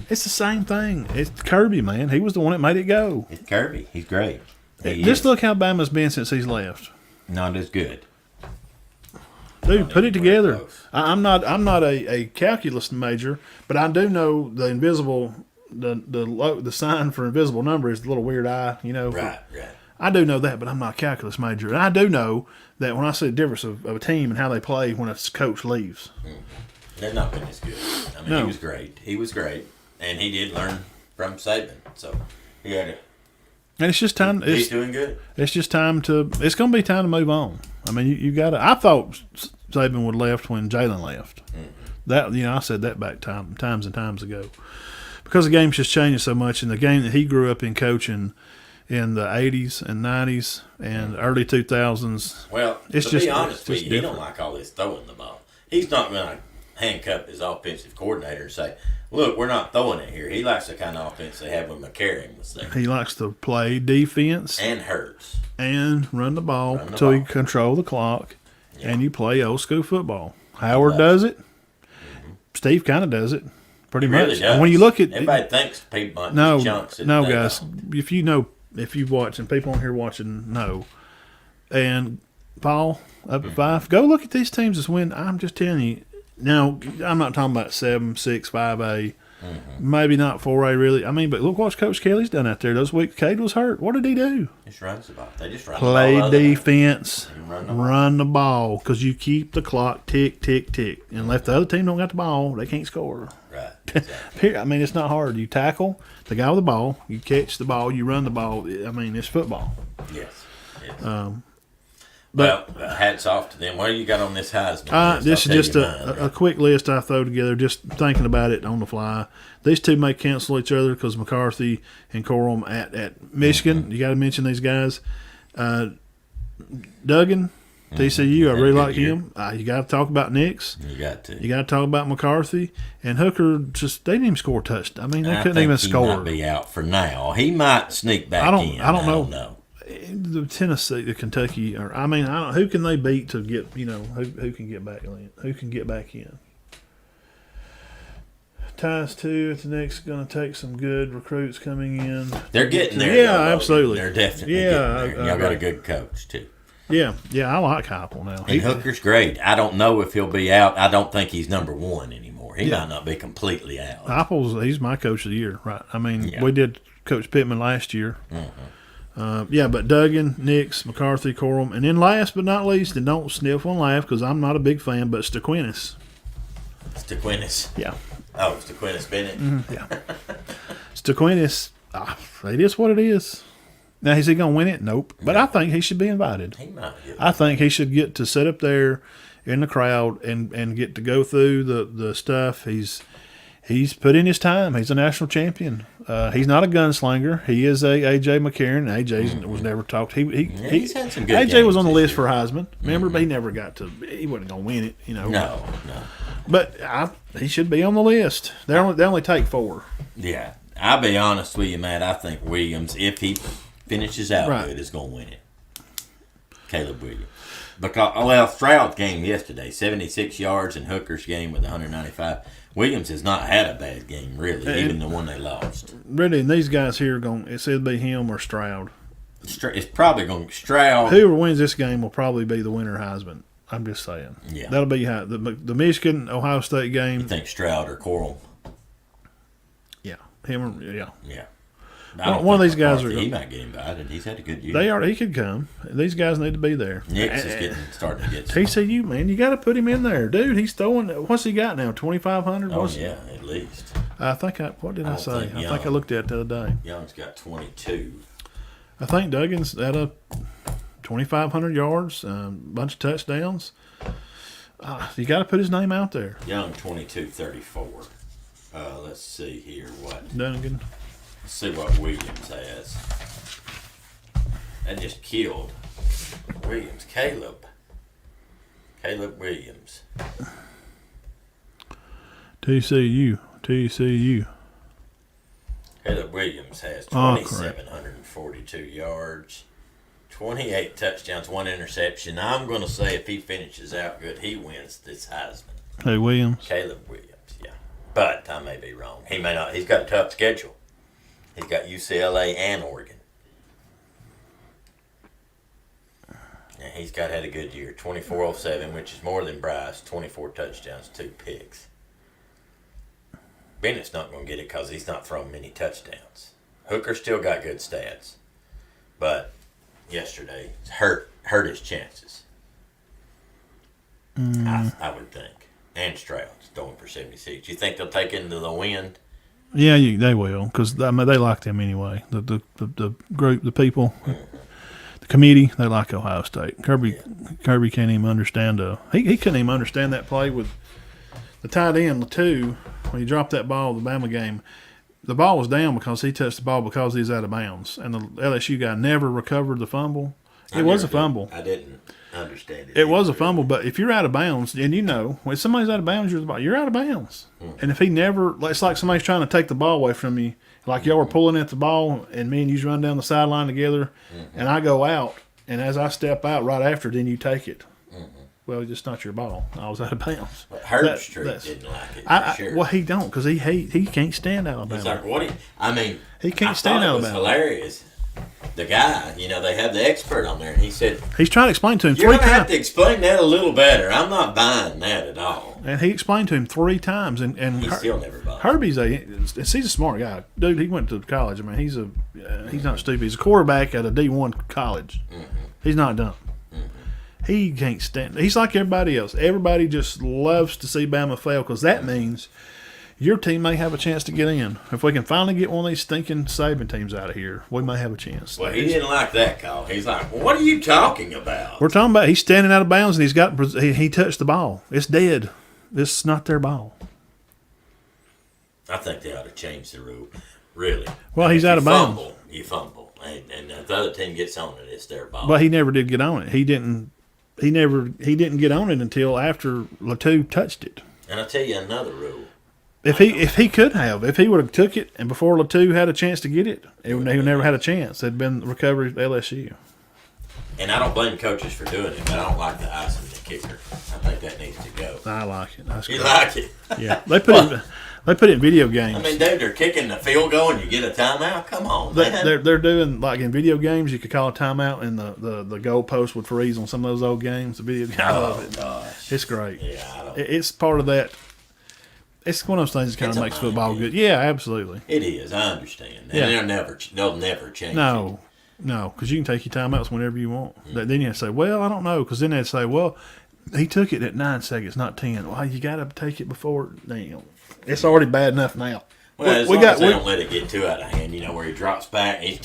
It's the same thing. It's Kirby, man. He was the one that made it go. It's Kirby. He's great. Just look how Bama's been since he's left. Not as good. Dude, put it together. I'm not a calculus major, but I do know the invisible, the sign for invisible number is the little weird eye. Right. I do know that, but I'm not a calculus major, and I do know that when I see the difference of a team and how they play when a coach leaves. They've not been as good. No. He was great, and he did learn from Saban. So he had to. And it's just time. He's doing good. It's just time to. It's going to be time to move on. I mean, you got to. I thought Saban would have left when Jalen left. That I said that back times and times ago, because the game's just changing so much, and the game that he grew up in coaching in the 80s and 90s and early 2000s. Well, to be honest with you, he don't like all this throwing the ball. He's not going to handcuff his offensive coordinator and say, look, we're not throwing it here. He likes the kind of offense they have when McCarron was there. He likes to play defense. And Hurts. And run the ball until you control the clock. Yeah. And you play old school football. Howard does it. Steve kind of does it. Pretty It much. really does. When you look at everybody thinks Piedmont no, just chunks. no, guys. If you know, if you've watched, and people on here watching know, and Paul up at 5, go look at these teams that's win. I'm just telling you. Now, I'm not talking about 7, 6, 5A. Maybe not 4A really. I mean, but look what Coach Kelly's done out there. Those weeks Cade was hurt. What did he do? Just runs the ball. They just run Play the ball. defense, run the ball, because you keep the clock tick, tick, tick. And if the other team don't got the ball, they can't score. Right. Exactly. I mean, it's not hard. You tackle the guy with the ball, you catch the ball, you run the ball. I mean, it's football. Yes. But hats off to them. What do you got on this Heisman list? this is just a quick list I throw together, just thinking about it on the fly. These two may cancel each other because McCarthy and Corum at Michigan. You got to mention these guys. Duggan, TCU, I really like him. You got to talk about Nix. You got to. You got to talk about McCarthy. And Hooker, just they didn't even score a touchdown. I mean, they couldn't even score. He might be out for now. He might sneak back in. I don't know. The Tennessee, the Kentucky, or I mean, I don't. Who can they beat to get? Who can get back in? Who can get back in? Ties two. The next going to take some good recruits coming in. They're getting there. Yeah, absolutely. They're definitely getting there. Y'all got a good coach too. Yeah, I like Heupel now. And Hooker's great. I don't know if he'll be out. I don't think he's number one anymore. He might not be completely out. He's my coach of the year, right? I mean, we did Coach Pittman last year. But Duggan, Nix, McCarthy, Corum, and then last but not least, and don't sniff and laugh because I'm not a big fan, but Staquinas. Staquinas? Yeah. Oh, Staquinas Bennett? Yeah. Staquinas, it is what it is. Now, is he going to win it? Nope. But I think he should be invited. He might get I think he should get to sit up there in the crowd and get to go through the stuff. He's put in his time. He's a national champion. He's not a gunslinger. He is a A.J. McCarron. A.J. was never talked. He's had some good A.J. was on the list year. for Heisman. Remember, but he never got to. He wasn't going to win it. No. But he should be on the list. They only take 4. Yeah, I'll be honest with you, Matt. I think Williams, if he finishes out good, is going to win it. Caleb Williams. Because Stroud's game yesterday, 76 yards, and Hooker's game with 195. Williams has not had a bad game, really, even the one they lost. Really, and these guys here it's either be him or Stroud. It's probably going to be Stroud. Whoever wins this game will probably be the winner Heisman. I'm just saying. Yeah. That'll be the Michigan-Ohio State game. You think Stroud or Coral? Yeah. Him. Yeah. Yeah. One of these guys He might get invited. He's had a good year. They are. He could come. These guys need to be there. Nix is starting to get. TCU, man, you got to put him in there, dude. He's throwing. What's he got now? 2,500. Oh yeah, at least. I think. What did I say? I think I looked at it the other day. Young's got 22. I think Duggan's at 2,500 yards, bunch of touchdowns. You got to put his name out there. Young 22-34. Let's see here what. Duggan. Let's see what Williams has. That just killed Williams. Caleb Williams. TCU. Caleb Williams has 2,742 yards, 28 touchdowns, 1 interception. I'm going to say if he finishes out good, he wins this Heisman. Hey, Williams. Caleb Williams, yeah. But I may be wrong. He may not. He's got a tough schedule. He's got UCLA and Oregon. And he's had a good year. 2407, which is more than Bryce. 24 touchdowns, 2 picks. Bennett's not going to get it because he's not throwing many touchdowns. Hooker still got good stats. But yesterday, hurt his chances. I would think. And Stroud's going for 76. You think they'll take it into the wind? Yeah, they will, because they like them anyway. The group, the people, the committee, they like Ohio State. Kirby can't even understand. He couldn't even understand that play with the tight end, Latu, when he dropped that ball in the Bama game. The ball was down because he touched the ball because he was out of bounds, and the LSU guy never recovered the fumble. It was a fumble. I didn't understand it. It was a fumble, but if you're out of bounds, and when somebody's out of bounds, you're out of bounds. And if he never, it's like somebody's trying to take the ball away from you, like y'all were pulling at the ball, and me and you run down the sideline together, and I go out, and as I step out right after, then you take it. well, it's not your ball. I was out of bounds. But Herbstreit didn't like it. Sure. Well, he don't because he can't stand Alabama. He's like, what? He can't stand Alabama. It was hilarious. The guy, they have the expert on there, and he said he's trying to explain to him You're 3 times. You're gonna have to explain that a little better. I'm not buying that at all. And he explained to him 3 times, and he still never bought. He's a smart guy, dude. He went to college. I mean, he's not stupid. He's a quarterback at a D1 college. Mm-hmm. He's not dumb. Mm-hmm. He can't stand. He's like everybody else. Everybody just loves to see Bama fail because that means your team may have a chance to get in. If we can finally get one of these stinking Saban teams out of here, we may have a chance. Well, he didn't like that call. He's like, well, what are you talking about? We're talking about he's standing out of bounds and he touched the ball. It's dead. This is not their ball. I think they ought to change the rule. Really. Well, he's out of bounds. You fumble. And if the other team gets on it, it's their ball. But he never did get on it. He didn't get on it until after Latu touched it. And I'll tell you another rule. If he would have took it, and before Latu had a chance to get it, he would never had a chance. It'd been recovery at LSU. And I don't blame coaches for doing it, but I don't like the icing the kicker. I think that needs to go. I like it. That's you like it? Yeah, they put it in video games. I mean, dude, they're kicking the field goal and you get a timeout. Come on, man. They're doing like in video games. You could call a timeout, and the goalpost would freeze on some of those old games. The video game. I love it. Gosh. It's great. Yeah, it's part of that. It's one of those things that kind of makes football good. Yeah, absolutely. It is. I understand. And they'll never change. No, because you can take your timeouts whenever you want. Mm-hmm. Then you have to say, well, I don't know, because then they'd say, well, he took it at 9 seconds, not 10. Well, you got to take it before. Damn, it's already bad enough now. Well, as long as they don't let it get too out of hand, where he drops back and he's,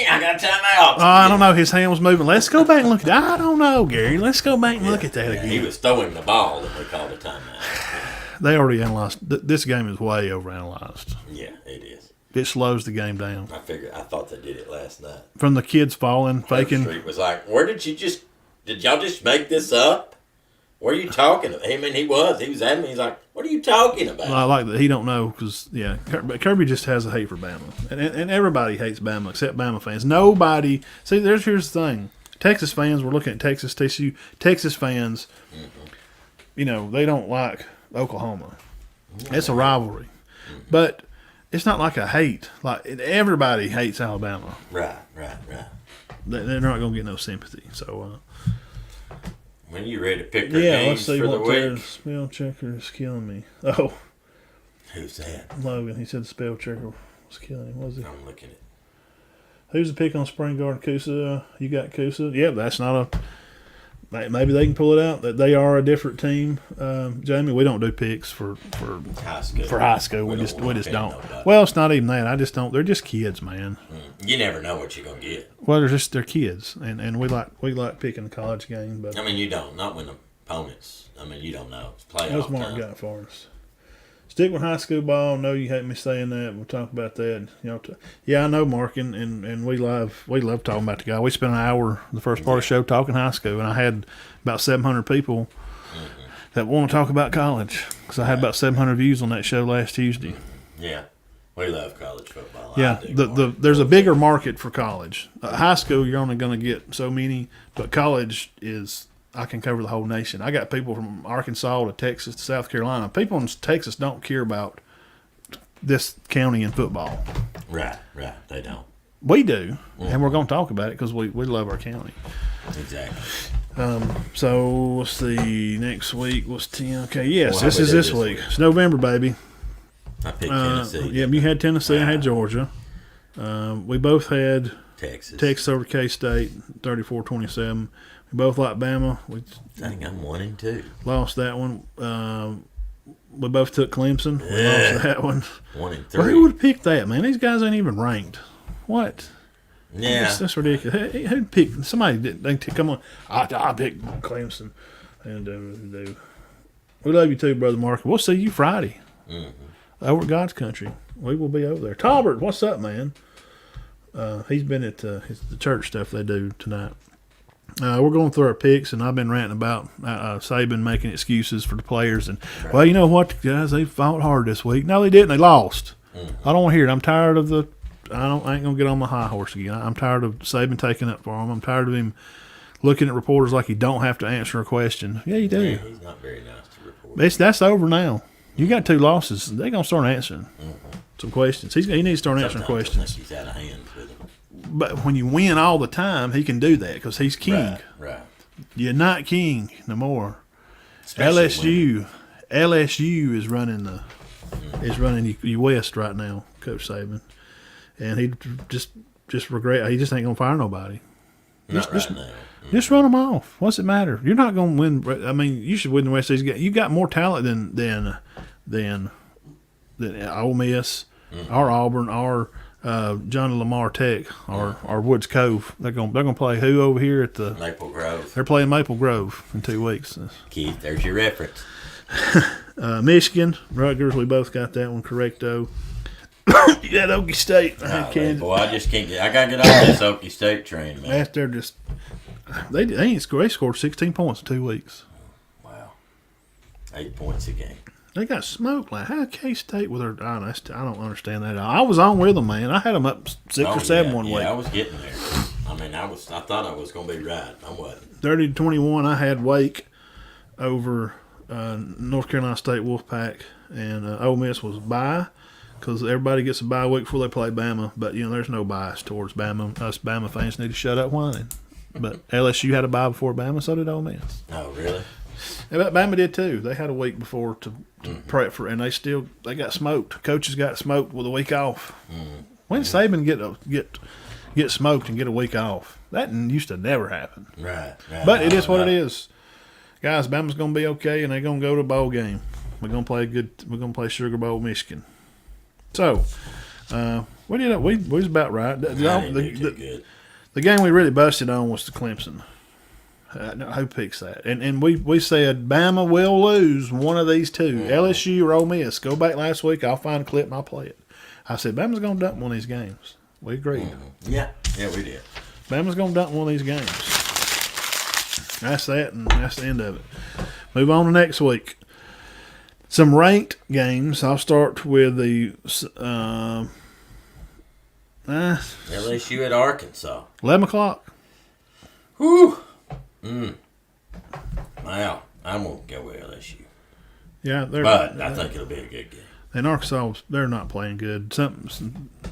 I got a timeout. I don't know. His hand was moving. Let's go back and look at that. I don't know, Gary. Let's go back and look at that again. He was throwing the ball that we called a timeout. They already analyzed. This game is way overanalyzed. Yeah, it is. It slows the game down. I thought they did it last night. From the kids falling, faking. Street was like, did y'all just make this up? What are you talking about? I mean, he was at me. He's like, what are you talking about? Well, I like that. He don't know because, Kirby just has a hate for Bama. And everybody hates Bama except Bama fans. Nobody. See, here's the thing. Texas fans, we're looking at Texas, TCU. Texas fans, they don't like Oklahoma. It's a rivalry. Mm-hmm. But it's not like a hate. Like, everybody hates Alabama. Right. They're not going to get no sympathy. So, when you ready to pick their games for the week? Spell checker is killing me. Oh. Who's that? Logan. He said the spell checker was killing him. Was he? I'm looking at. Who's the pick on Spring Garden? Coosa? You got Coosa? Yeah, that's not a. Maybe they can pull it out. That they are a different team. Jamie, we don't do picks for high school. For high school, we just don't. Well, it's not even that. I just don't. They're just kids, man. You never know what you're gonna get. Well, they're kids, and we like picking the college game. But I mean, you don't. Not when the opponents. I mean, you don't know. It's playoff That's Mark time. got for us. Stick with high school ball. No, you hate me saying that. We'll talk about that. Yeah, I know, Mark, and we love talking about the guy. We spent an hour the first part of the show talking high school, and I had about 700 people that want to talk about college because I had about 700 views on that show last Tuesday. Yeah, we love college football. Yeah, there's a bigger market for college. High school, you're only going to get so many, but college is. I can cover the whole nation. I got people from Arkansas to Texas to South Carolina. People in Texas don't care about this county in football. Right. They don't. We do, and we're going to talk about it because we love our county. Exactly. So let's see. Next week was 10. Okay, yes, this is this week. It's November, baby. I picked Tennessee. Yeah, you had Tennessee. I had Georgia. We both had Texas over K-State, 34-27. We both like Bama. I think I'm 1-2. Lost that one. We both took Clemson. We lost that one. 1-3. Well, who would have picked that, man? These guys ain't even ranked. What? Yeah. That's ridiculous. Who picked? Somebody did. They come on. I picked Clemson. And we love you too, Brother Mark. We'll see you Friday. Over at God's Country. We will be over there. Talbert, what's up, man? He's been at the church stuff they do tonight. We're going through our picks, and I've been ranting about Saban making excuses for the players. And, well, you know what, guys? They fought hard this week. No, they didn't. They lost. I don't want to hear it. I'm tired of I ain't going to get on my high horse again. I'm tired of Saban taking up for him. I'm tired of him looking at reporters like you don't have to answer a question. Yeah, you do. Yeah, he's not very nice to reporters. That's over now. You got 2 losses. They're going to start answering some questions. He needs to start answering questions. I think he's out of hand with him. But when you win all the time, he can do that because he's king. Right. You're not king no more. Especially LSU is running the West right now, Coach Saban, and he just regret. He just ain't gonna fire nobody. Not right now. Just run them off. What's it matter? You're not gonna win. I mean, you should win the rest of these games. You got more talent than Ole Miss, or Auburn, or Johnny Lamar Tech, or Woods Cove. They're gonna play who over here at the Maple Grove. They're playing Maple Grove in 2 weeks. Keith, there's your reference. Michigan, Rutgers. We both got that one correct though. You got Okie State. Boy, I just can't get. I gotta get off this Okie State train, man. They're just they ain't scored. They scored 16 points in 2 weeks. Wow, 8 points a game. They got smoked. Like how K State with their I don't understand that. I was on with them, man. I had them up 6 or 7 one week. Yeah, I was getting there. I mean, I thought I was gonna be right. I wasn't. 30-21. I had Wake over North Carolina State Wolfpack, and Ole Miss was bye because everybody gets a bye week before they play Bama. But there's no bias towards Bama. Us Bama fans need to shut up whining. But LSU had a bye before Bama, so did Ole Miss. Oh, really? Yeah, Bama did too. They had a week before to prep for, and they got smoked. Coaches got smoked with a week off. When did Saban get smoked and get a week off? That used to never happen. Right. But it is what it is. Guys, Bama's gonna be okay, and they're gonna go to a bowl game. We're gonna play Sugar Bowl, Michigan. So, we was about right. The game we really busted on was the Clemson. Who picks that? And we said Bama will lose one of these two, LSU or Ole Miss. Go back last week. I'll find a clip and I'll play it. I said Bama's gonna dump one of these games. We agreed. Yeah, we did. Bama's gonna dump one of these games. That's that, and that's the end of it. Move on to next week. Some ranked games. I'll start with the LSU at Arkansas. 11 o'clock. Whew. Wow. I'm going to go with LSU. Yeah, but I think it'll be a good game. And Arkansas, they're not playing good.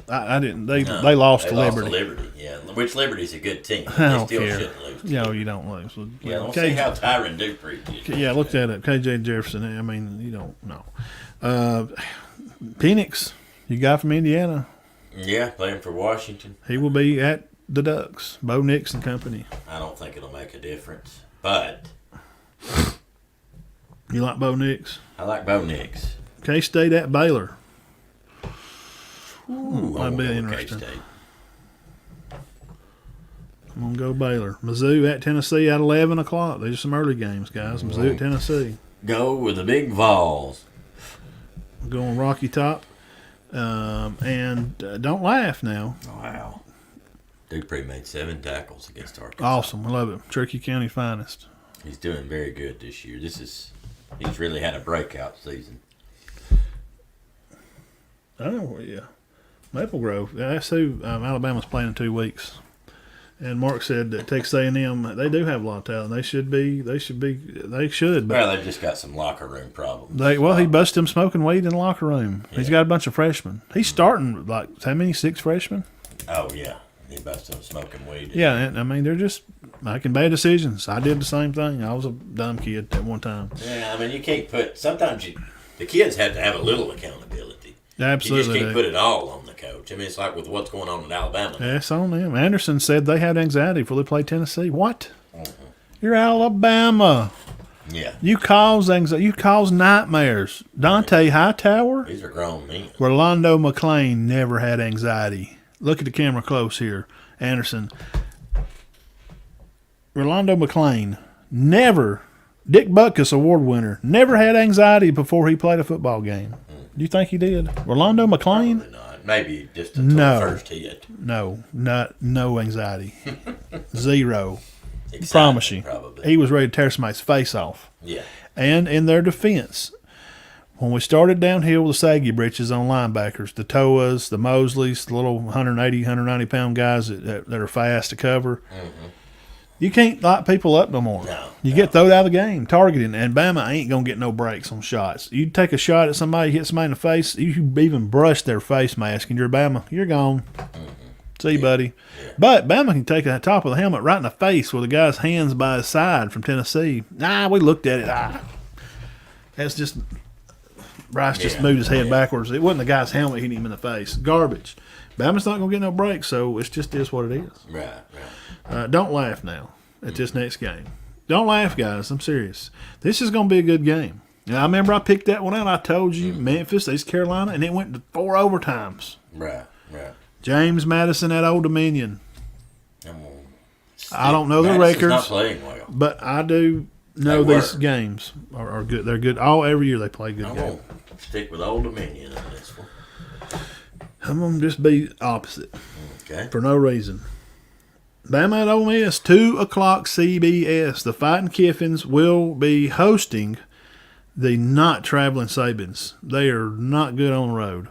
I didn't. They lost to Liberty. Yeah. Which Liberty's a good team. I don't still care. shouldn't lose. No, you don't lose. Yeah, let's see how Tyron Dupree did. Yeah, look that up. KJ Jefferson. I mean, you don't know. Penix, you guy from Indiana. Yeah, playing for Washington. He will be at the Ducks. Bo Nix and company. I don't think it'll make a difference, but you like Bo Nix? I like Bo Nix. K-State at Baylor. Might be interesting. K-State. I'm going to go Baylor. Mizzou at Tennessee at 11 o'clock. These are some early games, guys. Mizzou at Tennessee. Go with the big Vols. I'm going Rocky Top. And don't laugh now. Wow. Dupree made 7 tackles against Arkansas. Awesome. I love it. Cherokee County finest. He's doing very good this year. He's really had a breakout season. Oh, yeah. Maple Grove. That's who Alabama's playing in 2 weeks. And Mark said that Texas A&M, they do have a lot of talent. They should. Well, they've just got some locker room problems. He busted them smoking weed in the locker room. Yeah. He's got a bunch of freshmen. He's starting, how many? 6 freshmen? Oh, yeah. He busted them smoking weed. Yeah, and I mean, they're just making bad decisions. I did the same thing. I was a dumb kid at one time. Yeah, I mean, you can't put – sometimes the kids have to have a little accountability. Absolutely. You just can't put it all on the coach. I mean, it's like with what's going on in Alabama. Yeah, it's on them. Anderson said they had anxiety before they played Tennessee. What? You're Alabama. Yeah. You cause anxiety. You cause nightmares. Dante Hightower. These are grown men. Rolando McClain never had anxiety. Look at the camera close here, Anderson. Rolando McClain never. Dick Butkus, award winner, never had anxiety before he played a football game. Do you think he did? Rolando McClain? Probably not. Maybe just until the first hit. No anxiety. Zero. Excitement, Promise you. Probably. He was ready to tear somebody's face off. Yeah. And in their defense, when we started downhill with the saggy britches on linebackers, the Toas, the Mosleys, the little 180, 190-pound guys that are fast to cover, You can't light people up no more. You get thrown out of the game, targeting, and Bama ain't going to get no breaks on shots. You take a shot at somebody, hit somebody in the face, you even brush their face mask, and you're Bama. You're gone. See you, buddy. Yeah. But Bama can take the top of the helmet right in the face with a guy's hands by his side from Tennessee. We looked at it. That's just – Bryce just moved his head backwards. It wasn't the guy's helmet hitting him in the face. Garbage. Bama's not going to get no breaks, so it's just is what it is. Right. Don't laugh now at this next game. Don't laugh, guys. I'm serious. This is going to be a good game. Now, I remember I picked that one out. I told you Memphis, East Carolina, and it went to 4 overtimes. Right. James Madison at Old Dominion. I don't know the records, not playing well, but I do know these games are good. They're good. Every year they play good games. I'm going to stick with Old Dominion on this one. I'm going to just be opposite. Okay. For no reason. Bama at Ole Miss, 2 o'clock CBS. The Fighting Kiffins will be hosting the not traveling Sabins. They are not good on the road.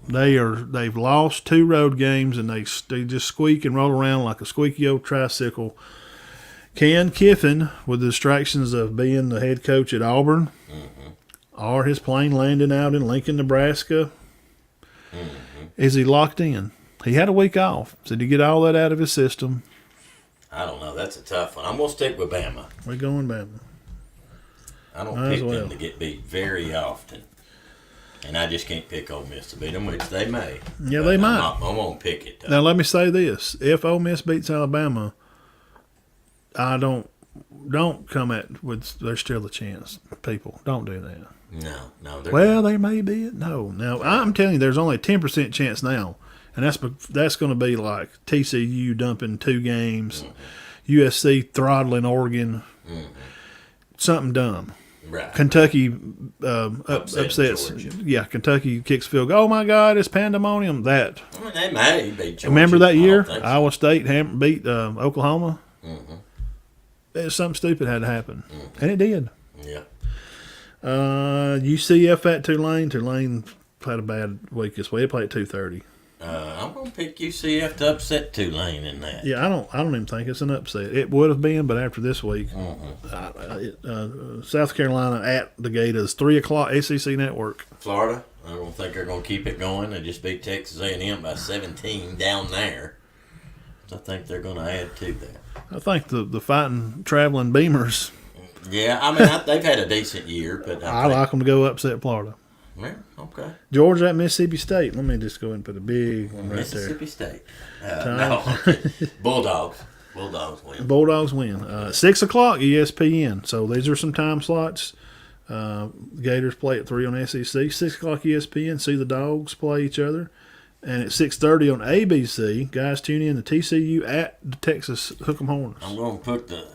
They've lost 2 road games, and they just squeak and roll around like a squeaky old tricycle. Can Kiffin, with the distractions of being the head coach at Auburn, or his plane landing out in Lincoln, Nebraska, is he locked in? He had a week off. So did he get all that out of his system? I don't know. That's a tough one. I'm going to stick with Bama. We're going Bama. I don't pick them to get beat very often. And I just can't pick Ole Miss to beat them, which they may. Yeah, they might. I'm going to pick it, though. Now, let me say this. If Ole Miss beats Alabama, I don't come at with there's still a chance. People, don't do that. No. Well, there may be it. No. Now, I'm telling you, there's only a 10% chance now. And that's going to be like TCU dumping 2 games, USC throttling Oregon, something dumb. Right. Kentucky upsets. Georgia. Yeah, Kentucky kicks field goal. Oh, my God, it's pandemonium. That. I mean, they may beat Georgia. Remember that year? So. Iowa State beat Oklahoma? Something stupid had to happen. And it did. Yeah. UCF at Tulane. Tulane had a bad week this week. They played at 2:30. I'm going to pick UCF to upset Tulane in that. Yeah, I don't even think it's an upset. It would have been, but after this week, South Carolina at the Gators, 3 o'clock, SEC Network. Florida, I don't think they're going to keep it going. They just beat Texas A&M by 17 down there. So I think they're going to add to that. I think the fighting traveling Beamers. Yeah, I mean, they've had a decent year, but I like them to go upset Florida. Yeah, okay. Georgia at Mississippi State. Let me just go ahead and put a big one right Mississippi there. State. No. Bulldogs. Bulldogs win. Bulldogs win. 6 o'clock ESPN. So these are some time slots. Gators play at 3 on SEC. 6 o'clock ESPN. See the Dogs play each other. And at 6:30 on ABC, guys tune in to TCU at the Texas Hook'em Horns. I'm going to put the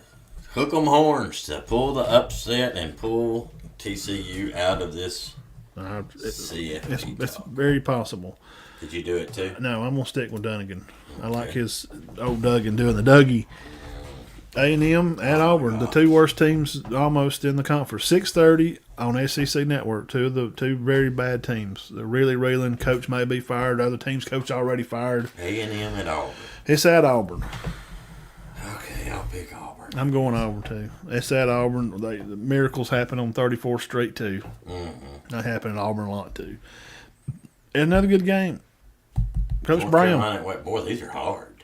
Hook'em Horns to pull the upset and pull TCU out of this. It's very possible. Did you do it too? No, I'm going to stick with Dunnigan. Okay. I like his old Duggan doing the Dougie. A&M at Auburn, the 2 worst teams almost in the conference. 6:30 on SEC Network. 2 of the 2 very bad teams. They're really reeling. Coach may be fired. Other teams' coach already fired. A&M at Auburn. It's at Auburn. Okay, I'll pick Auburn. I'm going Auburn too. It's at Auburn. The miracles happen on 34th Street too. That happened at Auburn a lot too. Another good game. Coach Brown. Boy, these are hard.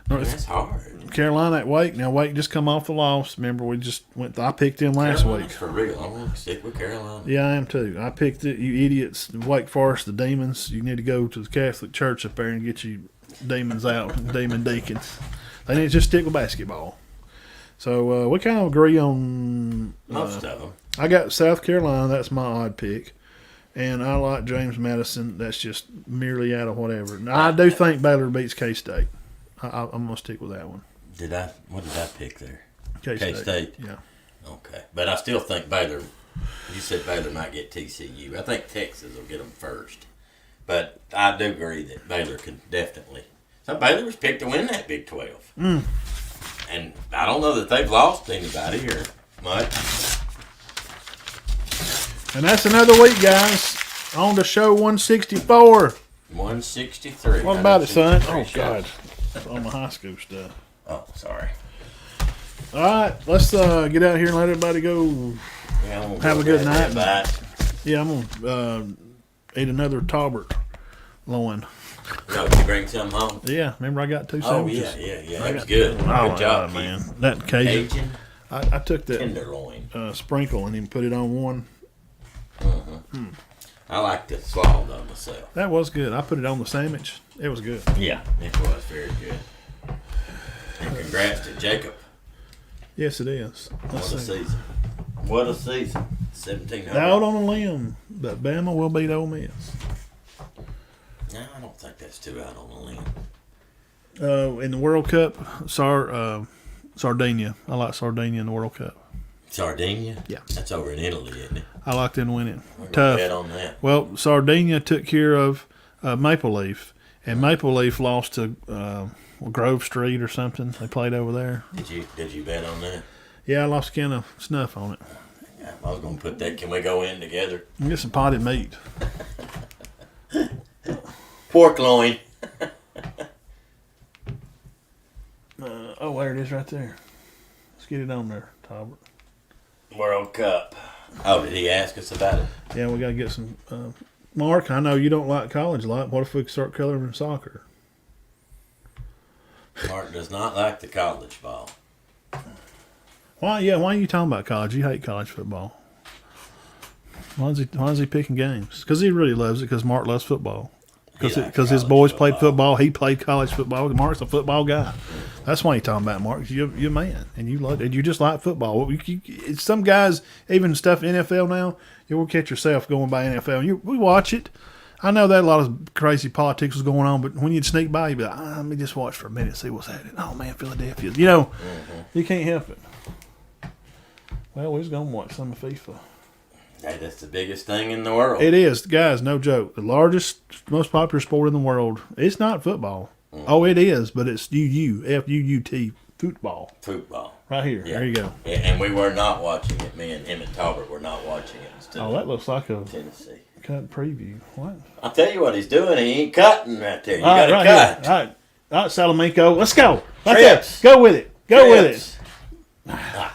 That's hard. Carolina at Wake. Now Wake just come off the loss. Remember, we just went. I picked them last week. For real, I'm going to stick with Carolina. Yeah, I am too. I picked it. You idiots, Wake Forest, the Demons. You need to go to the Catholic Church up there and get you demons out, demon deacons. They need to just stick with basketball. So we kind of agree on most of them. I got South Carolina. That's my odd pick. And I like James Madison. That's just merely out of whatever. Now, I do think Baylor beats K-State. I'm going to stick with that one. What did I pick there? K-State. Yeah. Okay. But I still think Baylor, you said Baylor might get TCU. I think Texas will get them first. But I do agree that Baylor can definitely. So Baylor was picked to win that Big 12. And I don't know that they've lost anybody or much. And that's another week, guys. On to show 164. 163. What about it, son? Oh, God. That's all my high school stuff. Oh, sorry. All right, let's get out here and let everybody go. Yeah, Have a good night. Bite. Yeah, I'm gonna eat another Talbert loin. No, did you bring some home? Yeah, remember I got 2 Oh, sandwiches. yeah. That was good. Good job, man. That Cajun. I took that tenderloin sprinkle and even put it on one. I like the slaw though myself. That was good. I put it on the sandwich. It was good. Yeah, it was very good. And congrats to Jacob. Yes, it is. What a season. What a season. 1700. Out on a limb, but Bama will beat Ole Miss. No, I don't think that's too out on a limb. In the World Cup, Sardinia. I like Sardinia in the World Cup. Sardinia? Yeah. That's over in Italy, isn't it? I like them winning. We're gonna Tough. bet on that. Well, Sardinia took care of Maple Leaf, and Maple Leaf lost to Grove Street or something. They played over there. Did you bet on that? Yeah, I lost a can of snuff on it. Yeah, I was going to put that. Can we go in together? Get some potted meat. Pork loin. Oh, there it is right there. Let's get it on there, Talbert. World Cup. Oh, did he ask us about it? Yeah, we got to get some. Mark, I know you don't like college a lot. What if we could start coloring soccer? Mark does not like the college ball. Why? Yeah, why are you talking about college? You hate college football. Why is he picking games? Because he really loves it. Because Mark loves football. Because his boys played football. He played college football. Mark's a football guy. That's why you're talking about Mark. You're a man, and you love it. And you just like football. Some guys, even stuff in NFL now, you will catch yourself going by NFL. We watch it. I know that a lot of crazy politics was going on, but when you'd sneak by, you'd be like, let me just watch for a minute, see what's happening. Oh, man, Philadelphia. You can't help it. Well, we was going to watch some of FIFA. Hey, that's the biggest thing in the world. It is. Guys, no joke. The largest, most popular sport in the world. It's not football. Oh, it is, but it's F-U-U-T, football. Football. Right here. Yeah. There you go. Yeah, and we were not watching it. Me and him and Talbert were not watching it. That looks like a Tennessee cut preview. What? I'll tell you what he's doing. He ain't cutting right there. You All got to right, cut. All right, Salamico. Let's go. Right Trips. there. Go with it. Go with it.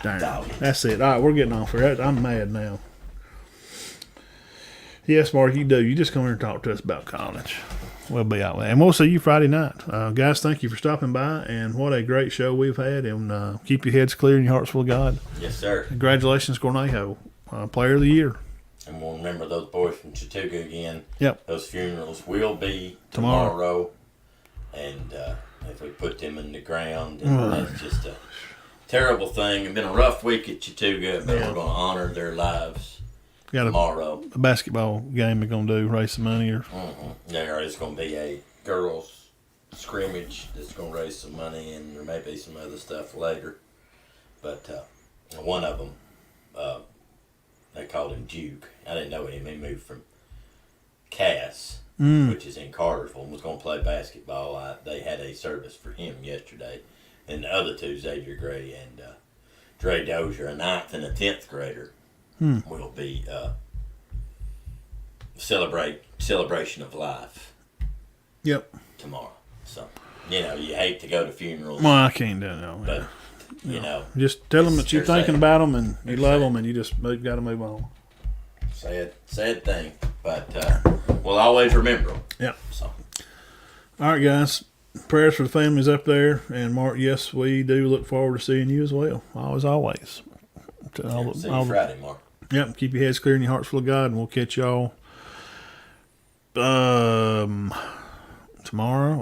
Darn. That's it. All right, we're getting off here. I'm mad now. Yes, Mark, you do. You just come here and talk to us about college. We'll be out there. And we'll see you Friday night. Guys, thank you for stopping by, and what a great show we've had. And keep your heads clear and your hearts full of God. Yes, sir. Congratulations, Cornejo, Player of the Year. And we'll remember those boys from Chattooga again. Yep. Those funerals will be tomorrow. And if we put them in the ground, that's just a terrible thing. It's been a rough week at Chattooga, but we're going to honor their lives tomorrow. A basketball game we're going to do, raise some money. There is going to be a girls' scrimmage that's going to raise some money, and there may be some other stuff later. But one of them, they called him Duke. I didn't know him. He moved from Cass, which is in Cartersville, and was going to play basketball. They had a service for him yesterday. And the other two, Xavier Gray and Dre Dozier, a 9th and a 10th grader, will be celebration of life. Yep. Tomorrow. So, you hate to go to funerals. Well, I can't do it. But, you know. Just tell them that you're thinking about them and you love them and you just got to move on. Sad thing. But we'll always remember them. Yeah. So. All right, guys. Prayers for the families up there. And, Mark, yes, we do look forward to seeing you as well. Always. See you Friday, Mark. Yep. Keep your heads clear and your hearts full of God, and we'll catch y'all tomorrow.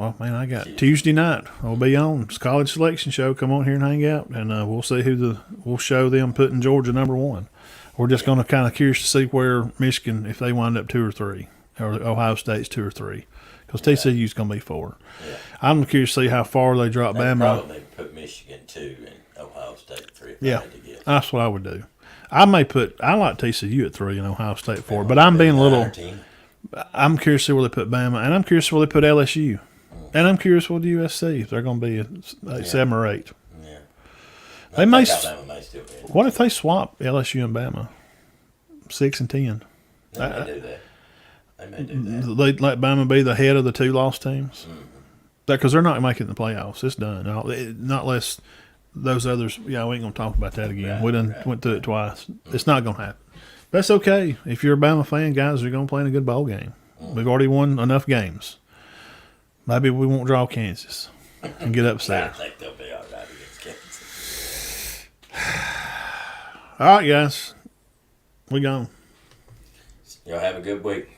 Oh, man, I got Tuesday night. I'll be on. It's college selection show. Come on here and hang out, and we'll see we'll show them putting Georgia #1. We're just going to kind of curious to see where Michigan, if they wind up 2 or 3, or Ohio State's 2 or 3. Because TCU's going to be 4. Yeah. I'm curious to see how far they drop Bama. Probably put Michigan 2 and Ohio State 3. Yeah, that's what I would do. I like TCU at 3 and Ohio State 4, but I'm being a little. I'm curious to see where they put Bama, and I'm curious where they put LSU, and I'm curious with USC if they're going to be 7 or 8. Yeah, they may. Alabama may still be. What if they swap LSU and Bama, 6 and 10? They may do that. They may do that. They let Bama be the head of the 2 lost teams. Because they're not making the playoffs. It's done. Not unless those others, yeah, we ain't gonna talk about that again. We done went through it twice. It's not gonna happen. That's okay. If you're a Bama fan, guys, you're gonna play in a good bowl game. We've already won enough games. Maybe we won't draw Kansas and get upset. I think they'll be all right against Kansas. All right, guys, we gone. Y'all have a good week.